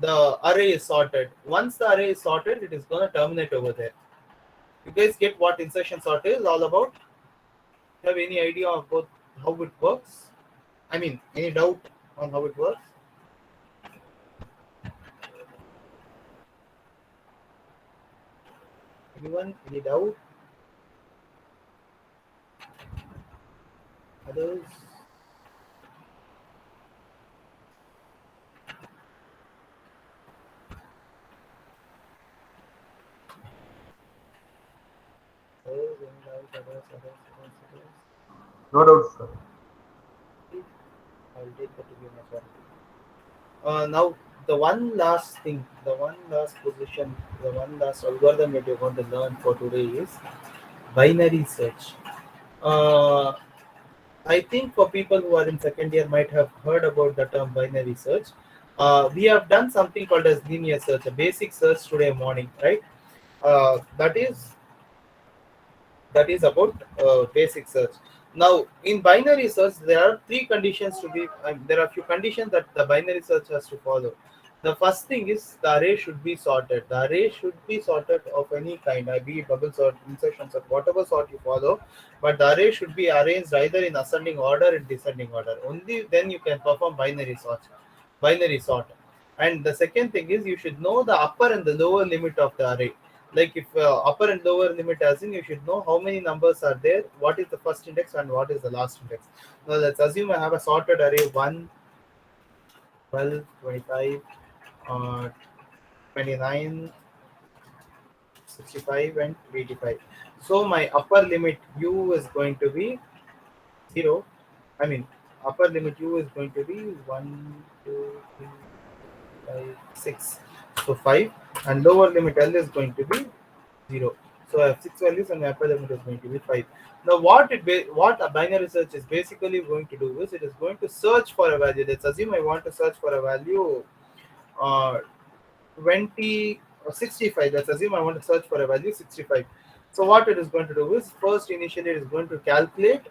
the array is sorted. Once the array is sorted, it is going to terminate over there. You guys get what insertion sort is all about? Have any idea about how it works? I mean, any doubt on how it works? Anyone? Any doubt? Others? No doubt, sir. I'll take that to be my point. Now, the one last thing, the one last position, the one last algorithm that you're going to learn for today is binary search. I think for people who are in second year might have heard about the term binary search. We have done something called as linear search, a basic search today morning, right? That is about basic search. Now, in binary search, there are three conditions to be. There are a few conditions that the binary search has to follow. The first thing is the array should be sorted. The array should be sorted of any kind, be it bubble sort, insertion sort, whatever sort you follow. But the array should be arranged either in ascending order or descending order. Only then you can perform binary sort. Binary sort. And the second thing is you should know the upper and the lower limit of the array. Like if upper and lower limit as in, you should know how many numbers are there, what is the first index and what is the last index. Now let's assume I have a sorted array 1, 12, 25, 29, 65 and 85. So my upper limit u is going to be 0. I mean upper limit u is going to be 1, 2, 3, 5, 6. So 5, and lower limit L is going to be 0. So I have 6 values and my upper limit is going to be 5. Now what a binary search is basically going to do is it is going to search for a value. Let's assume I want to search for a value 20 or 65. Let's assume I want to search for a value 65. So what it is going to do is first initially it is going to calculate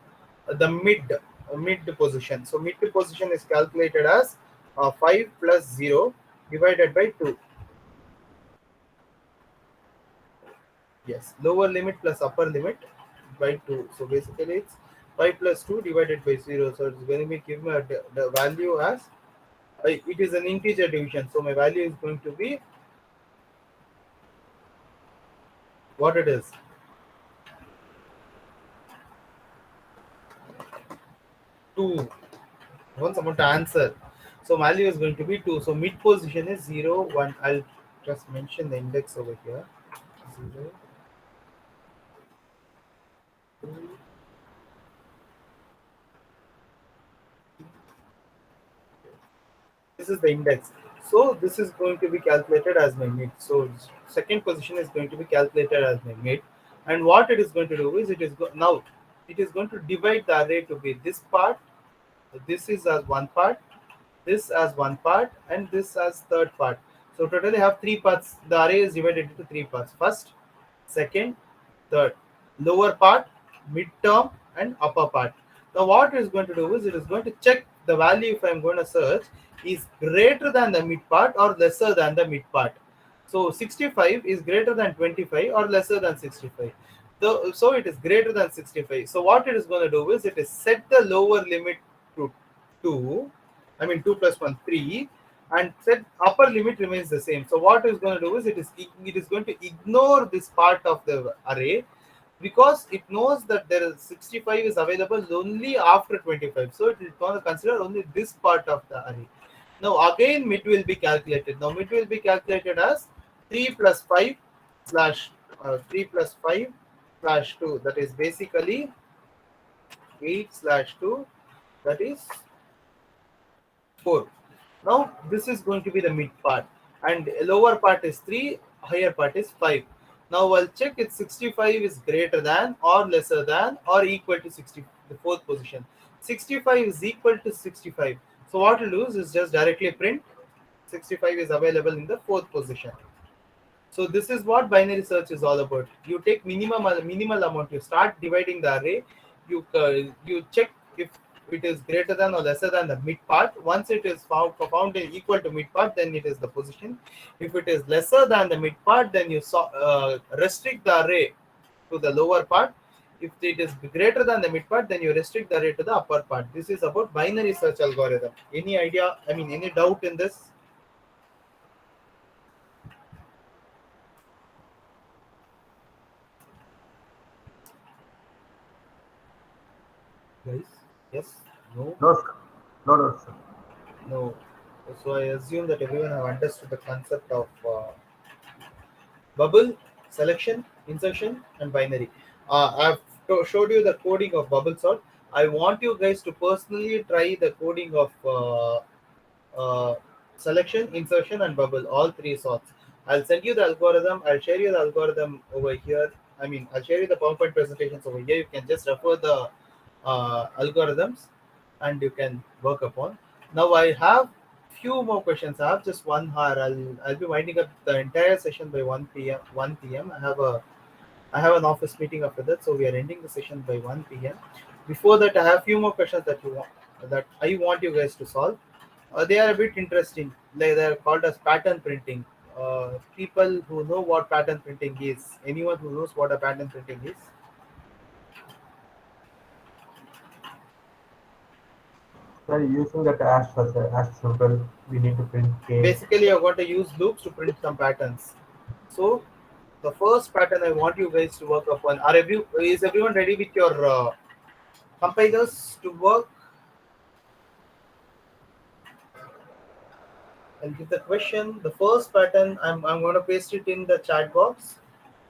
the mid position. So mid position is calculated as 5 plus 0 divided by 2. Yes, lower limit plus upper limit by 2. So basically it's 5 plus 2 divided by 0. So it's going to be given the value as it is an integer division. So my value is going to be what it is. Two. I want someone to answer. So value is going to be 2. So mid position is 0, 1. I'll just mention the index over here. 0, 2. This is the index. So this is going to be calculated as my mid. So second position is going to be calculated as my mid. And what it is going to do is now it is going to divide the array to be this part, this is as one part, this as one part, and this as third part. So totally have three parts. The array is divided into three parts: first, second, third. Lower part, mid term, and upper part. Now what it is going to do is it is going to check the value if I'm going to search is greater than the mid part or lesser than the mid part. So 65 is greater than 25 or lesser than 65. So it is greater than 65. So what it is going to do is it is set the lower limit to 2. I mean 2 plus 1, 3, and set upper limit remains the same. So what it's going to do is it is going to ignore this part of the array because it knows that there is 65 is available only after 25. So it is going to consider only this part of the array. Now again mid will be calculated. Now mid will be calculated as 3 plus 5 slash 3 plus 5 slash 2. That is basically 8 slash 2. That is 4. Now this is going to be the mid part, and lower part is 3, higher part is 5. Now I'll check if 65 is greater than or lesser than or equal to 60, the fourth position. 65 is equal to 65. So what we'll do is just directly print 65 is available in the fourth position. So this is what binary search is all about. You take minimal amount. You start dividing the array. You check if it is greater than or lesser than the mid part. Once it is found equal to mid part, then it is the position. If it is lesser than the mid part, then you restrict the array to the lower part. If it is greater than the mid part, then you restrict the array to the upper part. This is about binary search algorithm. Any idea? I mean, any doubt in this? Guys? Yes? No? No, sir. No, no, sir. No. So I assume that everyone have understood the concept of bubble, selection, insertion, and binary. I've showed you the coding of bubble sort. I want you guys to personally try the coding of selection, insertion, and bubble, all three sorts. I'll send you the algorithm. I'll share you the algorithm over here. I mean, I'll share you the PowerPoint presentations over here. You can just refer the algorithms and you can work upon. Now I have few more questions. I have just 1 hour. I'll be winding up the entire session by 1 p.m. 1 p.m. I have an office meeting after that, so we are ending the session by 1 p.m. Before that, I have few more questions that I want you guys to solve. They are a bit interesting. They are called as pattern printing. People who know what pattern printing is. Anyone who knows what a pattern printing is? Sir, using that as symbol, we need to print K. Basically, you're going to use loops to print some patterns. So, the first pattern I want you guys to work upon. Is everyone ready with your compilers to work? I'll give the question. The first pattern, I'm going to paste it in the chat box.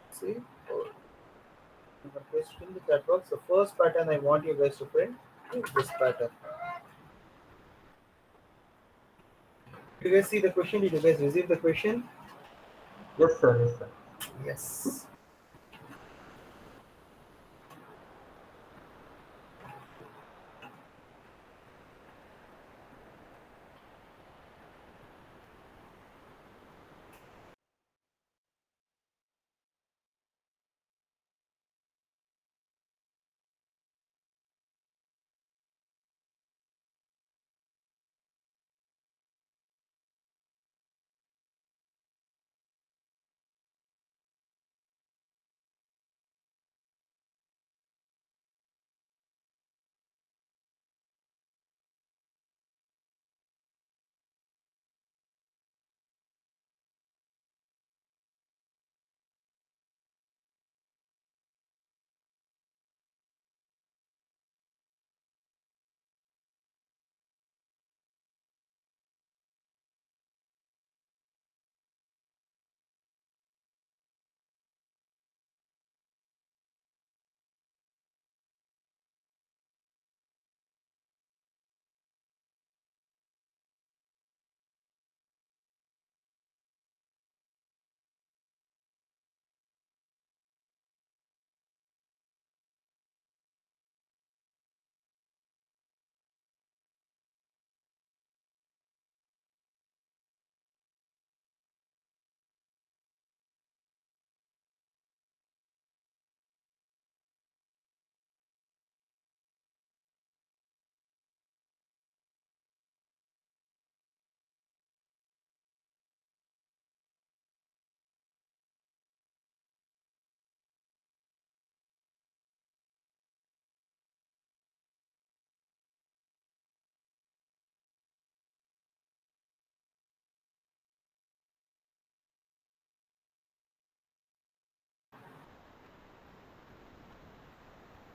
See? I'm going to paste it in the chat box. The first pattern I want you guys to print is this pattern. Did you guys see the question? Did you guys receive the question? Yes, sir. Yes, sir. Yes.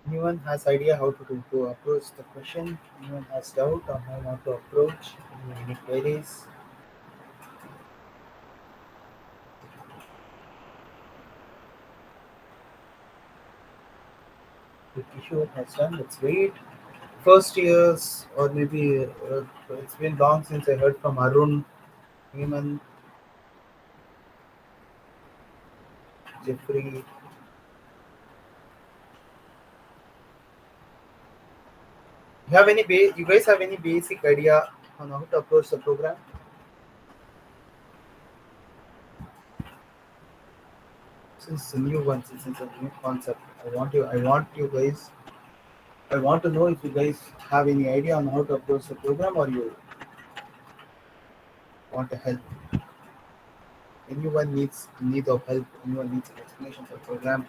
Anyone has idea how to approach the question? Anyone has doubt on how not to approach? Any queries? If Kishore has done, let's wait. First years, or maybe it's been long since I heard from Arun, Hemant, Jeffrey. You guys have any basic idea on how to approach the program? Since it's a new one, since it's a new concept, I want to know if you guys have any idea on how to approach the program, or you want to help. Anyone needs need of help. Anyone needs an explanation for the program.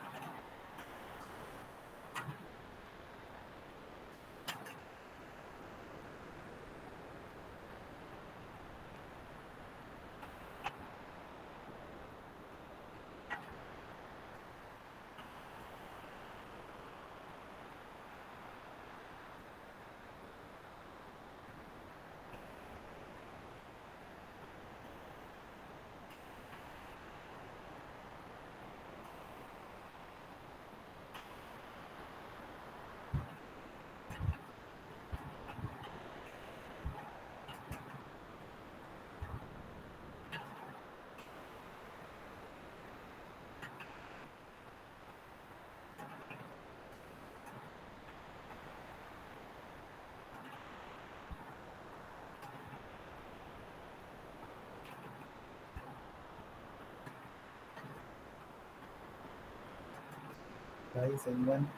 Guys, anyone?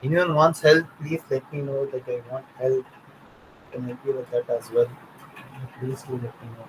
Anyone wants help, please let me know that I want help. I can help you with that as well. Please do let me know.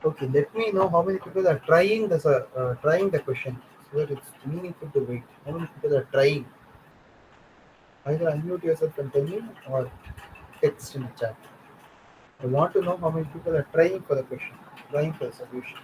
Okay, let me know how many people are trying the question so that it's meaningful to wait. How many people are trying? Either unmute yourself and tell me, or text in the chat. I want to know how many people are trying for the question, trying for the solution.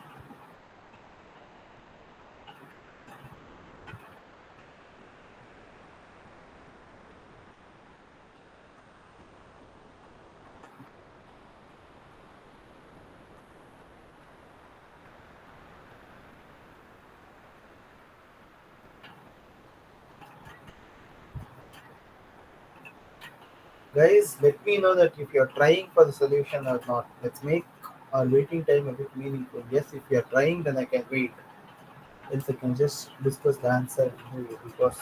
Guys, let me know that if you're trying for the solution or not. Let's make our waiting time a bit meaningful. Yes, if you're trying, then I can wait. Else I can just discuss the answer because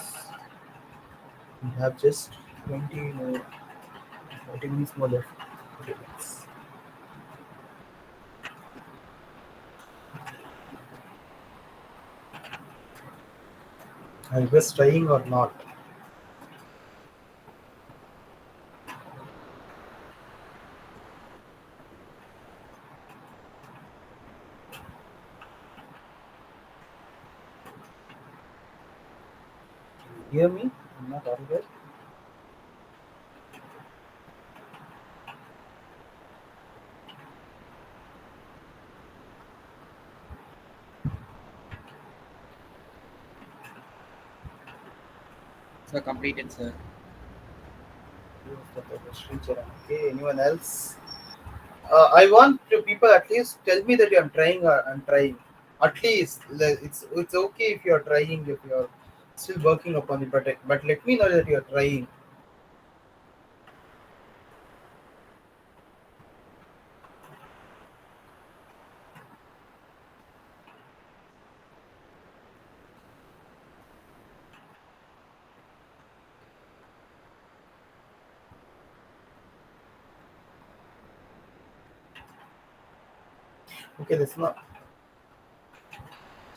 we have just 20 more, 40 minutes more left. 40 minutes. Are you guys trying or not? Hear me? I'm not audible. So completed, sir. Okay, anyone else? I want to people at least tell me that I'm trying. I'm trying. At least it's okay if you're trying, if you're still working upon it, but let me know that you're trying. Okay, that's not.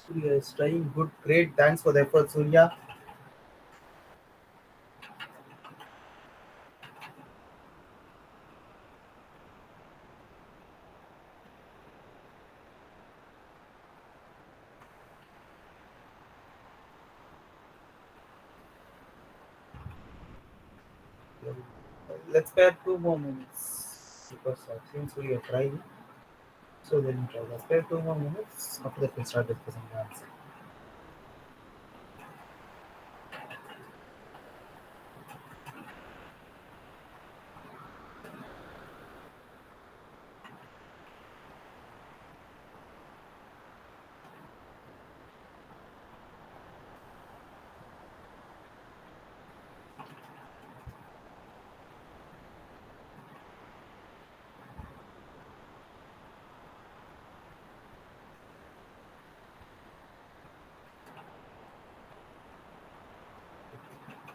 Surya is trying. Good, great. Thanks for the effort, Surya. Let's spare 2 more minutes because since we are trying, so then try. Let's spare 2 more minutes. After that, we'll start discussing the answer.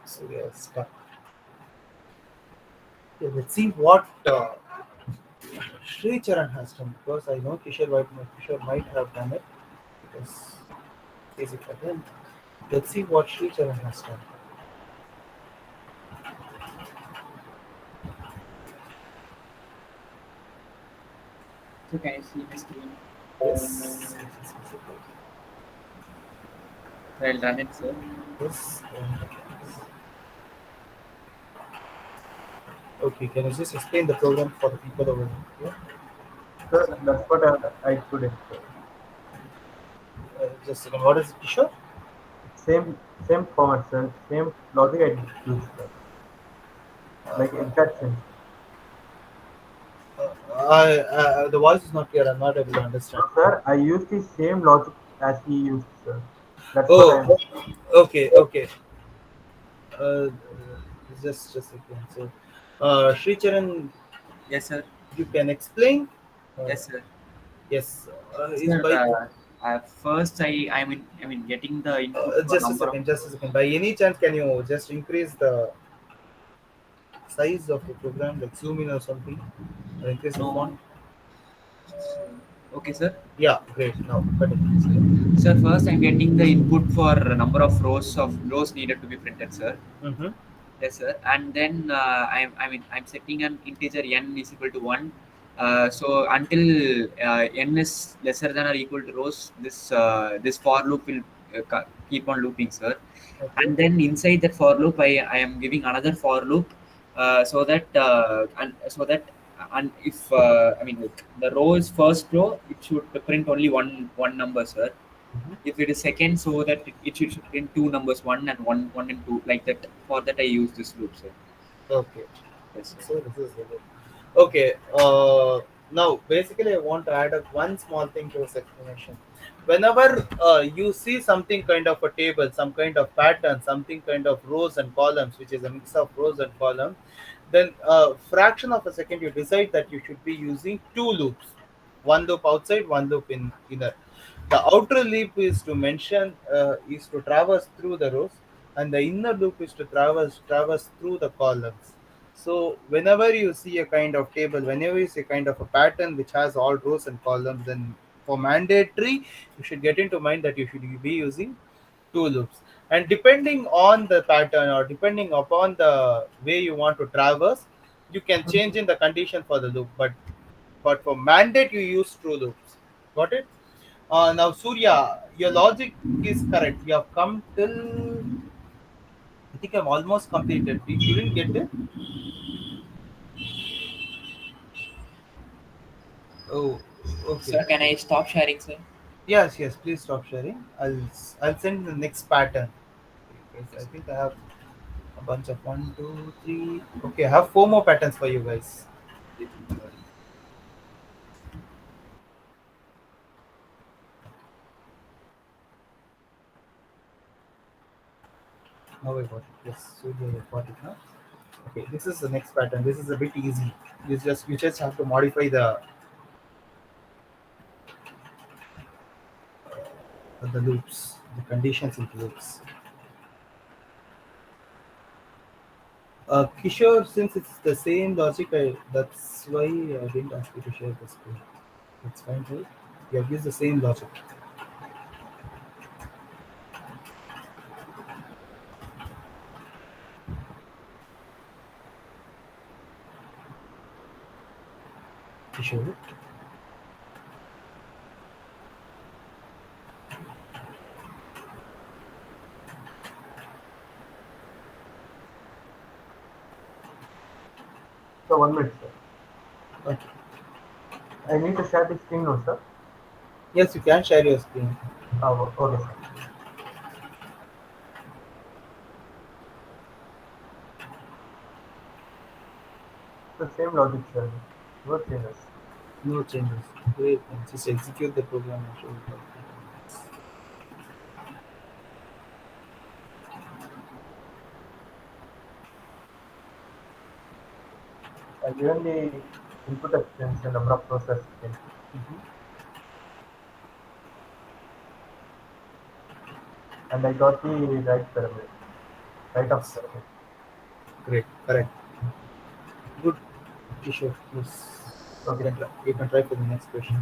So we are stuck. Yeah, let's see what Sri Charan has done because I know Kishore might have done it because it's easy for him. Let's see what Sri Charan has done. So can you see my screen? Yes. I'll run it, sir. Yes. Okay, can you just explain the program for the people over here? Sir, that's what I put in, sir. Just a second. What is it, Kishore? Same format, sir. Same logic I used, sir. Like exact same. The voice is not clear. I'm not able to understand. No, sir, I used the same logic as he used, sir. That's what Oh, I'm. okay, okay. Uh, just a second. So, Sri Charan, Yes, sir. you can explain? Yes, sir. Yes. Is Sir, by first I mean getting the input for just a number of. second. Just a second. By any chance, can you just increase the size of the program, like zoom in or something, or increase the font? No. Okay, sir. Yeah, great. Now, continue. Sir, first I'm getting the input for number of rows needed to be printed, sir. Mm-hmm. Yes, sir. And then I'm setting an integer n is equal to 1. So until n is lesser than or equal to rows, this for loop will keep on looping, sir. Okay. And then inside that for loop, I am giving another for loop, so that and if I mean like the row is first row, it should print only one number, sir. Mhm. If it is second, so that it should print two numbers, one and two, like that. For that I use this loop, sir. Okay. Yes, sir. So this is good. Okay. Now, basically, I want to add up one small thing to this explanation. Whenever you see something kind of a table, some kind of pattern, something kind of rows and columns, which is a mix of rows and columns, then fraction of a second you decide that you should be using two loops, one loop outside, one loop in inner. The outer loop is to mention is to traverse through the rows, and the inner loop is to traverse through the columns. So whenever you see a kind of table, whenever you see a kind of a pattern which has all rows and columns, then for mandatory, you should get into mind that you should be using two loops. And depending on the pattern or depending upon the way you want to traverse, you can change in the condition for the loop. But for mandate, you use two loops. Got it? Now, Surya, your logic is correct. You have come till, I think I'm almost completed. You didn't get it? Oh, okay. Sir, can I stop sharing, sir? Yes, yes. Please stop sharing. I'll send the next pattern. Because I think I have A bunch of 1, 2, 3. Okay, I have 4 more patterns for you guys. Now I got it. Yes, so you got it now. Okay, this is the next pattern. This is a bit easy. You just have to modify the loops, the conditions into loops. Kishore, since it's the same logic, that's why I didn't ask you to share the screen. It's fine, right? You have used the same logic. Kishore. So 1 minute, sir. Okay. I need to share the screen now, sir. Yes, you can share your screen. Okay, sir. The same logic, sir. No changes. No changes. Great. Just execute the program and show it. I given the input extension number of process in. And I got the right pyramid. Right of pyramid. Great. Correct. Good. Kishore, yes. Okay. You can try for the next question.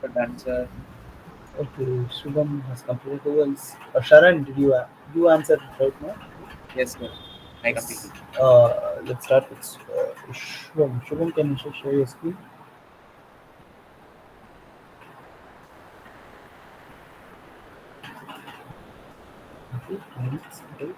Good answer. Okay, Shubham has completed. Who else? Sharan, did you answer it right now? Yes, sir. I completed. Let's start with Shubham. Shubham, can you share your screen? Okay, thanks. Okay.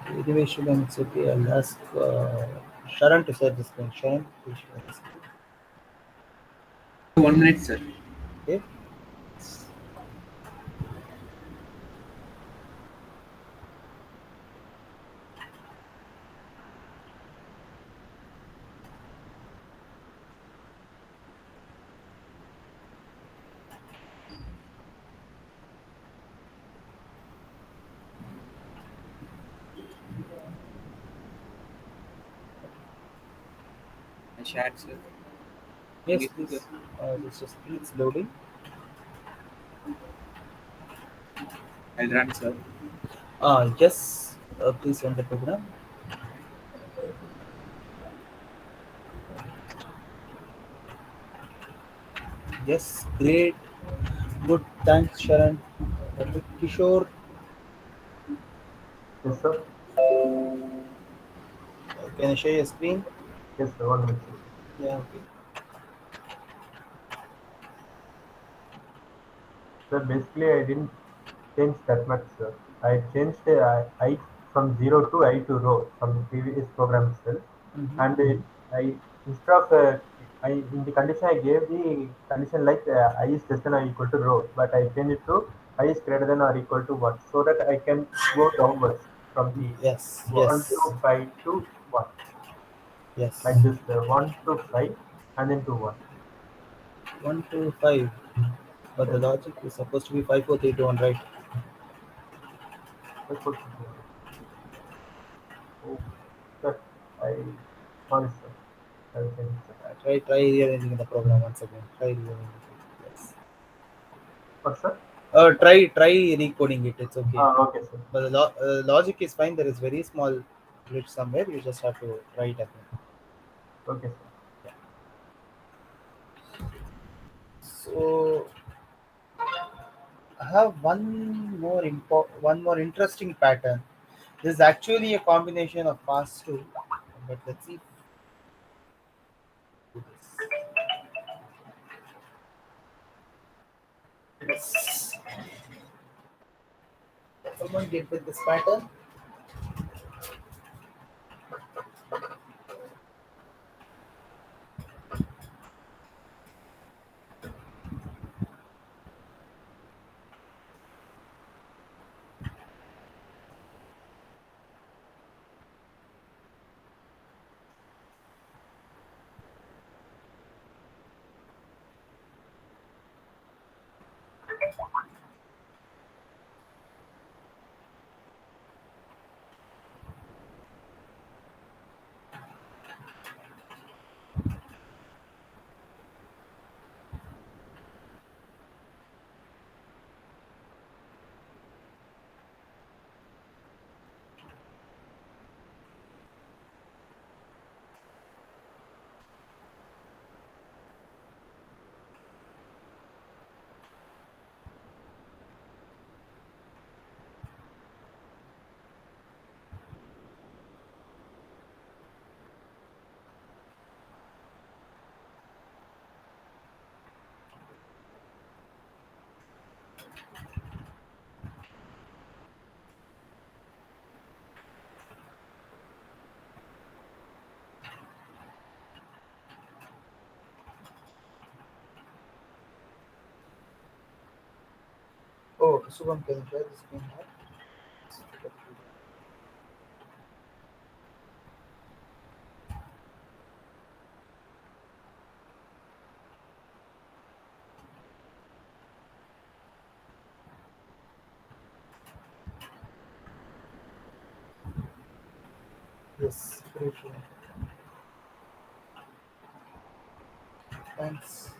Anyway, Shubham, it's okay. I'll ask Sharan to share the screen. Sharan, please share the screen. 1 minute, sir. Okay. I shared, sir. Yes, Yes, please. sir. This is it's loading. I'll run, sir. Yes. Please run the program. Yes, great. Good. Thanks, Sharan. Kishore, Yes, sir. can you share your screen? Yes, sir. 1 minute, sir. Yeah, okay. Sir, basically, I didn't change that much, sir. I changed I from 0 to I to row from the previous program itself. And I instead of I in the condition I gave the condition like I is less than or equal to row, but I changed it to I is greater than or equal to 1, so that I can go downwards from the Yes, 1 yes, to 5 to 1, yes. like this 1 to 5 and then to 1. 1 to 5. But the Yes, logic is supposed to be 5, 4, 3, 2, 1, right? I put it here. Oh, sir, I sorry, sir. I will change it, sir. Try rearranging the program once again. Try rearranging it. Yes. What, sir? Try recoding it. It's okay. Okay, sir. But the logic is fine. There is very small glitch somewhere. You just have to try it again. Okay, sir. So I have one more interesting pattern. This is actually a combination of past two, but let's see. Yes. Someone get with this pattern. Oh, Subham, can you share the screen now? Yes, great. Thanks.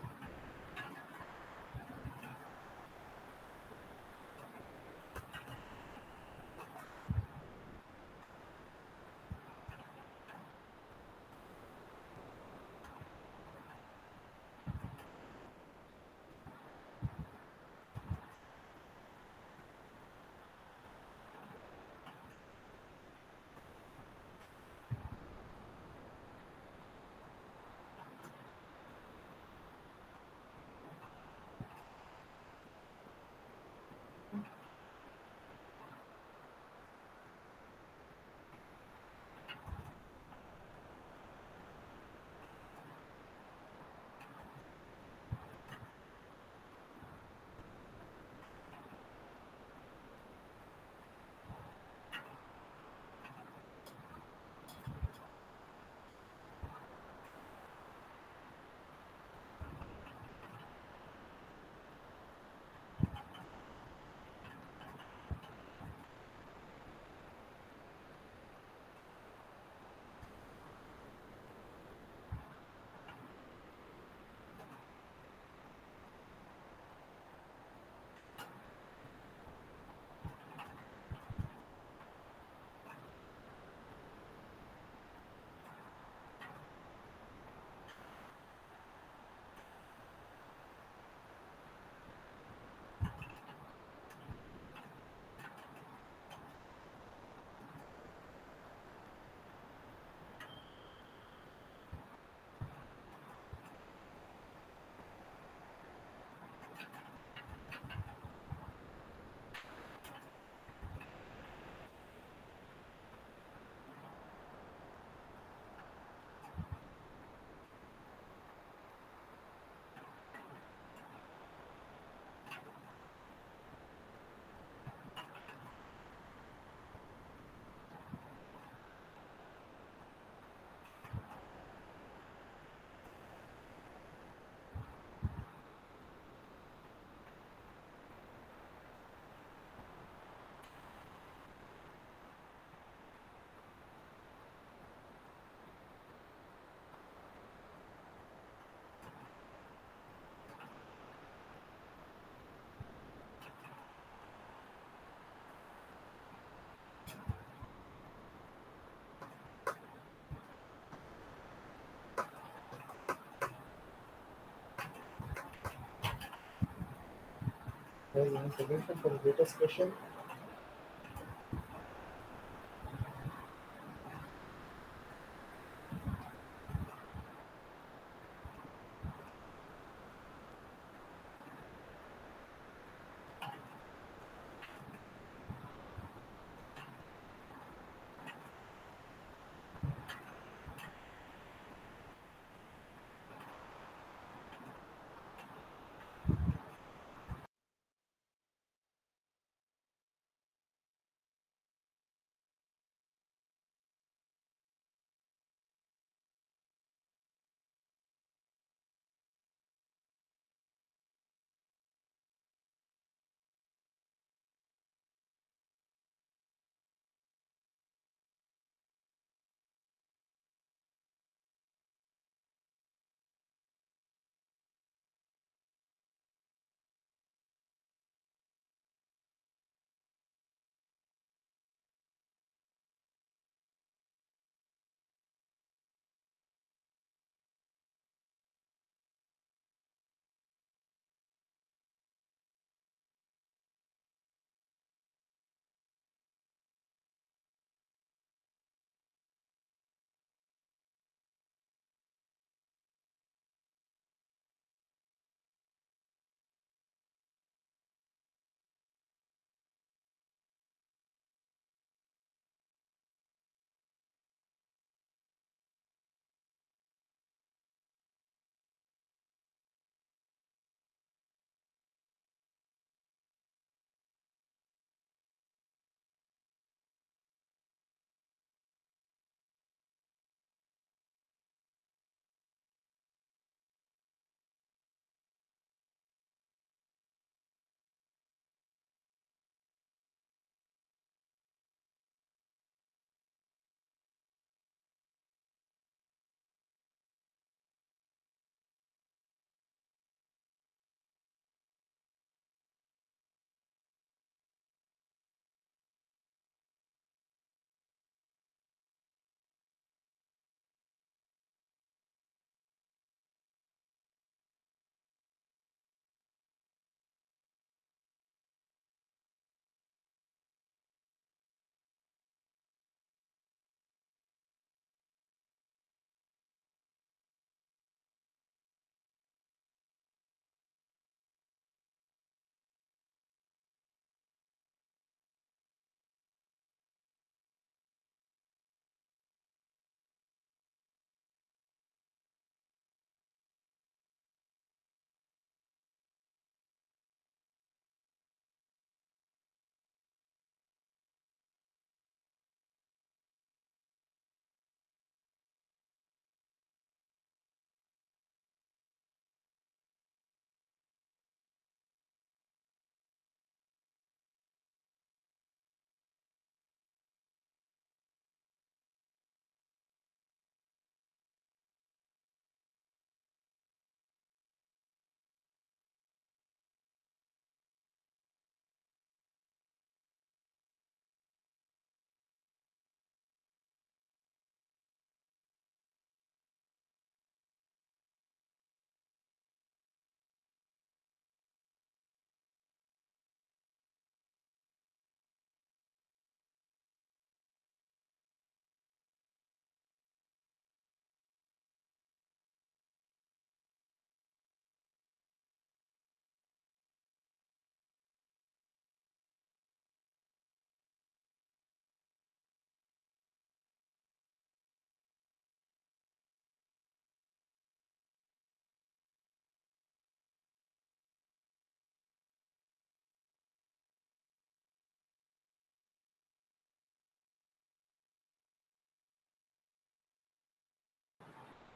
There is any solution for the greatest question?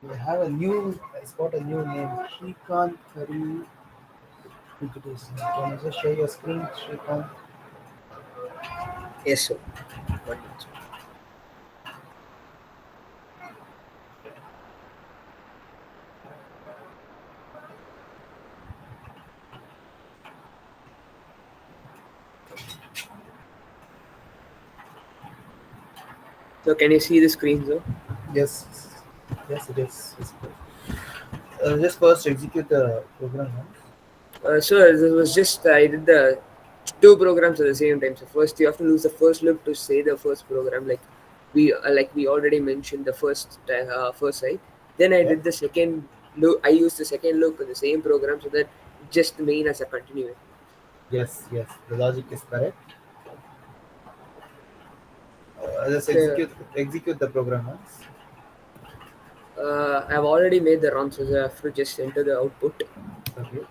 We have a new. It's got a new name. Shrikant Hari Vegetation. Can you just share your screen, Shrikant? Yes, sir. 1 minute. So can you see the screen, sir? Yes. Yes, it is. Just first execute the program. So this was just I did the two programs at the same time. So first you have to lose the first loop to say the first program, like we already mentioned the first side. Then I did the second loop. I used the second loop in the same program so that just the main as a continuation. Yes, yes, the logic is correct. Just So, execute the program once. I've already made the run, so I have to just enter the output. Okay.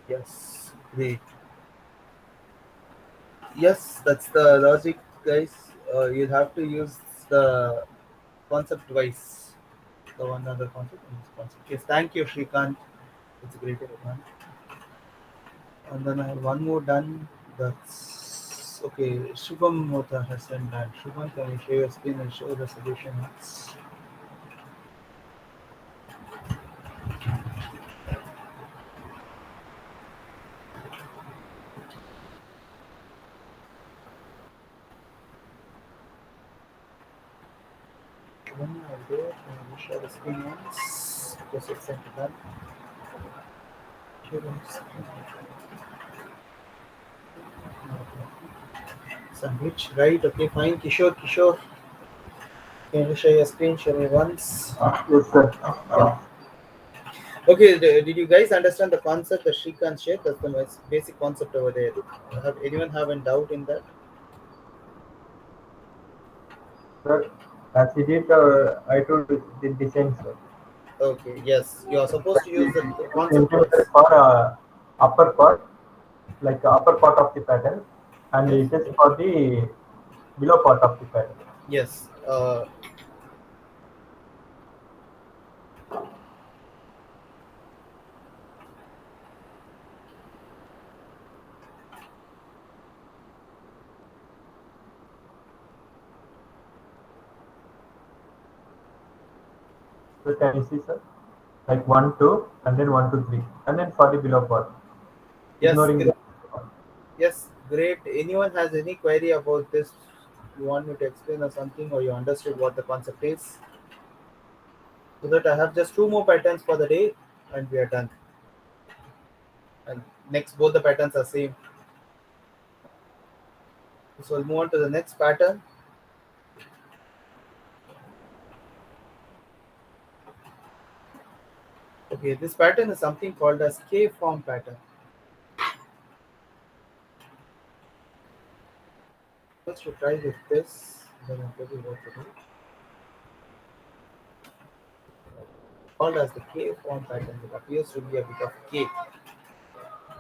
Yes, great. Yes, that's the logic, guys. You have to use the concept twice. The one other concept and this concept. Yes, thank you, Shrikant. It's a great one. And then I have one more done. That's okay. Shubham Mota has done that. Shubham, can you share your screen and show the solution? Shubham, I'll do it. Can you share the screen once? Just accept that. Sandwich, right? Okay, fine. Kishore, can you share your screen? Show me once. Yes, sir. Okay, did you guys understand the concept that Shrikant shared? That's the basic concept over there. Have anyone have a doubt in that? Sir, as we did, I told the design, sir. Okay, yes, you are supposed to use the concept Intended twice. for upper part, like upper part of the pattern, and Yes, it is for the below part of the pattern. yes. So can you see, sir? Like 1, 2, and then 1, 2, 3, and then for the below part, Yes, ignoring the. yes, great. Anyone has any query about this? You want me to explain or something, or you understood what the concept is? So that I have just two more patterns for the day, and we are done. And next, both the patterns are same. So we'll move on to the next pattern. Okay, this pattern is something called as K-form pattern. First, to try with this, then I'll tell you what to do. Called as the K-form pattern. It appears to be a bit of K.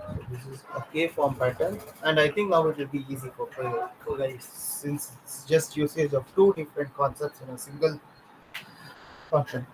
So this is a K-form pattern, and I think now it will be easy for guys since it's just usage of two different concepts in a single function.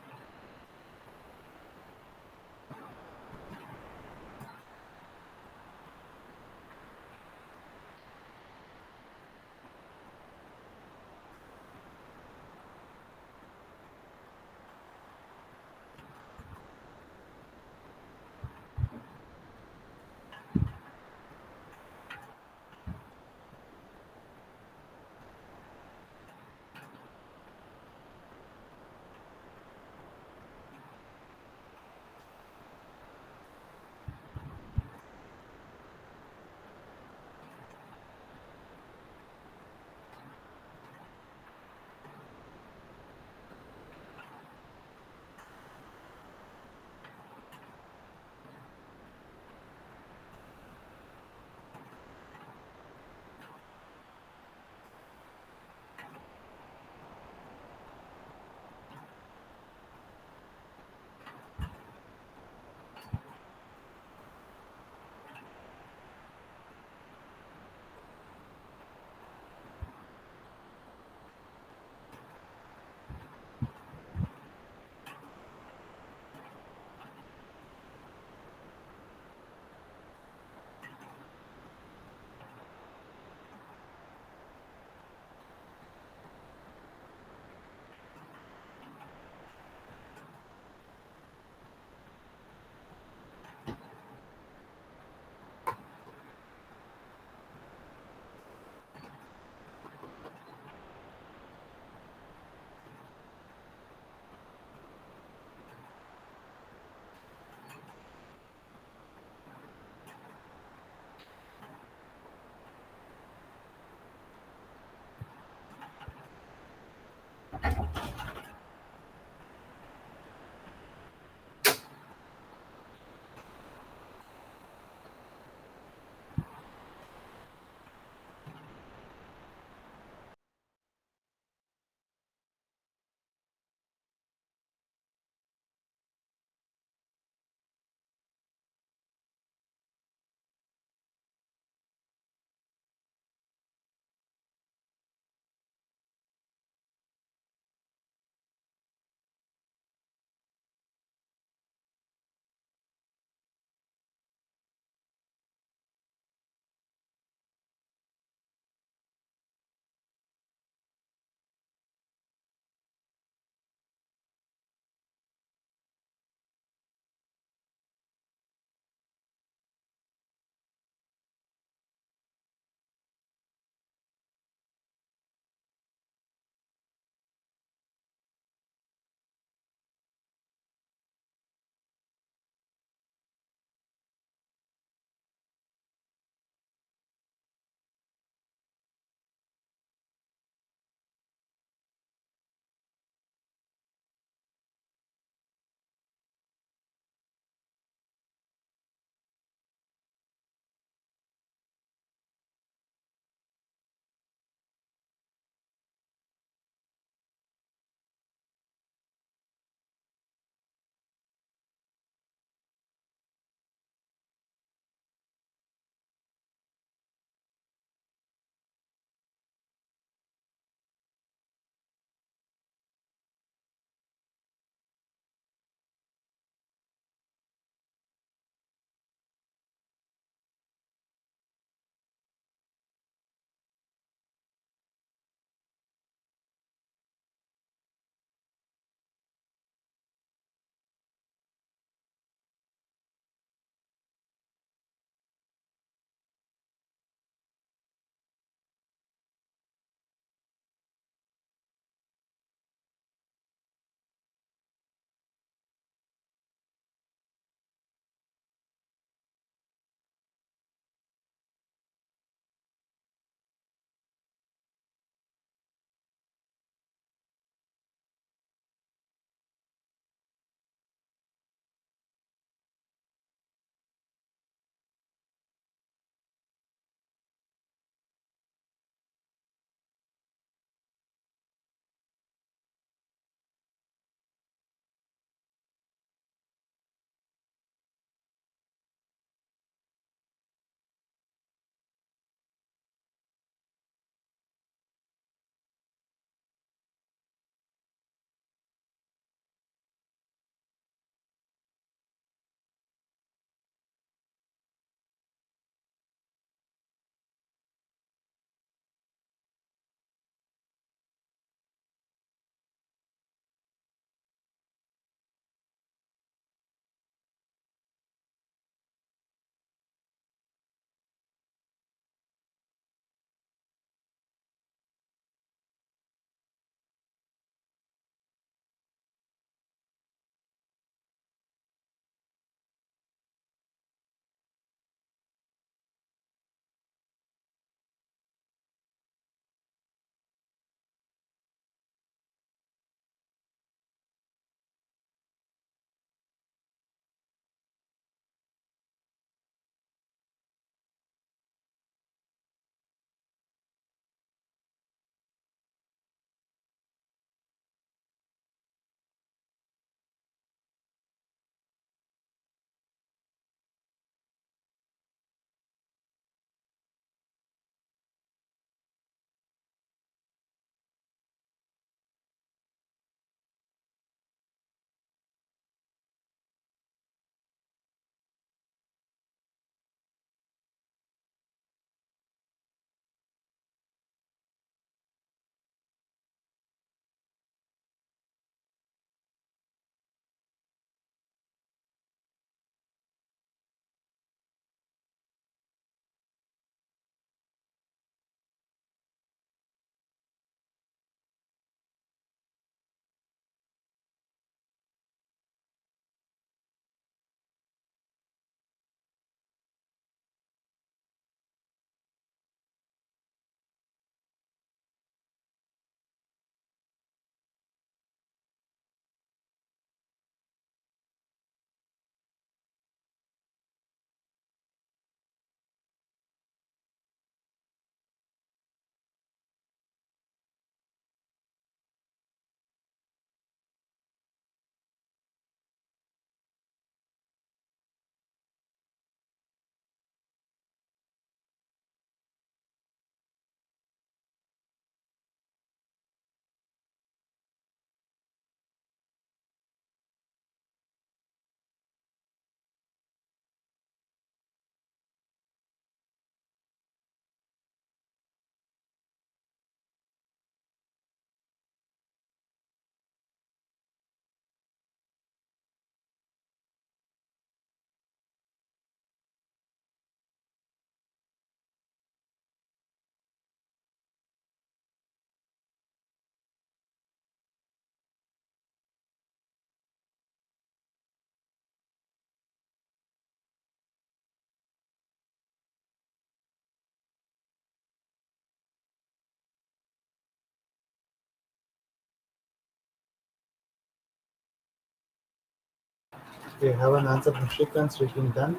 We have an answer from Shrikant. Shrikant done.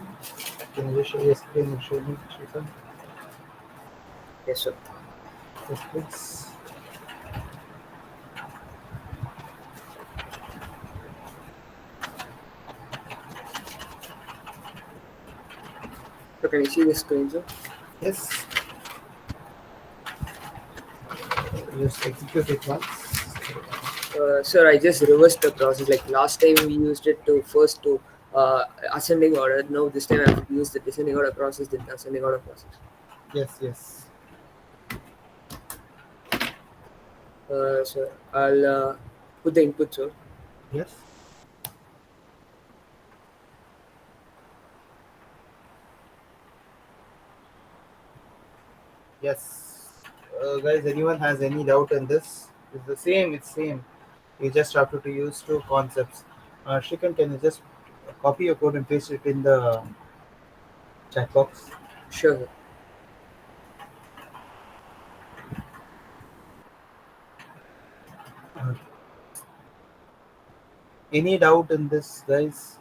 Can you just show your screen and show me, Shrikant? Yes, sir. Yes, please. So can you see the screen, sir? Yes. Just execute it once. Sir, I just reversed the process. Like last time we used it to first to ascending order. Now this time I have to use the descending order process, then the ascending order process. Yes, yes. Sir, I'll put the input, sir. Yes. Yes. Guys, anyone has any doubt in this? It's the same. It's same. You just have to use two concepts. Shrikant, can you just copy your code and paste it in the chat box? Sure, sir. Any doubt in this, guys?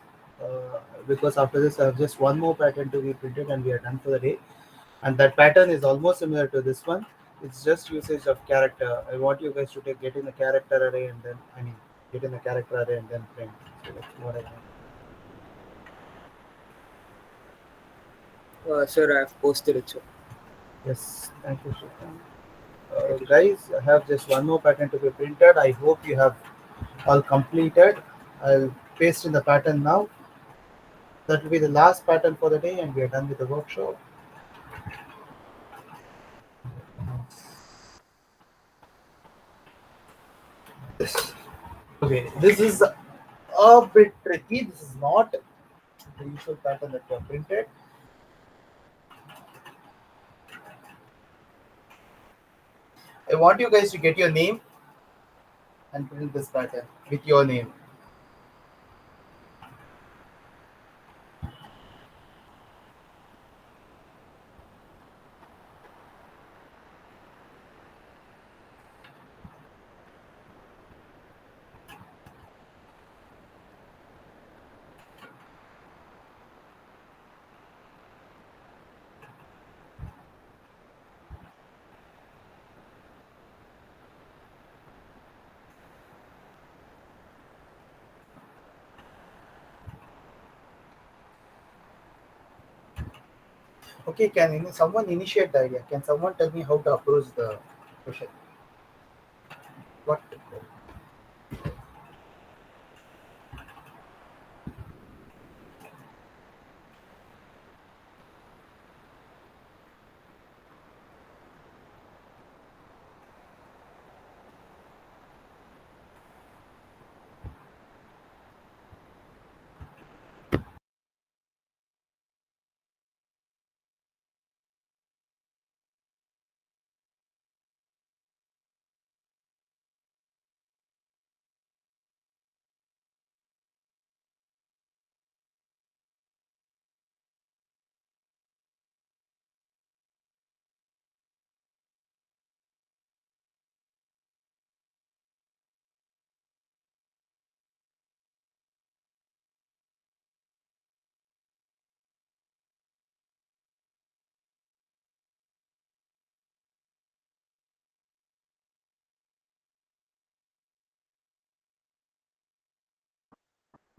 Because after this, I have just one more pattern to be printed and we are done for the day. And that pattern is almost similar to this one. It's just usage of character. I want you guys to get in the character array and then, get in the character array and then print. So that's what I want. Sir, I have posted it, sir. Yes, thank you, Shrikant. Thank you, sir. Guys, I have just one more pattern to be printed. I hope you have all completed. I'll paste in the pattern now. That will be the last pattern for the day and we are done with the workshop. Okay, this is a bit tricky. This is not the usual pattern that we have printed. I want you guys to get your name and print this pattern with your name. Okay, can someone initiate the idea? Can someone tell me how to approach the question? What?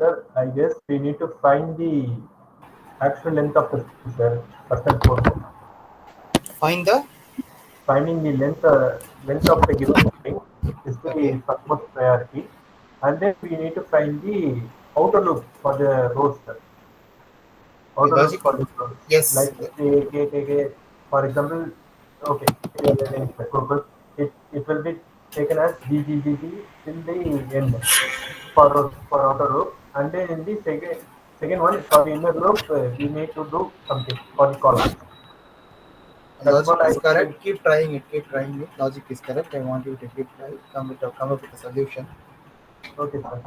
Sir, I guess we need to find the actual length of the string, sir. Percent portion. Find the. Finding the length of the given string is the first priority, and then we need to find the outer loop for the rows, sir. Outer loop Logic. for the rows. Yes. Like for example, okay, the name is Gokul. It will be taken as GGGG till the end for outer loop, and then in the second one for the inner loop we need to do something for the columns. That's Logic what I is correct. think. Keep trying it. Keep trying it. Logic is correct. I want you to keep trying. Come up with a solution. Okay, sir.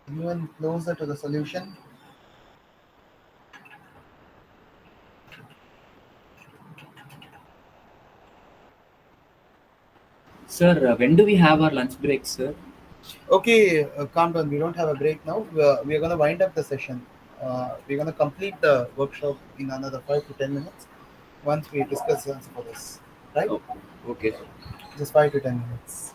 Anyone closer to the solution? Sir, when do we have our lunch break, sir? Okay, calm down. We don't have a break now. We are going to wind up the session. We're going to complete the workshop in another 5 to 10 minutes once we discuss the answer for this. Right? Oh, okay. Just 5 to 10 minutes.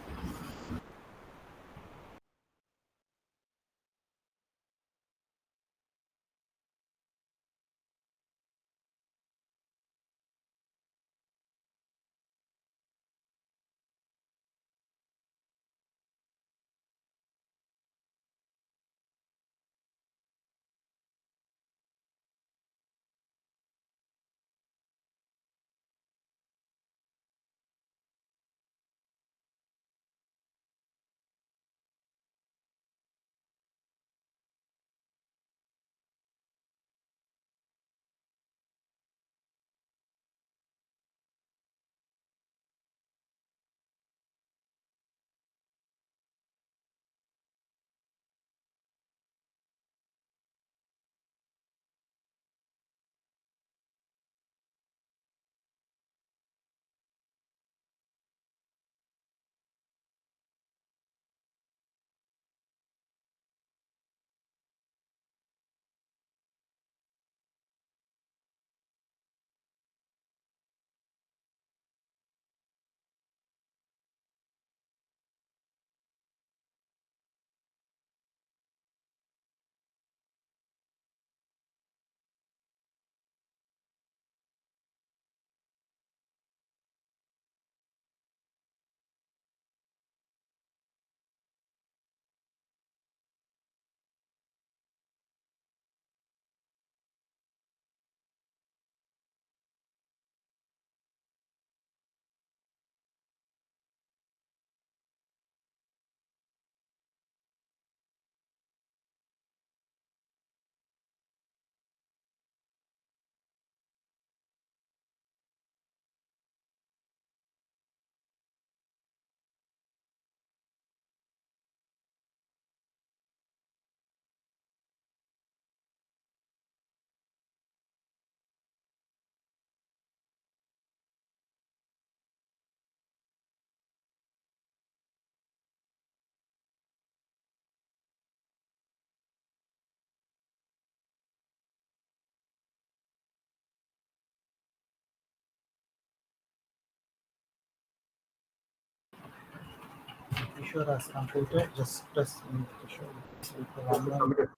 Kishore has completed. Just press Kishore. Submitted.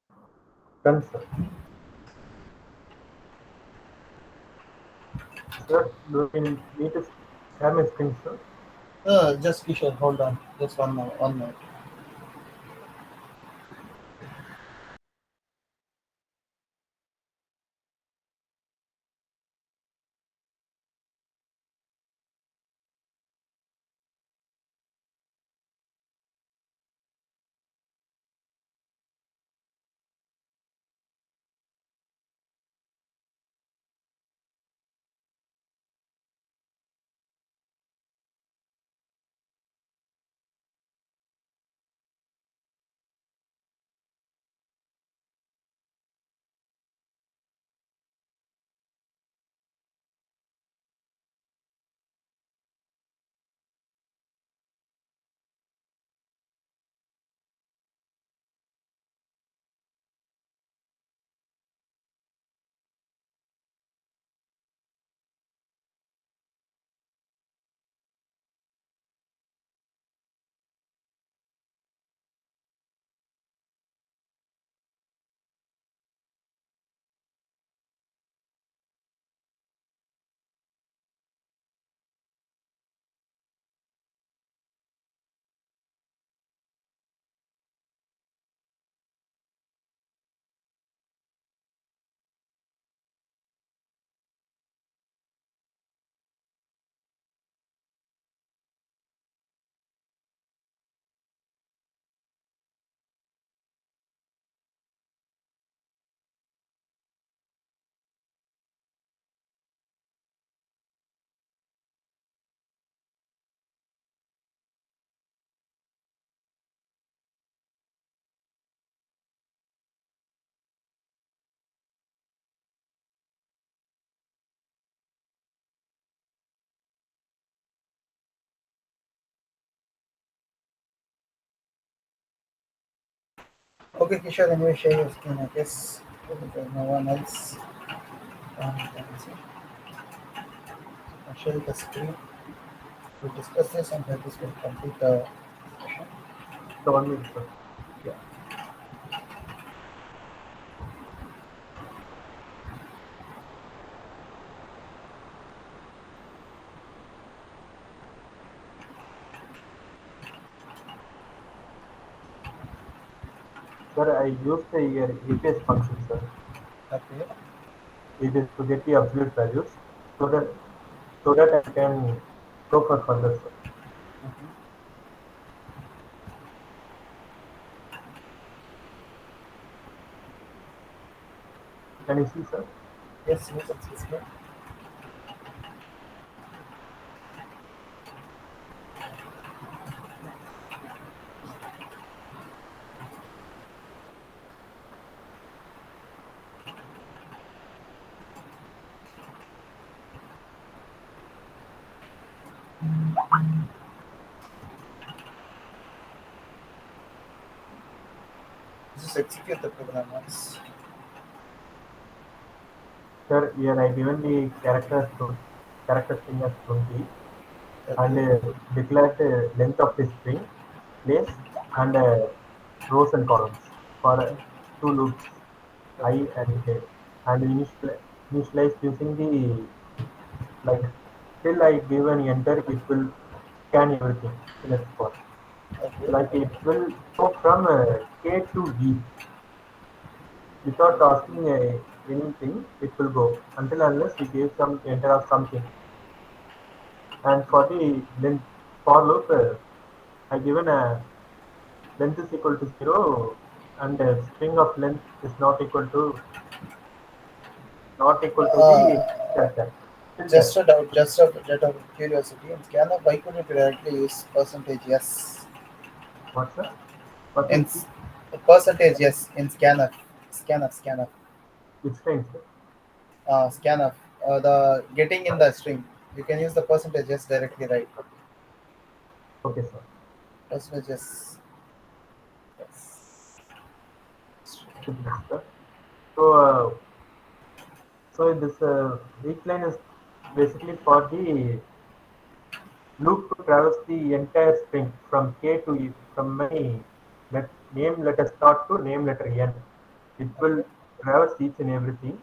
Done, sir. Sir, do we need to share my screen, sir? Just Kishore, hold on. Just 1 minute. Okay, Kishore, anyway, share your screen, I guess. No one else. Can see. I'll share the screen. We'll discuss this and then this will complete the session. So 1 minute, sir. Yeah. Sir, I used the EPS function, sir. Okay. It is to get the absolute values so that I can go for further, sir. Can you see, sir? Yes, yes, it's good. Just execute the program once. Sir, here I given the character string as 20 and declared the length of the string, place, and rows and columns for two loops I and j, and initialized using the like till I give an enter, it will scan everything in a spot. Okay. Like it will go from K to E without asking anything. It will go until unless we give some enter of something. And for the length for loop, I given a length is equal to 0 and string of length is not equal to the character. Just a doubt, just a bit of curiosity. In scanner, why couldn't you directly use percentage yes? What, sir? In percentage yes in scanner. Which string, sir? Scanner. The getting in the string. You can use the percentage yes directly, right? Okay, sir. Percentage yes. Sir. So this weak line is basically for the loop to traverse the entire string from K to E, from my name letter start to name letter N. It will traverse each and everything,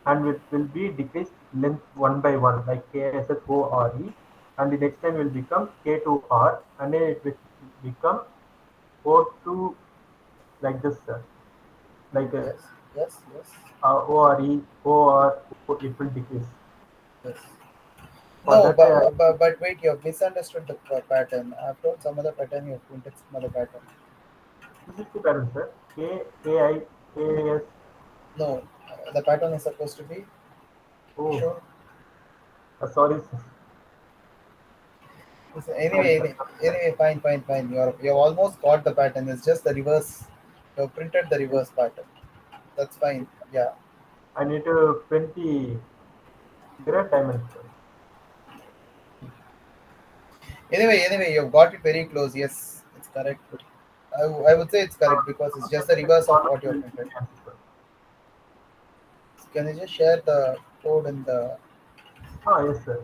and it will be decreased length one by one, like KSHORE, and the next time will become K to R, and then it will become O to like this, like Yes. OR, it will decrease. Yes. For No, that, but wait, you have misunderstood the pattern. I've told some other pattern, you have printed some other pattern. this is the pattern, sir. KAIKS. No, the pattern is supposed to be. Oh, Sure. sorry, sir. Anyway, fine. You've almost got the pattern. It's just the reverse. You've printed the reverse pattern. That's fine. Yeah. I need to print the mirror dimension. Anyway, you've got it very close. Yes, it's correct. I would say it's correct because it's just the reverse of what you've printed. Can you just share the code in the? Yes, sir.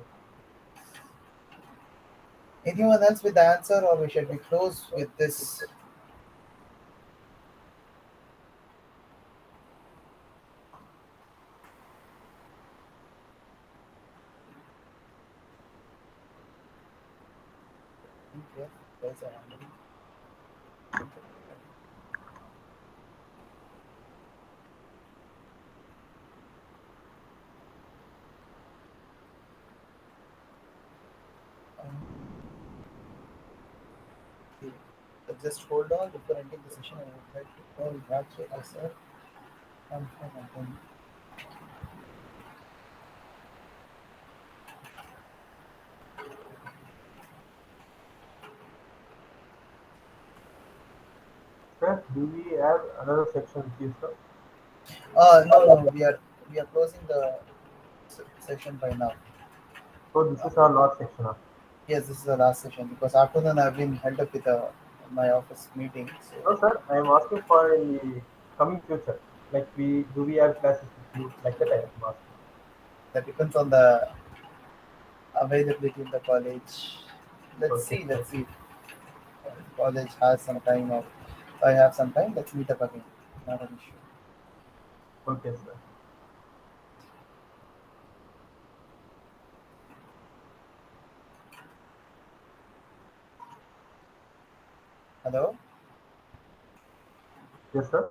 Anyone else with the answer, or we should be close with this? Okay, there's an just hold on before ending the session. I would like to call back to myself. I'm fine. Sir, do we have another section with you, sir? No. We are closing the session by now. So this is our last section. Yes, this is the last session because afternoon I've been held up with a my office meeting. No, sir. I am asking for in the coming future. Like we have classes with you like that? I am asking. That depends on the availability in the college. Let's Okay, see. sir. Let's see. If college has some time, or if I have some time, let's meet up again. Not an issue. Okay, sir. Hello. Yes, sir.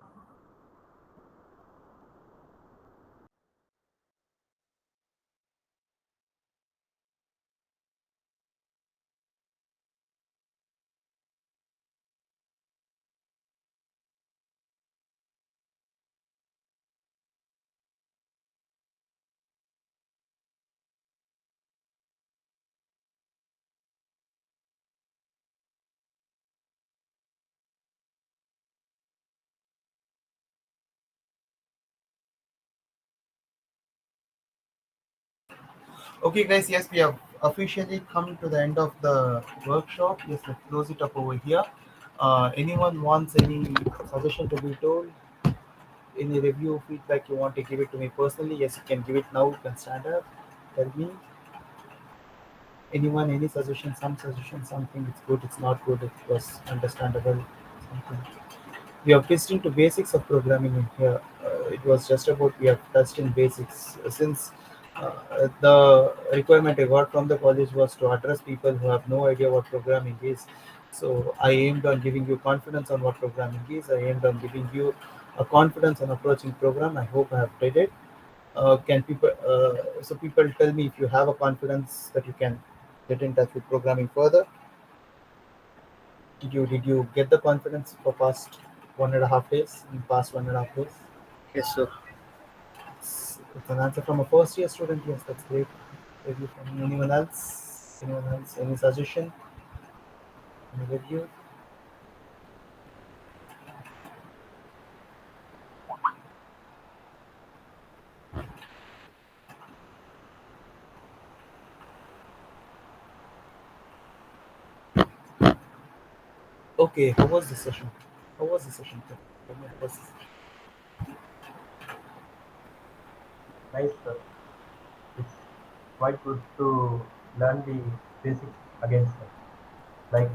Okay, guys. Yes, we have officially come to the end of the workshop. Yes, let's close it up over here. Anyone wants any suggestion to be told? Any review feedback you want to give it to me personally? Yes, you can give it now. You can stand up. Tell me. Anyone, any suggestion? Some suggestion, something it's good, it's not good, it was understandable, something. We have pitched into basics of programming in here. It was just about we have touched in basics. Since the requirement I got from the college was to address people who have no idea what programming is. So I aimed on giving you confidence on what programming is. I aimed on giving you a confidence on approaching program. I hope I have did it. Can people? So people tell me if you have a confidence that you can get in touch with programming further. Did you get the confidence for past 1.5 days? In past 1.5 days, Yes, sir. it's an answer from a first year student. Yes, that's great. Review from anyone else? Anyone else? Any suggestion? Any review? Okay, how was the session? How was the session? Tell me, how was the session? Nice, sir. It's quite good to learn the basics again, sir. Like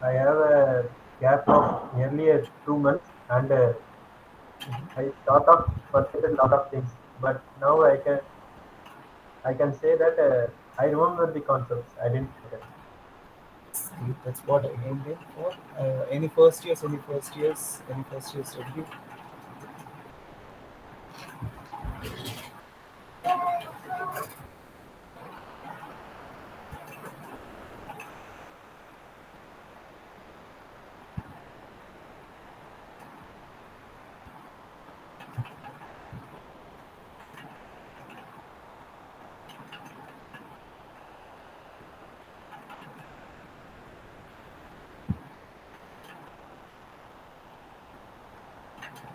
I have a gap of nearly 2 months, and I thought of forget a lot of things. But now I can say that I remember the concepts. I didn't forget. That's what I aimed in for. Any first years? Any first years? Any first years review?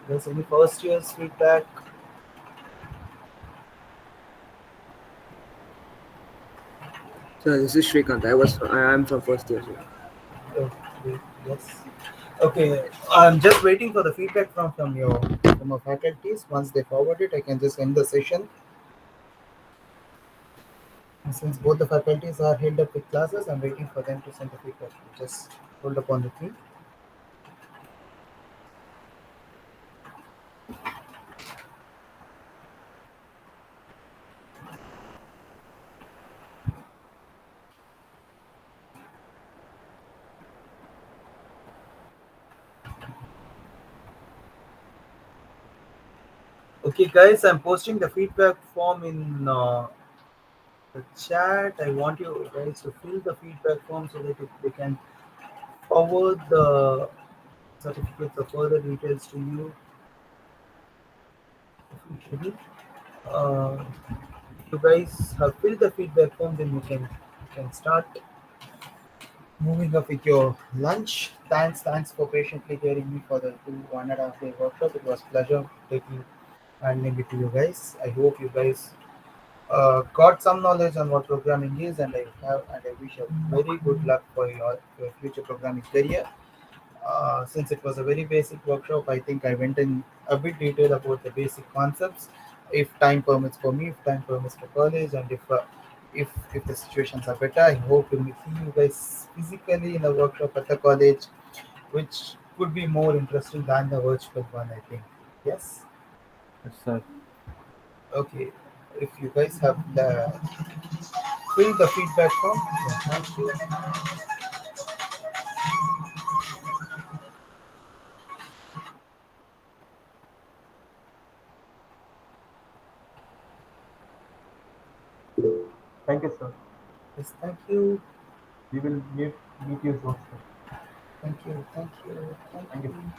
There's any first year's feedback? So this is Shrikant. I am from first year, sir. Okay, yes. Okay, I'm just waiting for the feedback from our faculties. Once they forward it, I can just end the session. And since both the faculties are held up with classes, I'm waiting for them to send the feedback. Just hold upon the thing. Okay, guys, I'm posting the feedback form in the chat. I want you guys to fill the feedback form so that they can forward the certificates or further details to you. Officially. You guys have filled the feedback form, then you can start moving up with your lunch. Thanks for patiently hearing me for the 1.5 day workshop. It was pleasure taking handling it to you guys. I hope you guys got some knowledge on what programming is, and I wish you very good luck for your future programming career. Since it was a very basic workshop, I think I went in a bit detail about the basic concepts. If time permits for me, if time permits for college, and if the situations are better, I hope to meet you guys physically in a workshop at the college, which could be more interesting than the virtual one, I think. Yes. Yes, sir. Okay. If you guys have fill the feedback form. Yeah, thank you. Thank you, sir. Yes, thank you. We will meet you soon, sir. Thank you. Thank you. Thank Thank you. you.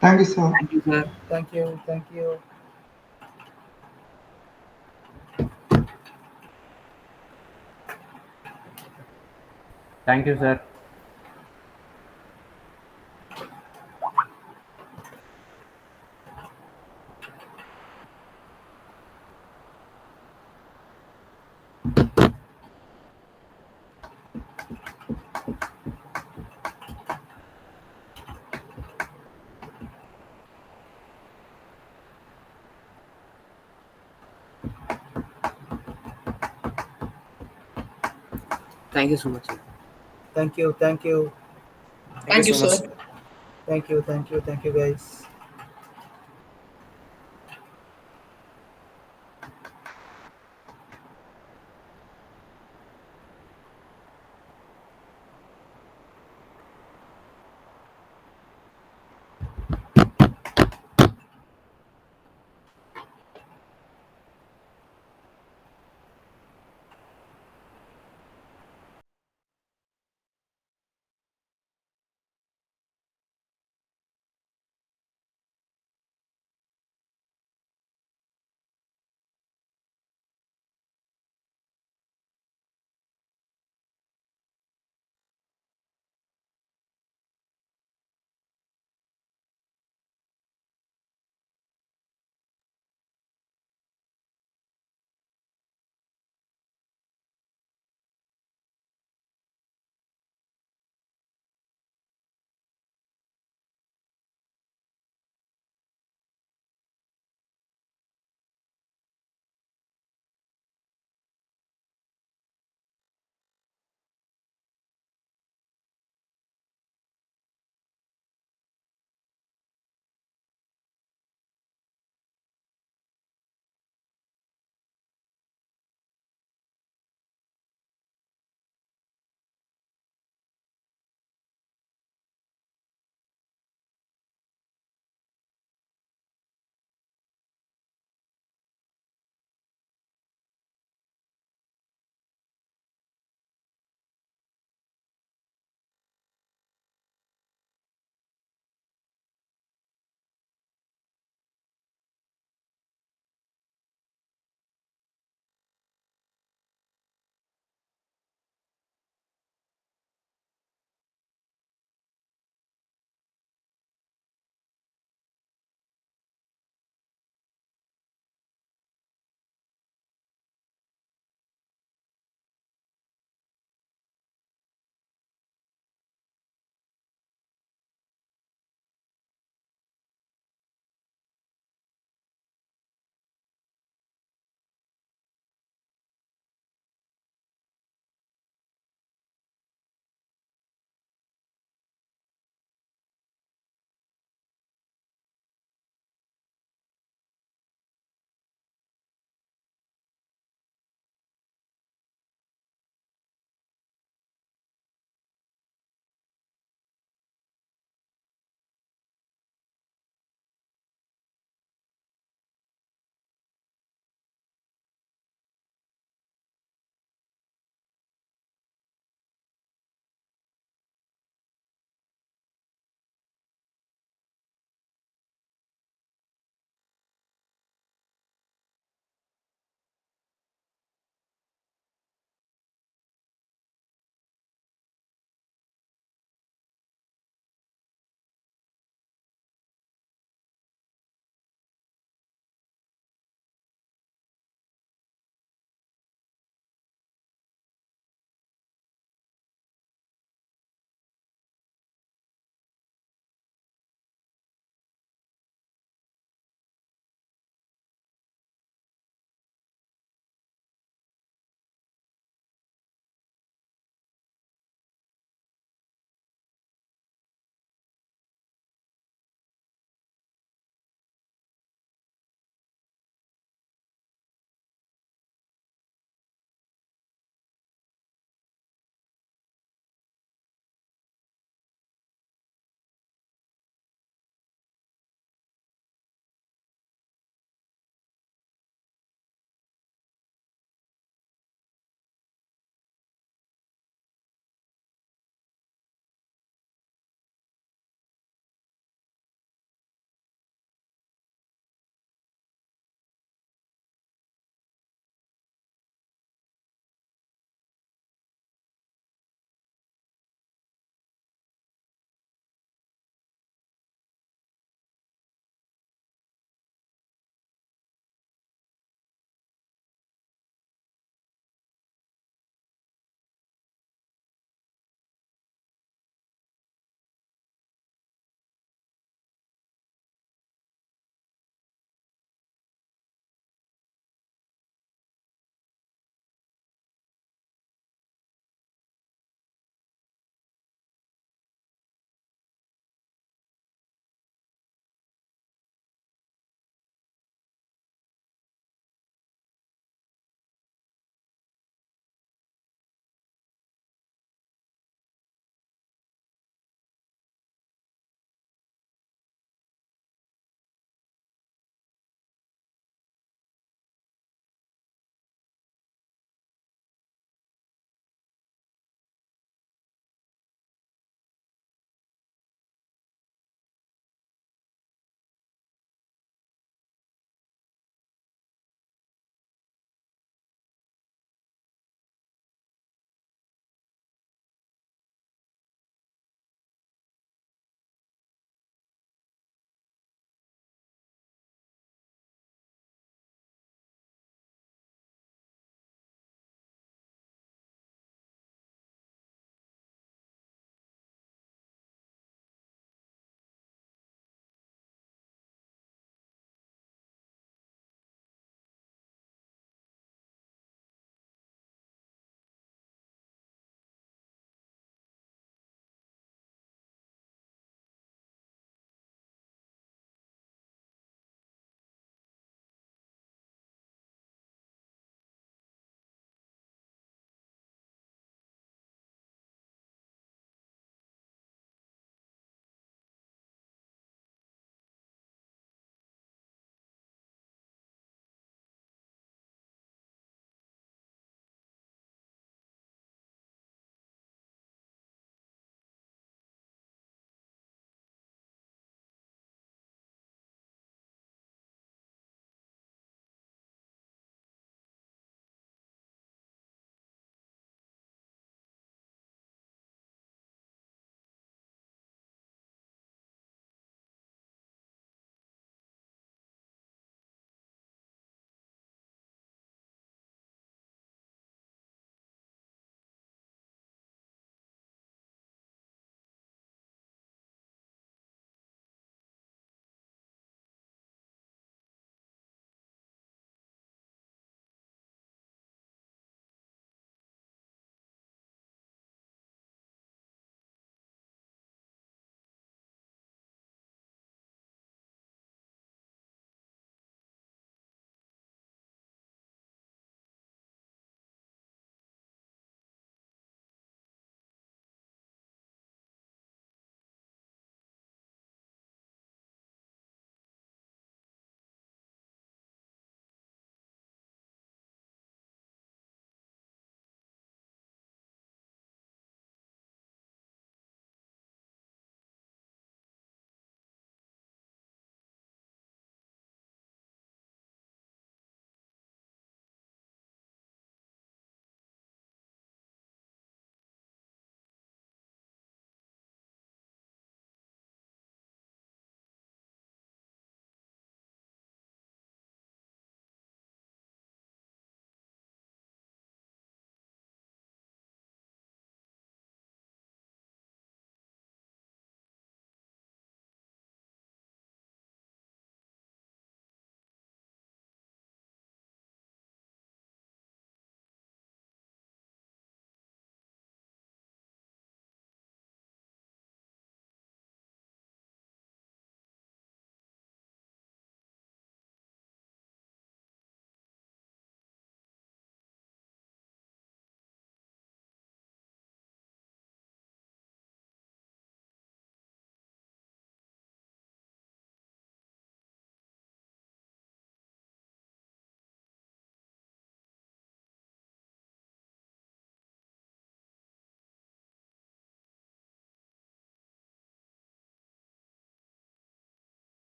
Thank you, sir. Thank you, sir. Thank you. Thank you. Thank you, sir. Thank you so much, sir. Thank you. Thank you. Thank you, sir. Thank you. Thank you. Thank you, guys.